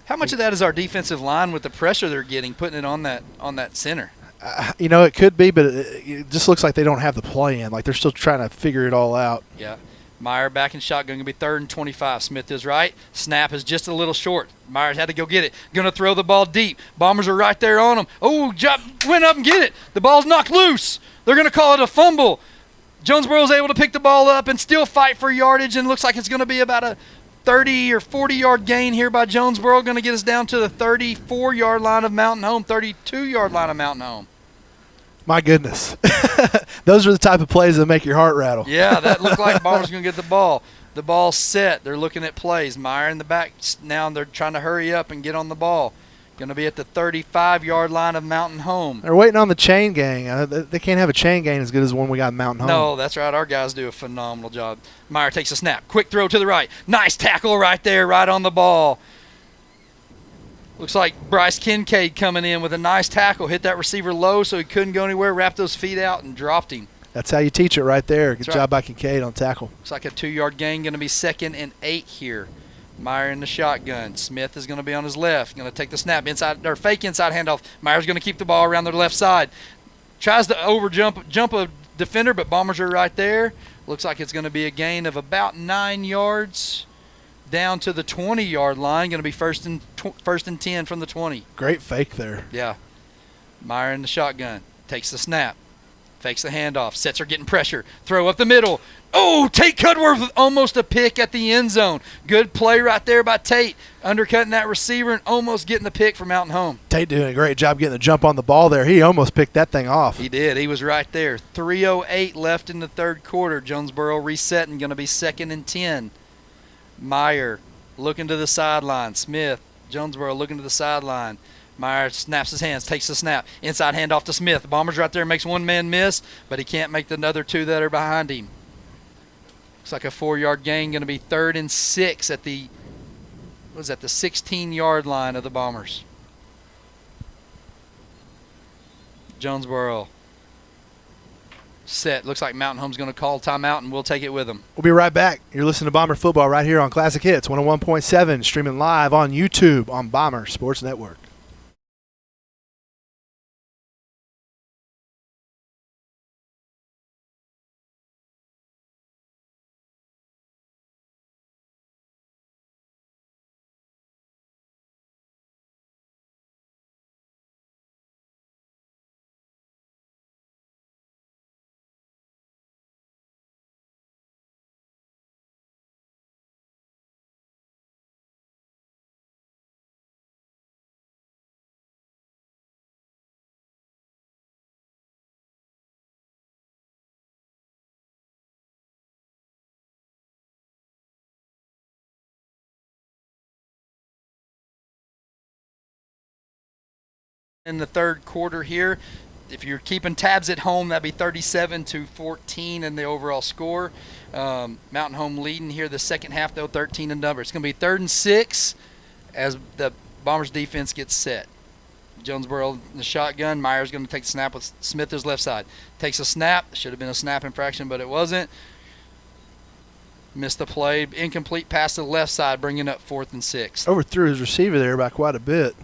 how much of that is our defensive line with the pressure they're getting, putting it on that center? It could be, but it just looks like they don't have the play in. Like they're still trying to figure it all out. Yeah. Meyer back in shotgun, going to be 3rd and 25. Smith is right. Snap is just a little short. Myers had to go get it. Going to throw the ball deep. Bombers are right there on him. Oh, went up and get it. The ball's knocked loose. They're going to call it a fumble. Jonesboro's able to pick the ball up and still fight for yardage, and looks like it's going to be about a 30 or 40-yard gain here by Jonesboro. Going to get us down to the 34-yard line of Mountain Home, 32-yard line of Mountain Home. My goodness. Those are the type of plays that make your heart rattle. Yeah, that looked like Bombers going to get the ball. The ball's set. They're looking at plays. Meyer in the back now. They're trying to hurry up and get on the ball. Going to be at the 35-yard line of Mountain Home. They're waiting on the chain gang. They can't have a chain gang as good as the one we got in Mountain Home. No, that's right. Our guys do a phenomenal job. Meyer takes a snap. Quick throw to the right. Nice tackle right there, right on the ball. Looks like Bryce Kincaid coming in with a nice tackle. Hit that receiver low so he couldn't go anywhere. Wrapped those feet out and dropped him. That's how you teach it right there. Good That's job by Kincaid on tackle. Looks like a 2-yard gain. Going to be 2nd and 8 here. Meyer in the shotgun. Smith is going to be on his left. Going to take the snap inside, or fake inside handoff. Meyer's going to keep the ball around the left side. Tries to jump a defender, but Bombers are right there. Looks like it's going to be a gain of about 9 yards down to the 20-yard line. Going to be first and 10 from the 20. Great fake there. Yeah. Meyer in the shotgun. Takes the snap. Fakes the handoff. Setzer getting pressure. Throw up the middle. Oh, Tate Cudworth with almost a pick at the end zone. Good play right there by Tate. Undercutting that receiver and almost getting the pick for Mountain Home. Tate doing a great job getting the jump on the ball there. He almost picked that thing off. He did. He was right there. 3:08 left in the third quarter. Jonesboro resetting. Going to be 2nd and 10. Meyer looking to the sideline. Smith, Jonesboro looking to the sideline. Meyer snaps his hands, takes the snap. Inside handoff to Smith. The Bombers right there, makes one man miss, but he can't make the other 2 that are behind him. Looks like a 4-yard gain. Going to be 3rd and 6 at the 16-yard line of the Bombers. Jonesboro set. Looks like Mountain Home's going to call timeout, and we'll take it with them. We'll be right back. You're listening to Bomber Football right here on Classic Hits 101.7, streaming live on YouTube on Bomber Sports Network. In the third quarter here, if you're keeping tabs at home, that'd be 37-14 in the overall score. Mountain Home leading here the second half, though, 13 in number. It's going to be 3rd and 6 as the Bombers defense gets set. Jonesboro in the shotgun. Meyer's going to take the snap with Smith as left side. Takes a snap. Should have been a snap infraction, but it wasn't. Missed the play. Incomplete pass to the left side, bringing up 4th and 6. Overthrew his receiver there by quite a bit.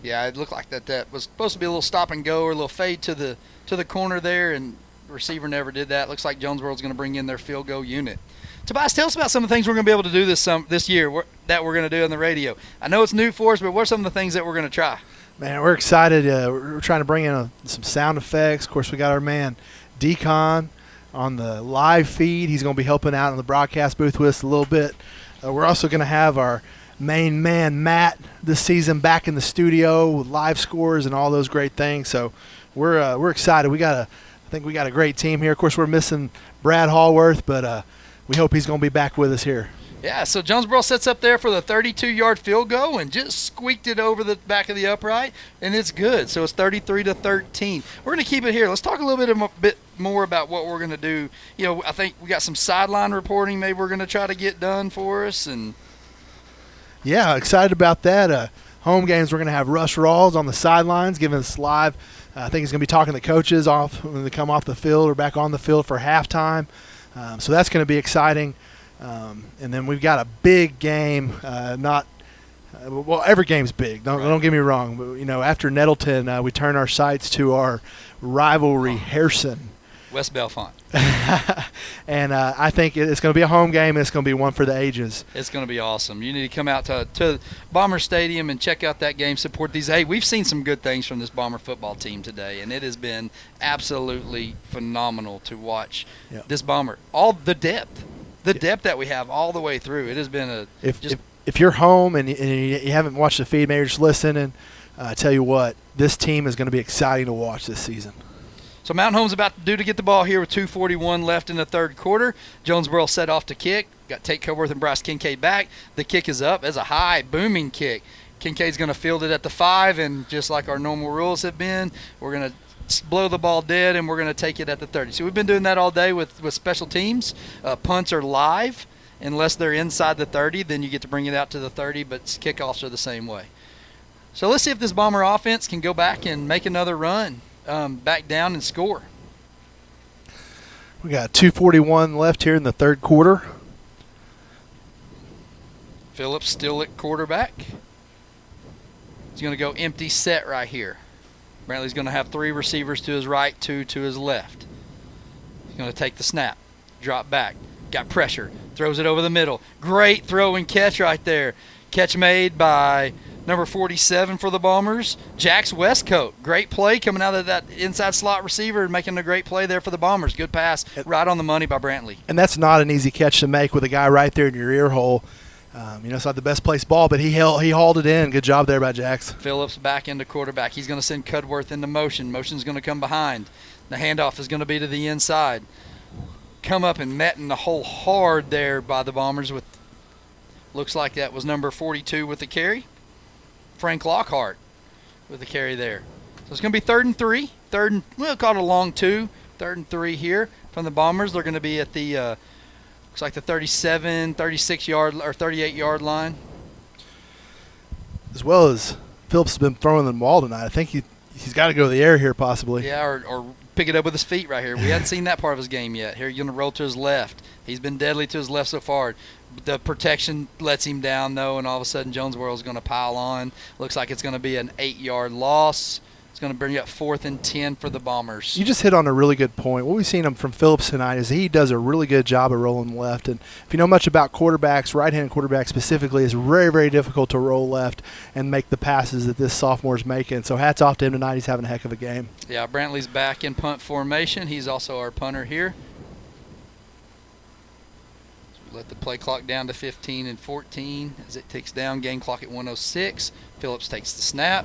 Yeah, it looked like that was supposed to be a little stop and go or a little fade to the corner there, and the receiver never did that. Looks like Jonesboro's going to bring in their field goal unit. Tobias, tell us about some of the things we're going to be able to do this year that we're going to do on the radio. I know it's new for us, but what are some of the things that we're going to try? Man, we're excited. We're trying to bring in some sound effects. Of course, we got our man Decon on the live feed. He's going to be helping out in the broadcast booth with us a little bit. We're also going to have our main man Matt this season back in the studio with live scores and all those great things. So we're excited. I think we got a great team here. Of course, we're missing Brad Hallworth, but we hope he's going to be back with us here. Yeah, so Jonesboro sets up there for the 32-yard field goal and just squeaked it over the back of the upright, and it's good. So it's 33-13. We're going to keep it here. Let's talk a little bit more about what we're going to do. You know, I think we got some sideline reporting maybe we're going to try to get done for us. And yeah, excited about that. Home games, we're going to have Russ Rawls on the sidelines giving us live. I think he's going to be talking to the coaches off when they come off the field or back on the field for halftime. So that's going to be exciting. And then we've got a big game. Well, every game's big. Don't get me wrong. But, you know, after Nettleton, we turn our sights to our rivalry, Harrison. West Bellefonte. And I think it's going to be a home game, and it's going to be one for the ages. It's going to be awesome. You need to come out to Bomber Stadium and check out that game, support these. Hey, we've seen some good things from this Bomber football team today, and it has been absolutely phenomenal to watch this Bomber. All the depth. The depth that we have all the way through. It has been if you're home and you haven't watched the feed, maybe you're just listening, I tell you what, this team is going to be exciting to watch this season. So Mountain Home's about to get the ball here with 2:41 left in the third quarter. Jonesboro set off to kick. Got Tate Coworth and Bryce Kincaid back. The kick is up. It's a high, booming kick. Kincaid's going to field it at the 5, and just like our normal rules have been, we're going to blow the ball dead, and we're going to take it at the 30. So we've been doing that all day with special teams. Punts are live. Unless they're inside the 30, then you get to bring it out to the 30, but kickoffs are the same way. So let's see if this Bomber offense can go back and make another run, back down and score. We got 2:41 left here in the third quarter. Phillips still at quarterback. He's going to go empty set right here. Brantley's going to have 3 receivers to his right, 2 to his left. He's going to take the snap, drop back, got pressure, throws it over the middle. Great throw and catch right there. Catch made by number 47 for the Bombers, Jax Westcoat. Great play coming out of that inside slot receiver and making a great play there for the Bombers. Good pass, right on the money by Brantley. And that's not an easy catch to make with a guy right there in your ear hole. It's not the best placed ball, but he hauled it in. Good job there by Jax. Phillips back into quarterback. He's going to send Cudworth into motion. Motion's going to come behind. The handoff is going to be to the inside. Come up and met in the hole hard there by the Bombers with, looks like that was number 42 with the carry. Frank Lockhart with the carry there. So it's going to be 3rd and 3. We'll call it a long 2. 3rd and 3 here from the Bombers. They're going to be at the, looks like the 37, 36-yard or 38-yard line. As well as Phillips has been throwing the ball tonight. I think he's got to go to the air here possibly. Yeah, or pick it up with his feet right here. We hadn't seen that part of his game yet. Here, you're going to roll to his left. He's been deadly to his left so far. The protection lets him down, though, and all of a sudden Jonesboro is going to pile on. Looks like it's going to be an 8-yard loss. It's going to bring up 4th and 10 for the Bombers. You just hit on a really good point. What we've seen him from Phillips tonight is he does a really good job of rolling left. And if you know much about quarterbacks, right-handed quarterbacks specifically, it's very, very difficult to roll left and make the passes that this sophomore is making. So hats off to him tonight. He's having a heck of a game. Yeah, Brantley's back in punt formation. He's also our punter here. Let the play clock down to 15 and 14 as it ticks down. Game clock at 1:06. Phillips takes the snap,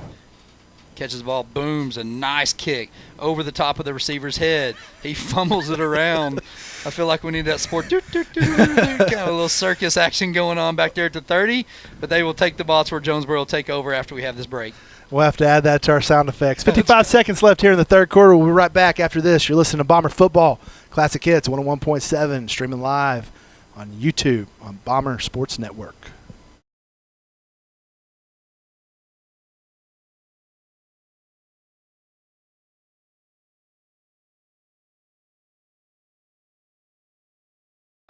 catches the ball, booms, a nice kick over the top of the receiver's head. He fumbles it around. I feel like we need that sport kind of a little circus action going on back there at the 30, but they will take the ball to where Jonesboro will take over after we have this break. We'll have to add that to our sound effects. 55 seconds left here in the third quarter. We'll be right back after this. You're listening to Bomber Football Classic Hits 101.7, streaming live on YouTube on Bomber Sports Network.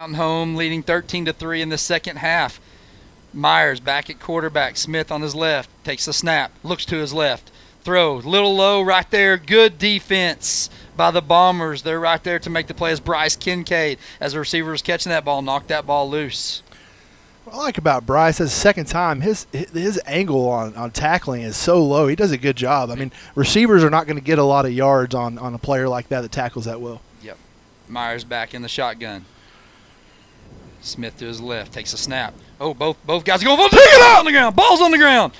Mountain Home leading 13-3 in the second half. Myers back at quarterback. Smith on his left. Takes the snap. Looks to his left. Throw. Little low right there. Good defense by the Bombers. They're right there to make the play as Bryce Kincaid, as the receiver was catching that ball, knocked that ball loose. What I like about Bryce, that's the second time, his angle on tackling is so low. He does a good job. I mean, receivers are not going to get a lot of yards on a player like that tackles that well. Yep. Myers back in the shotgun. Smith to his left, takes a snap. Oh, both guys are going, take it out on the ground. Ball's on the ground.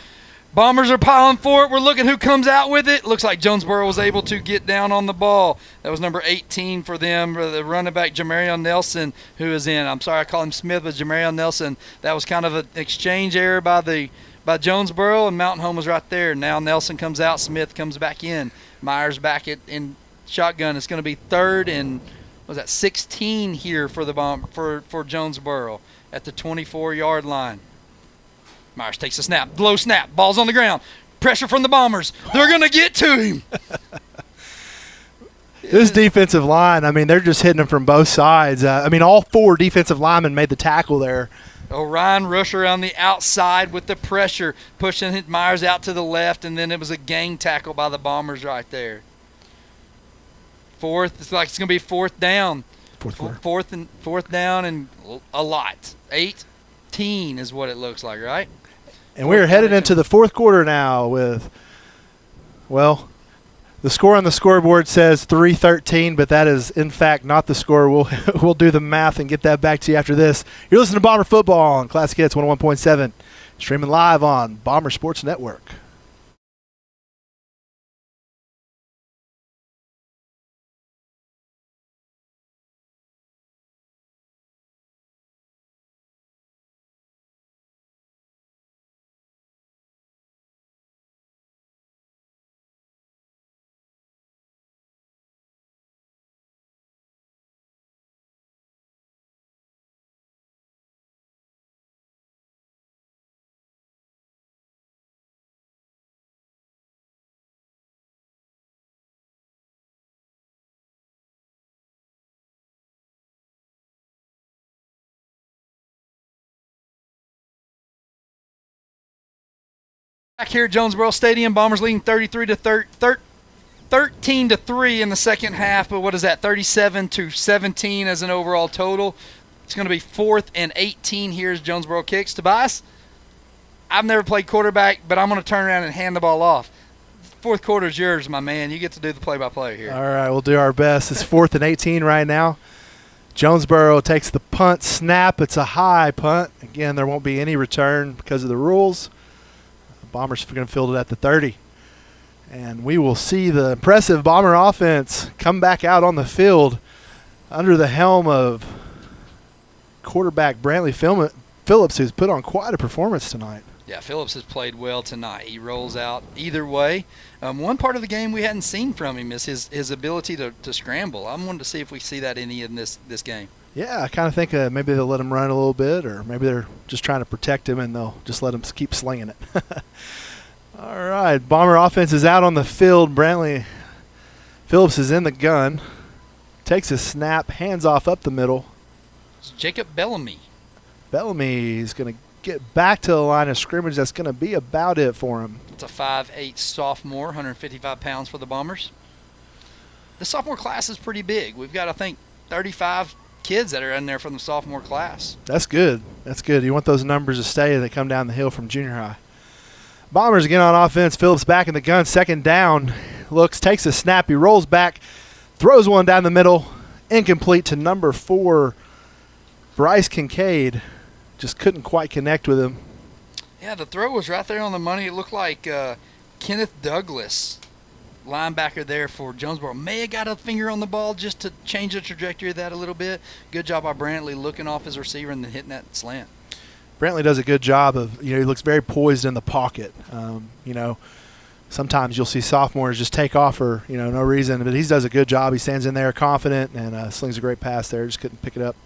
Bombers are piling for it. We're looking who comes out with it. Looks like Jonesboro was able to get down on the ball. That was number 18 for them, the running back Jamarion Nelson, who is in. I'm sorry I call him Smith, but Jamarion Nelson. That was kind of an exchange error by Jonesboro, and Mountain Home was right there. Now Nelson comes out, Smith comes back in. Myers back in shotgun. It's going to be third and 16 here for the for Jonesboro at the 24-yard line. Myers takes a snap, low snap, ball's on the ground. Pressure from the Bombers. They're going to get to him. This defensive line, I mean, they're just hitting him from both sides. All four defensive linemen made the tackle there. Orion Rusher on the outside with the pressure, pushing Myers out to the left, and then it was a gang tackle by the Bombers right there. Fourth, it's like it's going to be fourth down. Fourth down and a lot. 18 is what it looks like, right? And we're headed into the fourth quarter now with, the score on the scoreboard says 3-13, but that is, in fact, not the score. We'll do the math and get that back to you after this. You're listening to Bomber Football on Classic Hits 101.7, streaming live on Bomber Sports Network. Back here at Jonesboro Stadium, Bombers leading 13-3 in the second half, but what is that, 37-17 as an overall total. It's going to be 4th and 18 here as Jonesboro kicks. Tobias, I've never played quarterback, but I'm going to turn around and hand the ball off. Fourth quarter is yours, my man. You get to do the play-by-play here. All right, we'll do our best. It's 4th and 18 right now. Jonesboro takes the punt snap. It's a high punt. Again, there won't be any return because of the rules. Bombers are going to field it at the 30. And we will see the impressive Bomber offense come back out on the field under the helm of quarterback Brantley Phillips, who's put on quite a performance tonight. Yeah, Phillips has played well tonight. He rolls out either way. One part of the game we hadn't seen from him is his ability to scramble. I'm wanting to see if we see that in this game. Yeah, I kind of think maybe they'll let him run a little bit, or maybe they're just trying to protect him and they'll just let him keep slinging it. All right, Bomber offense is out on the field. Brantley Phillips is in the gun. Takes a snap, hands off up the middle. It's Jacob Bellamy. Bellamy is going to get back to the line of scrimmage. That's going to be about it for him. It's a 5'8" sophomore, 155 pounds for the Bombers. The sophomore class is pretty big. We've got, I think, 35 kids that are in there from the sophomore class. That's good. That's good. You want those numbers to stay as they come down the hill from junior high. Bombers again on offense. Phillips back in the gun. Second down. Looks, takes a snap. He rolls back, throws one down the middle. Incomplete to number 4, Bryce Kincaid. Just couldn't quite connect with him. Yeah, the throw was right there on the money. It looked like Kenneth Douglas, linebacker there for Jonesboro, may have got a finger on the ball just to change the trajectory of that a little bit. Good job by Brantley looking off his receiver and then hitting that slant. Brantley does a good job of, he looks very poised in the pocket. Sometimes you'll see sophomores just take off for no reason, but he does a good job. He stands in there confident and slings a great pass there. Just couldn't pick it up.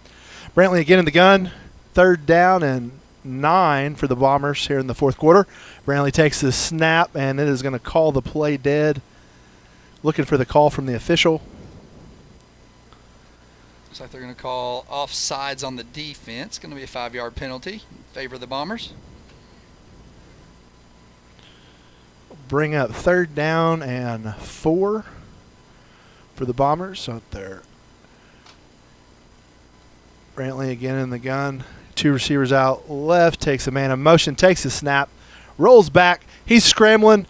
Brantley again in the gun. 3rd down and 9 for the Bombers here in the 4th quarter. Brantley takes the snap, and it is going to call the play dead. Looking for the call from the official. Looks like they're going to call offsides on the defense. Going to be a 5-yard penalty in favor of the Bombers. Bring up 3rd down and 4 for the Bombers. So there. Brantley again in the gun. 2 receivers out left. Takes a man in motion. Takes a snap. Rolls back. He's scrambling.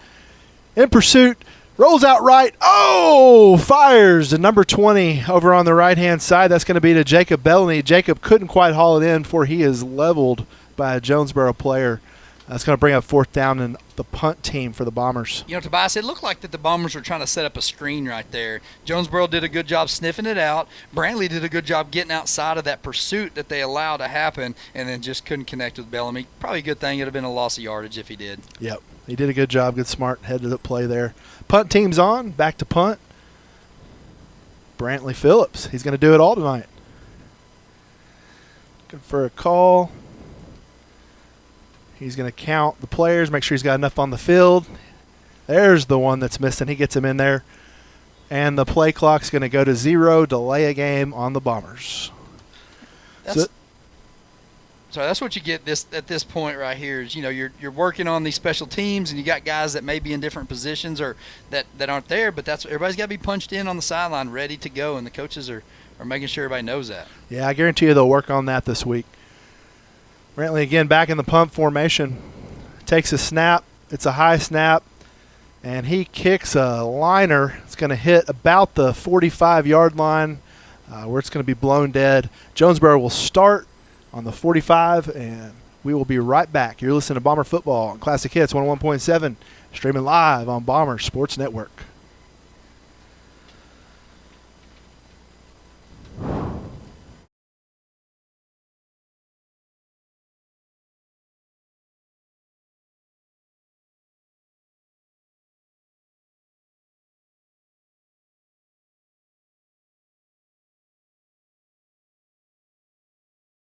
In pursuit. Rolls out right. Oh! Fires to number 20 over on the right-hand side. That's going to be to Jacob Bellany. Jacob couldn't quite haul it in before he is leveled by a Jonesboro player. That's going to bring up 4th down and the punt team for the Bombers. Tobias, it looked like that the Bombers were trying to set up a screen right there. Jonesboro did a good job sniffing it out. Brantley did a good job getting outside of that pursuit that they allowed to happen, and then just couldn't connect with Bellamy. Probably a good thing. It would have been a loss of yardage if he did. Yep. He did a good job. Good, smart head to the play there. Punt team's on. Back to punt. Brantley Phillips. He's going to do it all tonight. Looking for a call. He's going to count the players, make sure he's got enough on the field. There's the one that's missing. He gets him in there. And the play clock's going to go to 0, delay a game on the Bombers. That's what you get at this point right here is, you're working on these special teams, and you got guys that may be in different positions or that aren't there, but everybody's got to be punched in on the sideline ready to go, and the coaches are making sure everybody knows that. Yeah, I guarantee you they'll work on that this week. Brantley again back in the pump formation. Takes a snap. It's a high snap. And he kicks a liner. It's going to hit about the 45-yard line where it's going to be blown dead. Jonesboro will start on the 45, and we will be right back. You're listening to Bomber Football on Classic Hits 101.7, streaming live on Bomber Sports Network.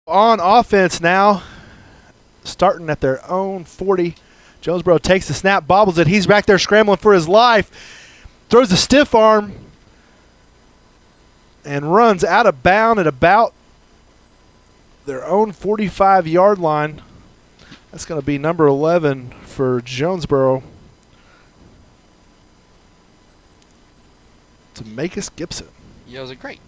On offense now, starting at their own 40. Jonesboro takes the snap, bobbles it. He's back there scrambling for his life. Throws a stiff arm and runs out of bounds at about their own 45-yard line. That's going to be number 11 for Jonesboro. To Makis Gibson. Yeah, it was a great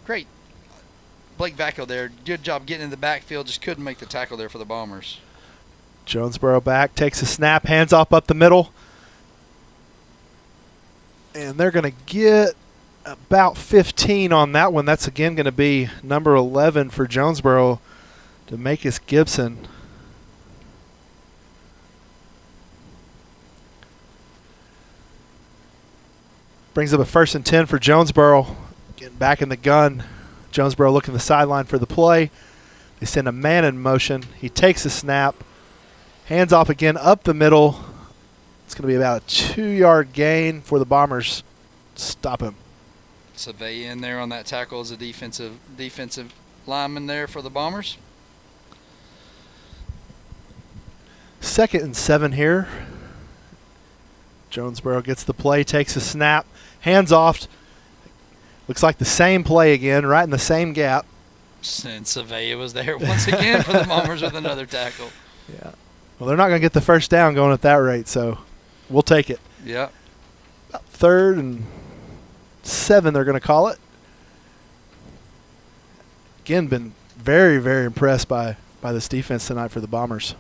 Blake Vacco there. Good job getting in the backfield. Just couldn't make the tackle there for the Bombers. Jonesboro back, takes a snap, hands off up the middle. And they're going to get about 15 on that one. That's again going to be number 11 for Jonesboro, to Makis Gibson. Brings up a 1st and 10 for Jonesboro. Getting back in the gun. Jonesboro looking the sideline for the play. They send a man in motion. He takes a snap. Hands off again up the middle. It's going to be about a 2-yard gain for the Bombers. Stop him. Survey in there on that tackle as a defensive lineman there for the Bombers. 2nd and 7 here. Jonesboro gets the play, takes a snap, hands off. Looks like the same play again, right in the same gap. And Savea was there once again for the Bombers with another tackle. Yeah. Well, they're not going to get the 1st down going at that rate, so we'll take it. Yeah. 3rd and 7, they're going to call it. Again, been very, very impressed by this defense tonight for the Bombers.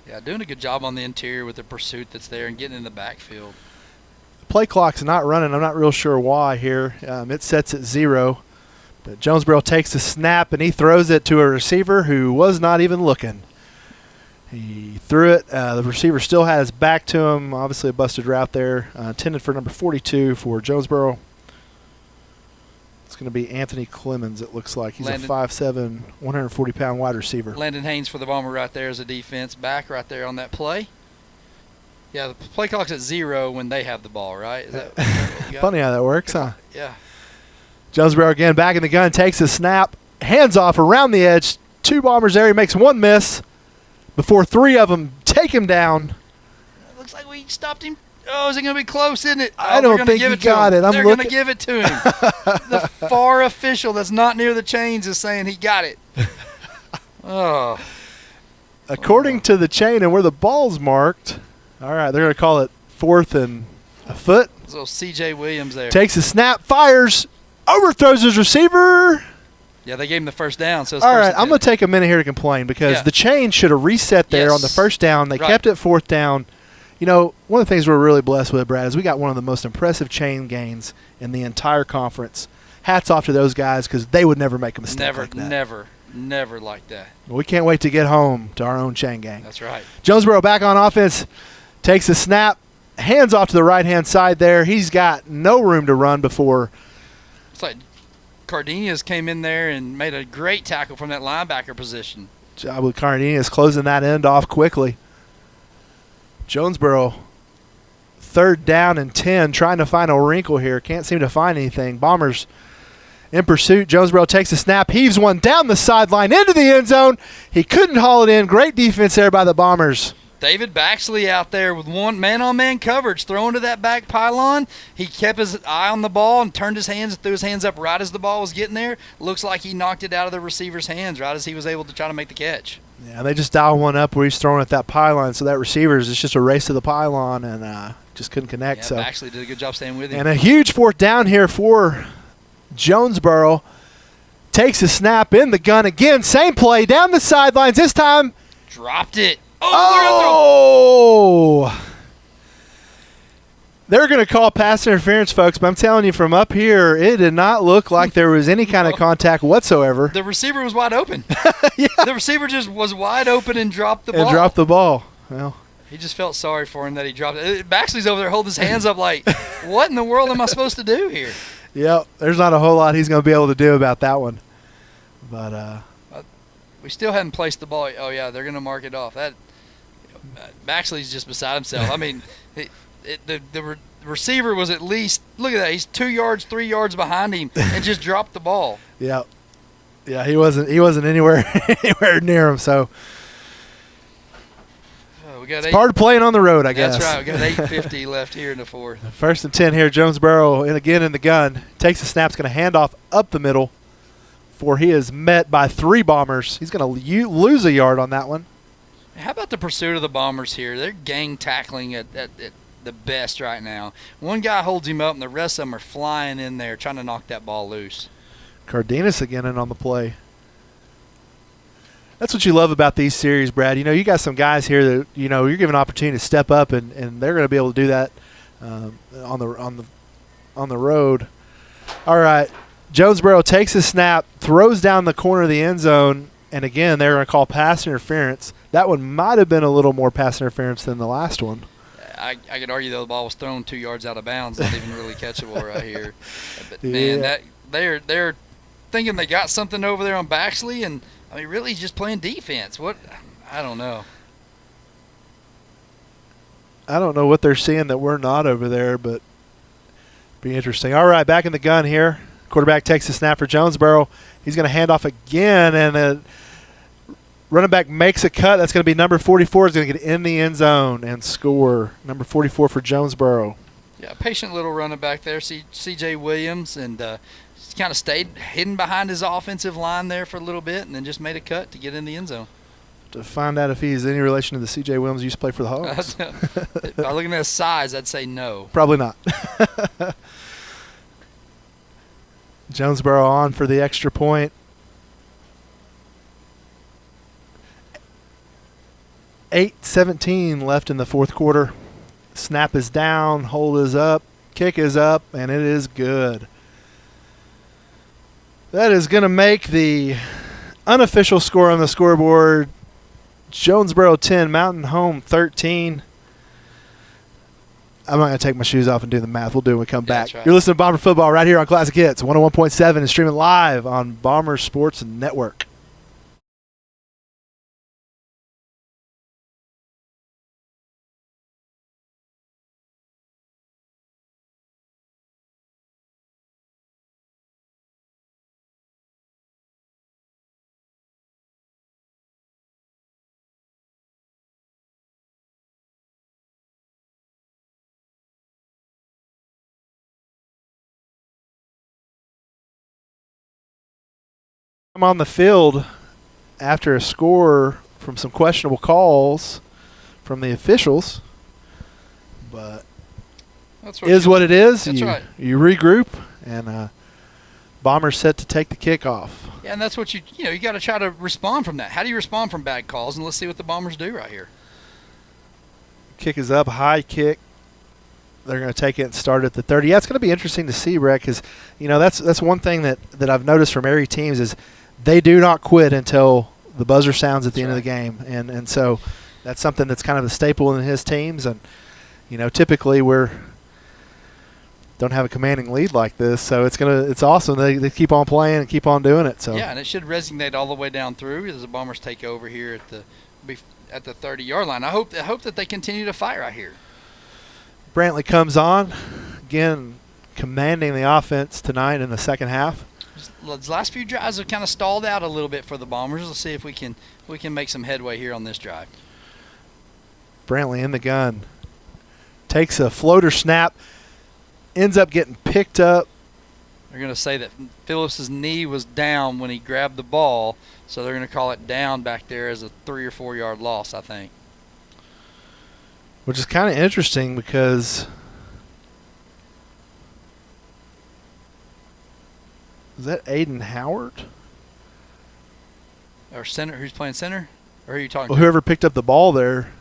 Yeah, doing a good job on the interior with the pursuit that's there and getting in the backfield. Play clock's not running. I'm not real sure why here. It sets at 0. But Jonesboro takes the snap, and he throws it to a receiver who was not even looking. He threw it. The receiver still had his back to him. Obviously a busted route there. Intended for number 42 for Jonesboro. It's going to be Anthony Clemens, it looks like. He's a 5'7", 140-pound wide receiver. Landon Haynes for the Bomber right there as a defense back right there on that play. Yeah, the play clock's at 0 when they have the ball, right? Is that what you got? Funny how that works, huh? Yeah. Jonesboro again back in the gun, takes a snap, hands off around the edge. 2 Bombers there. He makes 1 miss before 3 of them take him down. It looks like we stopped him. Oh, is it going to be close, isn't it? I don't think he got it. They're going to give it to him. The far official that's not near the chains is saying he got it. Oh. According to the chain and where the ball's marked, all right, they're going to call it 4th and a foot. There's little C.J. Williams there. Takes a snap, fires, overthrows his receiver. Yeah, they gave him the first down. So all right, I'm going to take a minute here to complain because the chain should have reset there on the first down. They kept it 4th down. You know, one of the things we're really blessed with, Brad, is we got one of the most impressive chain gains in the entire conference. Hats off to those guys because they would never make a mistake like that. Never like that. We can't wait to get home to our own chain gang. That's right. Jonesboro back on offense, takes a snap, hands off to the right-hand side there. He's got no room to run before. It's like Cardenas came in there and made a great tackle from that linebacker position. Job with Cardenas closing that end off quickly. Jonesboro, 3rd down and 10, trying to find a wrinkle here. Can't seem to find anything. Bombers in pursuit. Jonesboro takes a snap, heaves one down the sideline into the end zone. He couldn't haul it in. Great defense there by the Bombers. David Baxley out there with 1 man-on-man coverage throwing to that back pylon. He kept his eye on the ball and turned his hands, threw his hands up right as the ball was getting there. Looks like he knocked it out of the receiver's hands right as he was able to try to make the catch. Yeah, they just dialed one up where he's throwing at that pylon, so that receiver's it's just a race to the pylon and just couldn't connect. Yeah, so Baxley did a good job staying with him. And a huge 4th down here for Jonesboro. Takes a snap in the gun again. Same play down the sidelines. This time dropped it. Oh! They're going to call pass interference, folks, but I'm telling you from up here, it did not look like there was any kind of contact whatsoever. The receiver was wide open. Yeah. The receiver just was wide open and dropped the ball. And dropped the ball. Well, he just felt sorry for him that he dropped it. Baxley's over there holding his hands up like, what in the world am I supposed to do here? Yeah, there's not a whole lot he's going to be able to do about that one. But we still hadn't placed the ball. Oh, yeah, they're going to mark it off. That Baxley's just beside himself. I mean, the receiver was at least, look at that, he's 2 yards, 3 yards behind him and just dropped the ball. Yeah. Yeah, he wasn't anywhere near him, so it's part of playing on the road, I guess. That's right. We got 8:50 left here in the 4th. 1st and 10 here. Jonesboro, and again in the gun, takes a snap, is going to hand off up the middle for he is met by 3 Bombers. He's going to lose a yard on that one. How about the pursuit of the Bombers here? They're gang tackling at the best right now. One guy holds him up, and the rest of them are flying in there trying to knock that ball loose. Cardenas again in on the play. That's what you love about these series, Brad. You know, you got some guys here that, you know, you're given an opportunity to step up, and they're going to be able to do that on the road. All right, Jonesboro takes a snap, throws down the corner of the end zone, and again, they're going to call pass interference. That one might have been a little more pass interference than the last one. I could argue, though, the ball was thrown 2 yards out of bounds, not even really catchable right here. But, man, they're thinking they got something over there on Baxley, and, I mean, really just playing defense. What? I don't know. I don't know what they're seeing that we're not over there, but be interesting. All right, back in the gun here. Quarterback takes the snap for Jonesboro. He's going to hand off again, and running back makes a cut. That's going to be number 44. Is going to get in the end zone and score. Number 44 for Jonesboro. Yeah, patient little running back there, C.J. Williams, and kind of stayed hidden behind his offensive line there for a little bit and then just made a cut to get in the end zone. To find out if he's any relation to the C.J. Williams who used to play for the Hogs. By looking at his size, I'd say no. Probably not. Jonesboro on for the extra point. 8:17 left in the 4th quarter. Snap is down, hold is up, kick is up, and it is good. That is going to make the unofficial score on the scoreboard Jonesboro 10, Mountain Home 13. I'm not going to take my shoes off and do the math. We'll do it when we come back. Right. You're listening to Bomber Football right here on Classic Hits 101.7 and streaming live on Bomber Sports Network. I'm on the field after a score from some questionable calls from the officials, but what it is. That's right. You regroup, and Bombers set to take the kickoff. Yeah, and that's what you got to try to respond from that. How do you respond from bad calls? And let's see what the Bombers do right here. Kick is up, high kick. They're going to take it and start at the 30. Yeah, it's going to be interesting to see, Brett, because that's one thing that I've noticed from every teams is they do not quit until the buzzer sounds at the end of the game, and so that's something that's kind of a staple in his teams. And typically don't have a commanding lead like this, so it's awesome. They keep on playing and keep on doing it. So yeah, and it should resonate all the way down through as the Bombers take over here at the 30-yard line. I hope that they continue to fight right here. Brantley comes on again, commanding the offense tonight in the second half. These last few drives have kind of stalled out a little bit for the Bombers. Let's see if we can make some headway here on this drive. Brantley in the gun, takes a floater snap, ends up getting picked up. They're going to say that Phillips's knee was down when he grabbed the ball, so they're going to call it down back there as a 3 or 4 yard loss, I think. Which is kind of interesting because is that Aiden Howard? Or center? Who's playing center? Or who are you talking Well, to? whoever picked up the ball there,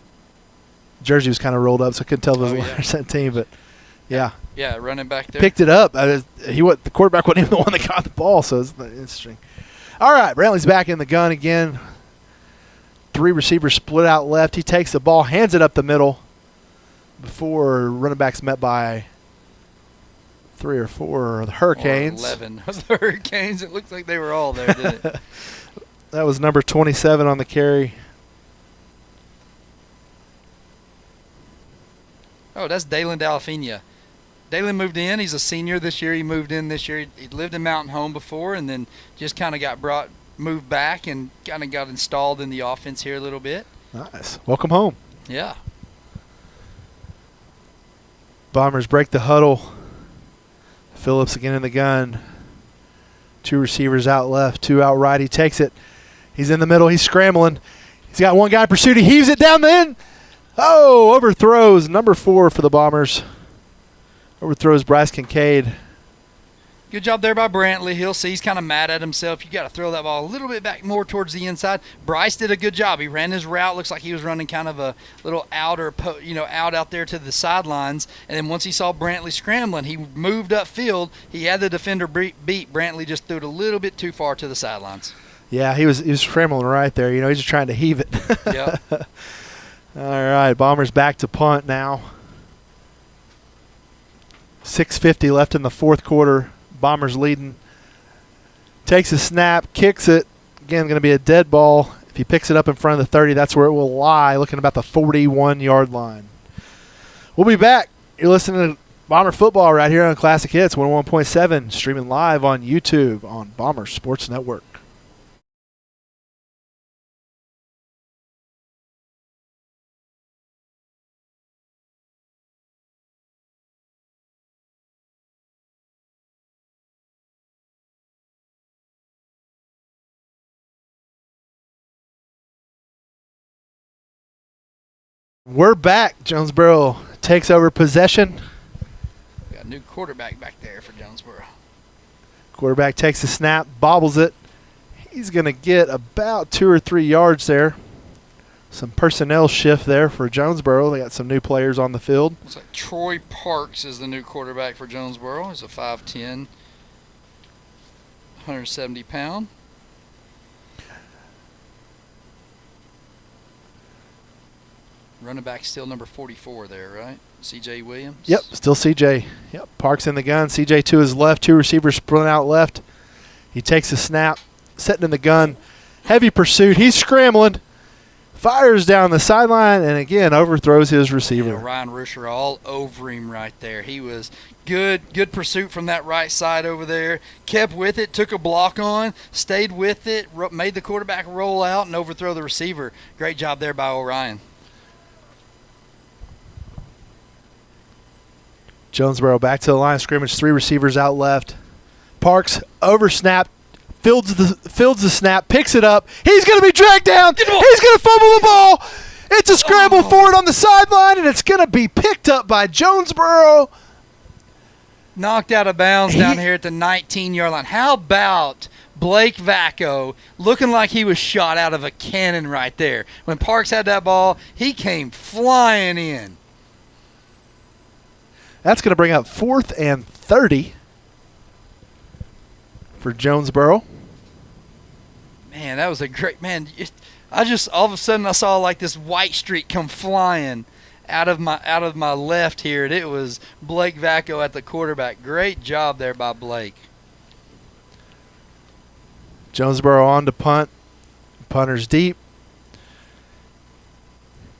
jersey was kind of rolled up, so I couldn't tell if it was yeah. 100% team, but yeah. Yeah, running back there. Picked it up. The quarterback wasn't even the one that got the ball, so it's interesting. All right, Brantley's back in the gun again. 3 receivers split out left. He takes the ball, hands it up the middle before running backs met by 3 or 4 of the Hurricanes. Or 11 of the Hurricanes. It looked like they were all there, didn't it? That was number 27 on the carry. Oh, that's Dalen Dalafina. Dalen moved in. He's a senior this year. He moved in this year. He lived in Mountain Home before and then just kind of got moved back and kind of got installed in the offense here a little bit. Nice. Welcome home. Yeah. Bombers break the huddle. Phillips again in the gun. 2 receivers out left, 2 out right. He takes it. He's in the middle. He's scrambling. He's got one guy in pursuit. He heaves it down the end. Oh, overthrows. Number 4 for the Bombers. Overthrows Bryce Kincaid. Good job there by Brantley. He'll see he's kind of mad at himself. You got to throw that ball a little bit back more towards the inside. Bryce did a good job. He ran his route. Looks like he was running kind of a little out out there to the sidelines. And then once he saw Brantley scrambling, he moved upfield. He had the defender beat. Brantley just threw it a little bit too far to the sidelines. Yeah, he was scrambling right there. He's just trying to heave it. Yep. All right, Bombers back to punt now. 6:50 left in the fourth quarter. Bombers leading. Takes a snap, kicks it. Again, going to be a dead ball. If he picks it up in front of the 30, that's where it will lie, looking about the 41-yard line. We'll be back. You're listening to Bomber Football right here on Classic Hits 101.7, streaming live on YouTube on Bomber Sports Network. We're back. Jonesboro takes over possession. Got a new quarterback back there for Jonesboro. Quarterback takes the snap, bobbles it. He's going to get about 2 or 3 yards there. Some personnel shift there for Jonesboro. They got some new players on the field. Looks like Troy Parks is the new quarterback for Jonesboro. He's a 5'10", 170-pound. Running back still number 44 there, right? C.J. Williams? Yep, still C.J. Yep, Parks in the gun. C.J. to his left, 2 receivers split out left. He takes a snap, setting in the gun. Heavy pursuit. He's scrambling. Fires down the sideline and, again, overthrows his receiver. Yeah, Ryan Rusher all over him right there. He was good pursuit from that right side over there. Kept with it, took a block on, stayed with it, made the quarterback roll out and overthrow the receiver. Great job there by Orion. Jonesboro back to the line of scrimmage. 3 receivers out left. Parks oversnapped, fields the snap, picks it up. He's going to be dragged down. He's going to fumble the ball. It's a scramble forward on the sideline, and it's going to be picked up by Jonesboro. Knocked out of bounds down here at the 19-yard line. How about Blake Vacco looking like he was shot out of a cannon right there? When Parks had that ball, he came flying in. That's going to bring up 4th and 30 for Jonesboro. Man, that was a great – man, I just – all of a sudden I saw like this white streak come flying out of my left here, and it was Blake Vacco at the quarterback. Great job there by Blake. Jonesboro on to punt. Punter's deep.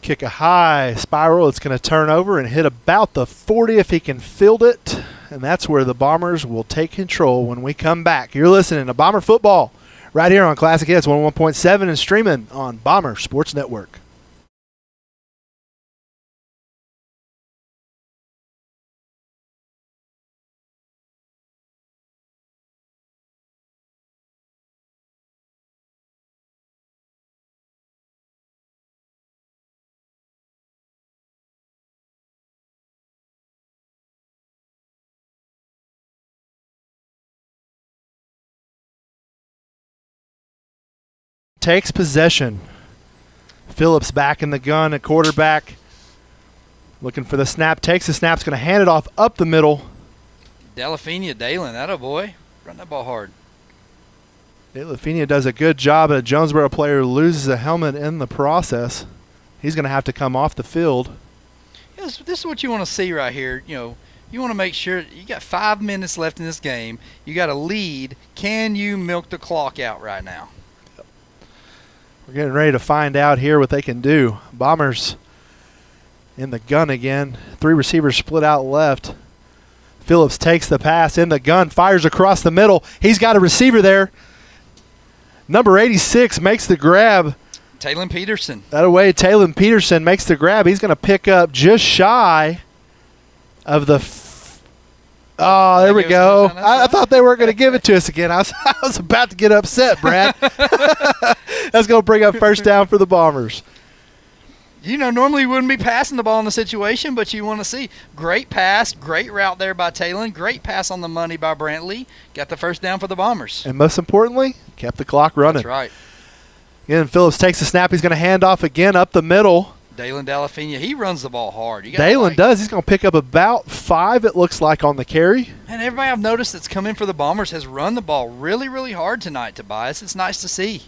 Kick a high spiral. It's going to turn over and hit about the 40 if he can field it. And that's where the Bombers will take control when we come back. You're listening to Bomber Football right here on Classic Hits 101.7 and streaming on Bomber Sports Network. Takes possession. Phillips back in the gun at quarterback. Looking for the snap. Takes the snap. Is going to hand it off up the middle. Delafina Dalen, that a boy. Run that ball hard. Delafina does a good job, and a Jonesboro player loses a helmet in the process. He's going to have to come off the field. This is what you want to see right here. You know, you want to make sure you got 5 minutes left in this game. You got a lead. Can you milk the clock out right now? We're getting ready to find out here what they can do. Bombers in the gun again. 3 receivers split out left. Phillips takes the pass in the gun, fires across the middle. He's got a receiver there. Number 86 makes the grab. Taylon Peterson. That away, Taylon Peterson makes the grab. He's going to pick up just shy of the oh, there we go. I thought they weren't going to give it to us again. I was about to get upset, Brad. That's going to bring up first down for the Bombers. You know, normally you wouldn't be passing the ball in the situation, but you want to see great pass, great route there by Taylon, great pass on the money by Brantley. Got the first down for the Bombers. And most importantly, kept the clock running. That's right. Again, Phillips takes the snap. He's going to hand off again up the middle. Dalen Delafina, he runs the ball hard. Dalen does. He's going to pick up about 5, it looks like, on the carry. And everybody I've noticed that's come in for the Bombers has run the ball really, really hard tonight, Tobias. It's nice to see.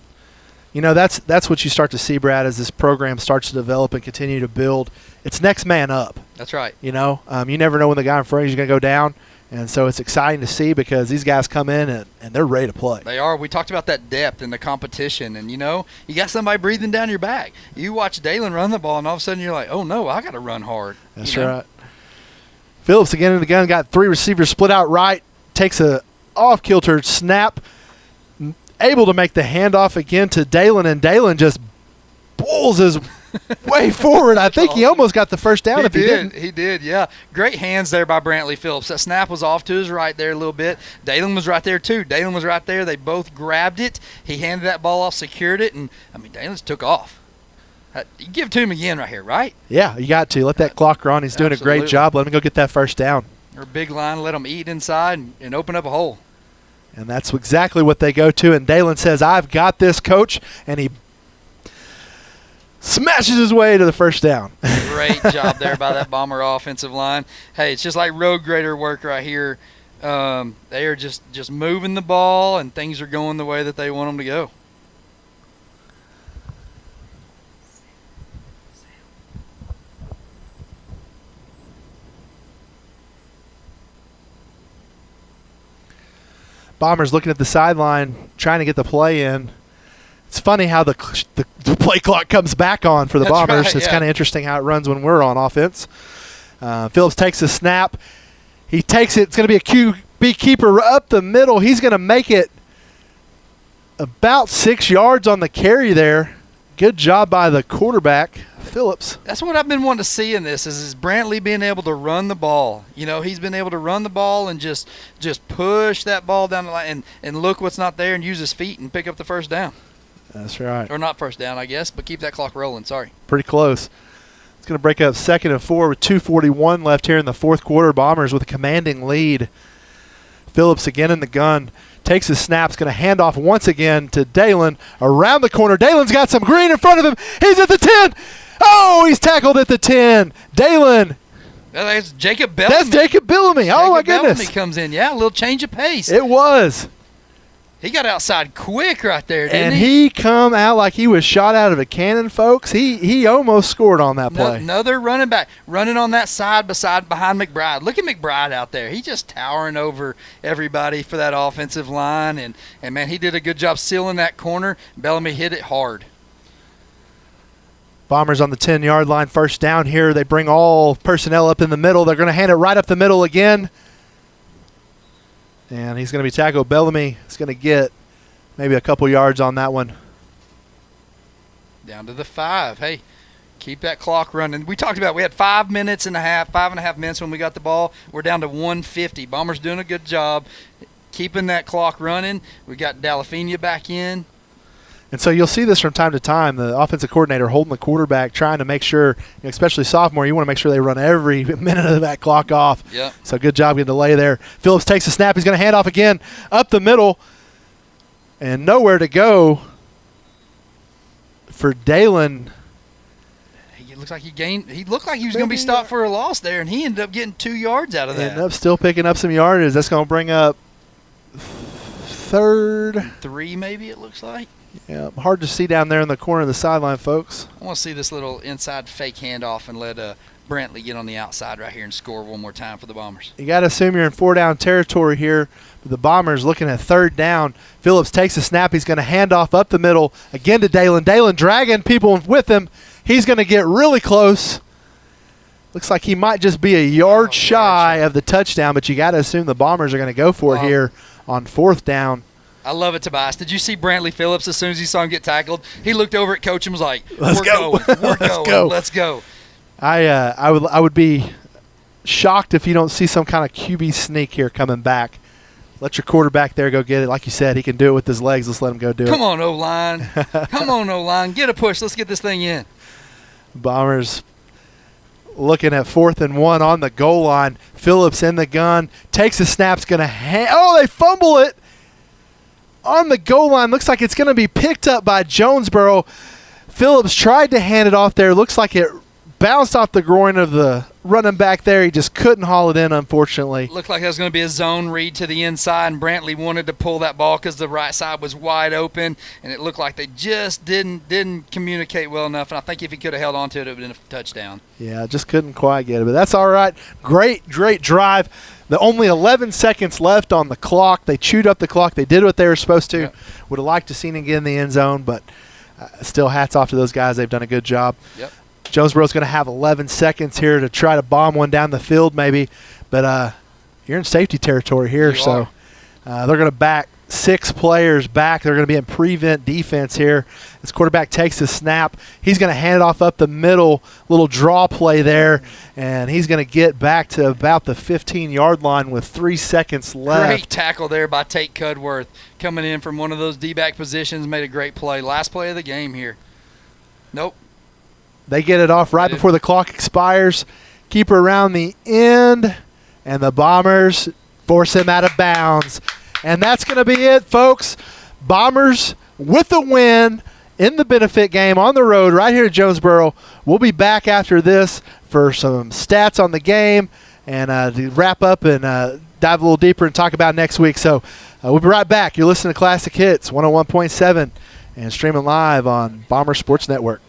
You know, that's what you start to see, Brad, as this program starts to develop and continue to build. It's next man up. That's right. You know, you never know when the guy in front of you is going to go down. And so it's exciting to see because these guys come in and they're ready to play. They are. We talked about that depth in the competition. And, you know, you got somebody breathing down your back. You watch Dalen run the ball, and all of a sudden you're like, oh, no, I got to run hard. That's right. Phillips again in the gun, got 3 receivers split out right, takes a off-kilter snap, able to make the handoff again to Dalen, and Dalen just bulls his way forward. I think he almost got the first down if he didn't. He did, yeah. Great hands there by Brantley Phillips. That snap was off to his right there a little bit. Dalen was right there, too. Dalen was right there. They both grabbed it. He handed that ball off, secured it, and, I mean, Dalen just took off. You give it to him again right here, right? Yeah, you got to. Let that clock run. He's doing a great job. Let him go get that first down. Or big line, let him eat inside and open up a hole. And that's exactly what they go to. And Dalen says, I've got this, coach. And he smashes his way to the first down. Great job there by that Bomber offensive line. Hey, it's just like road grader work right here. They are just moving the ball, and things are going the way that they want them to go. Bombers looking at the sideline, trying to get the play in. It's funny how the play clock comes back on for the Bombers. Right, it's kind of interesting how it runs when we're on offense. Phillips takes a snap. He takes it. It's going to be a QB keeper up the middle. He's going to make it about 6 yards on the carry there. good job by the quarterback, Phillips. That's what I've been wanting to see in this is Brantley being able to run the ball. You know, he's been able to run the ball and just push that ball down the line and look what's not there and use his feet and pick up the first down. That's right. Or not first down, I guess, but keep that clock rolling. Sorry. Pretty close. It's going to break up 2nd and 4 with 2:41 left here in the fourth quarter. Bombers with a commanding lead. Phillips again in the gun. Takes his snaps, going to hand off once again to Dalen around the corner. Dalen's got some green in front of him. He's at the 10. Oh, he's tackled at the 10. Dalen. That's Jacob Bellamy. That's Jacob Bellamy. Oh, my goodness. Bellamy comes in. Yeah, a little change of pace. It was. He got outside quick right there, didn't And he? he come out like he was shot out of a cannon, folks. He almost scored on that play. Another running back, running on that side behind McBride. Look at McBride out there. He's just towering over everybody for that offensive line. And man, he did a good job sealing that corner. Bellamy hit it hard. Bombers on the 10-yard line, first down here. They bring all personnel up in the middle. They're going to hand it right up the middle again. And he's going to be tackled. Bellamy is going to get maybe a couple yards on that one. Down to the 5. Hey, keep that clock running. We talked about we had 5 minutes and a half, 5.5 minutes when we got the ball. We're down to 1:50. Bombers doing a good job keeping that clock running. We got Dalafina back in. And so you'll see this from time to time, the offensive coordinator holding the quarterback, trying to make sure, especially sophomore, you want to make sure they run every minute of that clock off. Yep. So good job getting delay there. Phillips takes a snap. He's going to hand off again up the middle. And nowhere to go for Dalen. He looks like he looked like he was going to be stopped for a loss there, and he ended up getting 2 yards out of that. Ended up still picking up some yardage. That's going to bring up 3rd. 3 maybe it looks like. Yeah, hard to see down there in the corner of the sideline, folks. I want to see this little inside fake handoff and let Brantley get on the outside right here and score one more time for the Bombers. You got to assume you're in 4-down territory here. The Bombers looking at 3rd down. Phillips takes a snap. He's going to hand off up the middle again to Dalen. Dalen dragging people with him. He's going to get really close. Looks like he might just be a yard shy of the touchdown, but you got to assume the Bombers are going to go for it here on 4th down. I love it, Tobias. Did you see Brantley Phillips as soon as he saw him get tackled? He looked over at coach and was like, Let's go. Let's go. I would be shocked if you don't see some kind of QB sneak here coming back. Let your quarterback there go get it. Like you said, he can do it with his legs. Let's let him go do it. Come on, O-line. Come on, O-line. Get a push. Let's get this thing in. Bombers looking at 4th and 1 on the goal line. Phillips in the gun. Takes a snap's going to they fumble it. On the goal line, looks like it's going to be picked up by Jonesboro. Phillips tried to hand it off there. Looks like it bounced off the groin of the running back there. He just couldn't haul it in, unfortunately. Looked like that was going to be a zone read to the inside, and Brantley wanted to pull that ball because the right side was wide open, and it looked like they just didn't communicate well enough. And I think if he could have held on to it, it would have been a touchdown. Yeah, just couldn't quite get it, but that's all right. Great drive. The only 11 seconds left on the clock. They chewed up the clock. They did what they were supposed to. Yep. Would have liked to seen him get in the end zone, but still hats off to those guys. They've done a good job. Yep. Jonesboro's going to have 11 seconds here to try to bomb one down the field maybe, but you're in safety territory here, so they're going to back 6 players back. They're going to be in prevent defense here. This quarterback takes the snap. He's going to hand it off up the middle, little draw play there, and he's going to get back to about the 15-yard line with 3 seconds left. Great tackle there by Tate Cudworth. Coming in from one of those D-back positions, made a great play. Last play of the game here. Nope. They get it off right before the clock expires. Keeper around the end, and the Bombers force him out of bounds. And that's going to be it, folks. Bombers with the win in the benefit game on the road right here at Jonesboro. We'll be back after this for some stats on the game and to wrap up and dive a little deeper and talk about next week. So we'll be right back. You're listening to Classic Hits 101.7 and streaming live on Bomber Sports Network.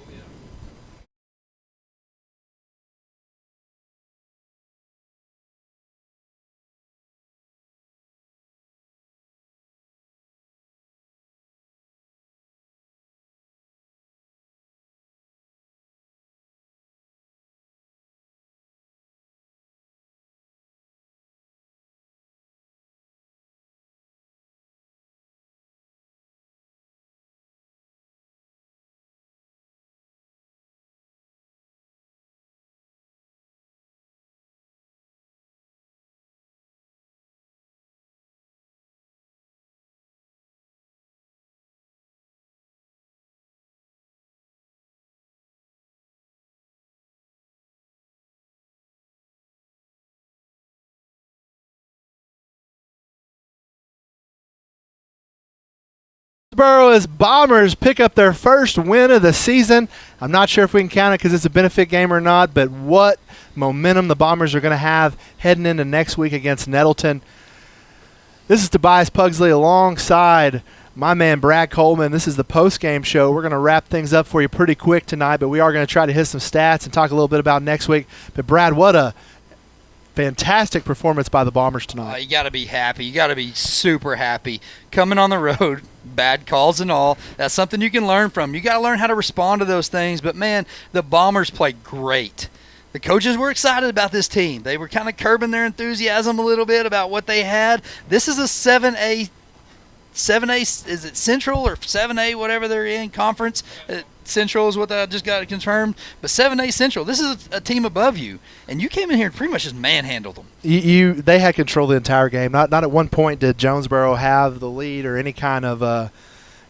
Jonesboro's Bombers pick up their first win of the season. I'm not sure if we can count it because it's a benefit game or not, but what momentum the Bombers are going to have heading into next week against Nettleton. This is Tobias Pugsley alongside my man Brad Coleman. This is the post-game show. We're going to wrap things up for you pretty quick tonight, but we are going to try to hit some stats and talk a little bit about next week. But Brad, what a fantastic performance by the Bombers tonight. You got to be happy. You got to be super happy. Coming on the road, bad calls and all, that's something you can learn from. You got to learn how to respond to those things. But, man, the Bombers played great. The coaches were excited about this team. They were kind of curbing their enthusiasm a little bit about what they had. This is a 7A, is it Central or 7A, whatever they're in, conference? Central is what I just got confirmed. But 7A Central, this is a team above you. And you came in here and pretty much just manhandled them. They had control the entire game. Not at one point did Jonesboro have the lead or any kind of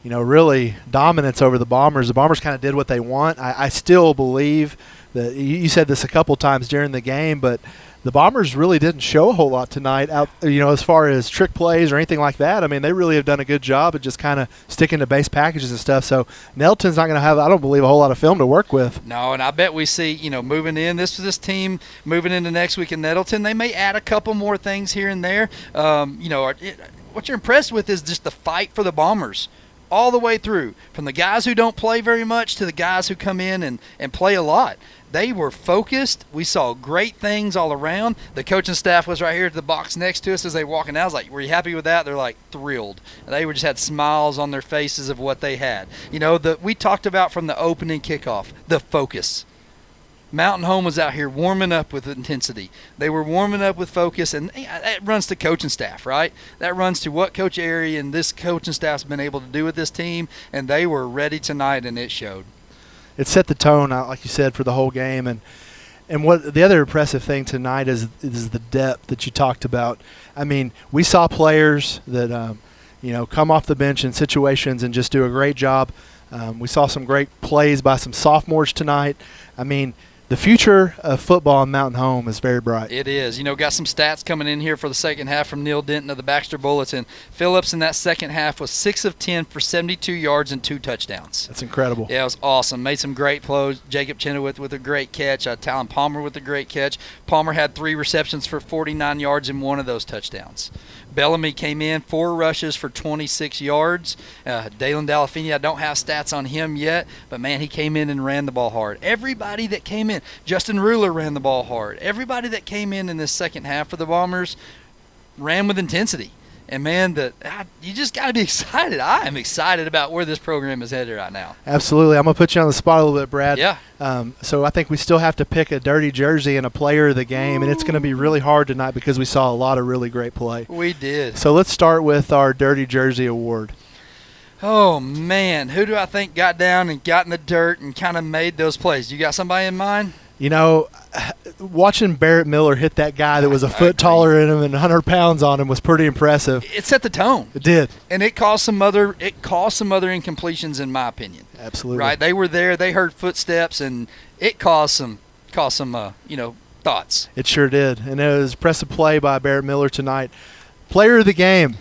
really dominance over the Bombers. The Bombers kind of did what they want. I still believe that you said this a couple times during the game, but the Bombers really didn't show a whole lot tonight out, as far as trick plays or anything like that. I mean, they really have done a good job of just kind of sticking to base packages and stuff. So Nettleton's not going to have, I don't believe, a whole lot of film to work with. No, and I bet we see, moving in, this team moving into next week in Nettleton, they may add a couple more things here and there. What you're impressed with is just the fight for the Bombers all the way through, from the guys who don't play very much to the guys who come in and play a lot. They were focused. We saw great things all around. The coaching staff was right here at the box next to us as they were walking out. I was like, were you happy with that? They're like thrilled. They just had smiles on their faces of what they had. We talked about from the opening kickoff, the focus. Mountain Home was out here warming up with intensity. They were warming up with focus, and that runs to coaching staff, right? That runs to what Coach Airy and this coaching staff's been able to do with this team, and they were ready tonight, and it showed. It set the tone, like you said, for the whole game. And what the other impressive thing tonight is the depth that you talked about. I mean, we saw players that, come off the bench in situations and just do a great job. We saw some great plays by some sophomores tonight. I mean, the future of football in Mountain Home is very bright. It is. Got some stats coming in here for the second half from Neil Denton of the Baxter Bulletin. Phillips in that second half was 6 of 10 for 72 yards and 2 touchdowns. That's incredible. Yeah, it was awesome. Made some great plays. Jacob Chenoweth with a great catch. Talon Palmer with a great catch. Palmer had 3 receptions for 49 yards in one of those touchdowns. Bellamy came in, 4 rushes for 26 yards. Dalen Dalafini, I don't have stats on him yet, but, man, he came in and ran the ball hard. Everybody that came in, Justin Ruler ran the ball hard. Everybody that came in this second half for the Bombers ran with intensity. And, man, you just got to be excited. I am excited about where this program is headed right now. Absolutely. I'm going to put you on the spot a little bit, Brad. Yeah. So I think we still have to pick a dirty jersey and a player of the game, and it's going to be really hard tonight because we saw a lot of really great play. We did. So let's start with our dirty jersey award. Oh, man. Who do I think got down and got in the dirt and kind of made those plays? You got somebody in mind? Watching Barrett Miller hit that guy that was a foot taller than him and 100 pounds on him was pretty impressive. It set the tone. It did. And it caused some other incompletions, in my opinion. Absolutely. Right? They were there. They heard footsteps, and it caused some thoughts. It sure did. And it was impressive play by Barrett Miller tonight. Player of the game.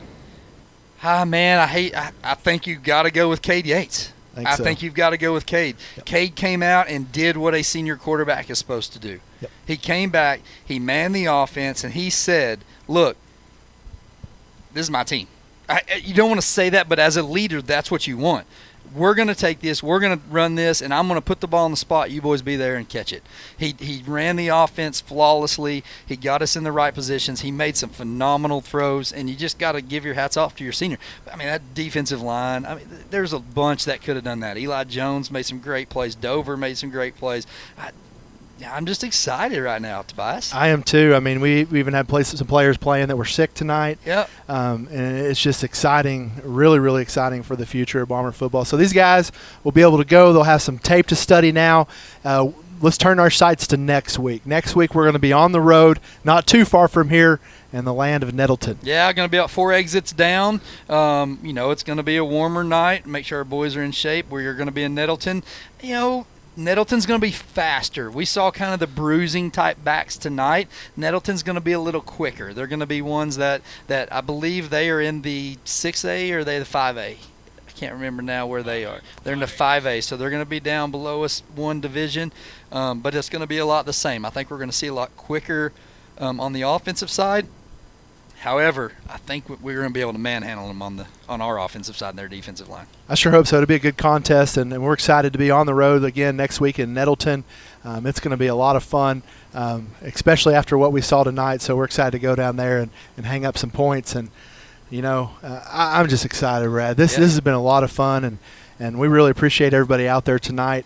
Man, I think you've got to go with Cade Yates. I think you've got to go with Cade. Yep. Cade came out and did what a senior quarterback is supposed to do. Yep. He came back, he manned the offense, and he said, look, this is my team. You don't want to say that, but as a leader, that's what you want. We're going to take this, we're going to run this, and I'm going to put the ball on the spot. You boys be there and catch it. He ran the offense flawlessly. He got us in the right positions. He made some phenomenal throws, and you just got to give your hats off to your senior. I mean, that defensive line, there's a bunch that could have done that. Eli Jones made some great plays. Dover made some great plays. I'm just excited right now, Tobias. I am too. I mean, we even had some players playing that were sick tonight. Yep. And it's just exciting, really, really exciting for the future of Bomber football. So these guys will be able to go. They'll have some tape to study now. Let's turn our sights to next week. Next week we're going to be on the road, not too far from here, in the land of Nettleton. Yeah, going to be about 4 exits down. It's going to be a warmer night. Make sure our boys are in shape. We're going to be in Nettleton. Nettleton's going to be faster. We saw kind of the bruising type backs tonight. Nettleton's going to be a little quicker. They're going to be ones that I believe they are in the 6A or are they the 5A? I can't remember now where they are. They're in the 5A, so they're going to be down below us one division, but it's going to be a lot the same. I think we're going to see a lot quicker on the offensive side. However, I think we're going to be able to manhandle them on our offensive side and their defensive line. I sure hope so. It'll be a good contest, and we're excited to be on the road again next week in Nettleton. It's going to be a lot of fun, especially after what we saw tonight. So we're excited to go down there and hang up some points. And, I'm just excited, Brad. This has been a lot of fun, and we really appreciate everybody out there tonight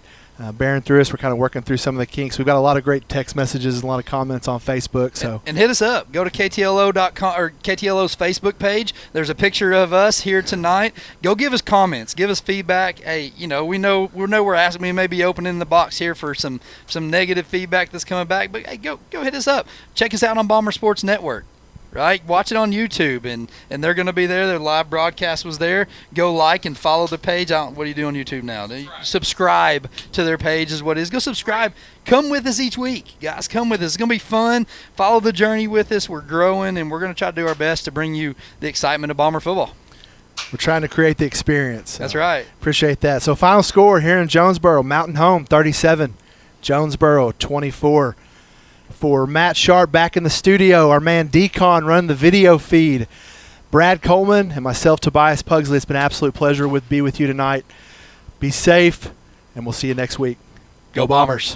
bearing through us. We're kind of working through some of the kinks. We've got a lot of great text messages and a lot of comments on Facebook. So and hit us up. Go to KTLO.com or KTLO's Facebook page. There's a picture of us here tonight. Go give us comments. Give us feedback. Hey, we know we're asking. We may be opening the box here for some negative feedback that's coming back. But hey, go hit us up. Check us out on Bomber Sports Network. Right, watch it on YouTube, and they're going to be there. Their live broadcast was there. Go like and follow the page. What do you do on YouTube now? Subscribe to their page is what it is. Go subscribe. Come with us each week, guys. Come with us. It's going to be fun. Follow the journey with us. We're growing, and we're going to try to do our best to bring you the excitement of Bomber football. We're trying to create the experience. So that's right. Appreciate that. So final score here in Jonesboro, Mountain Home 37, Jonesboro 24. For Matt Sharp back in the studio, our man Decon running the video feed, Brad Coleman and myself, Tobias Pugsley. It's been an absolute pleasure to be with you tonight. Be safe, and we'll see you next week. Go Bombers.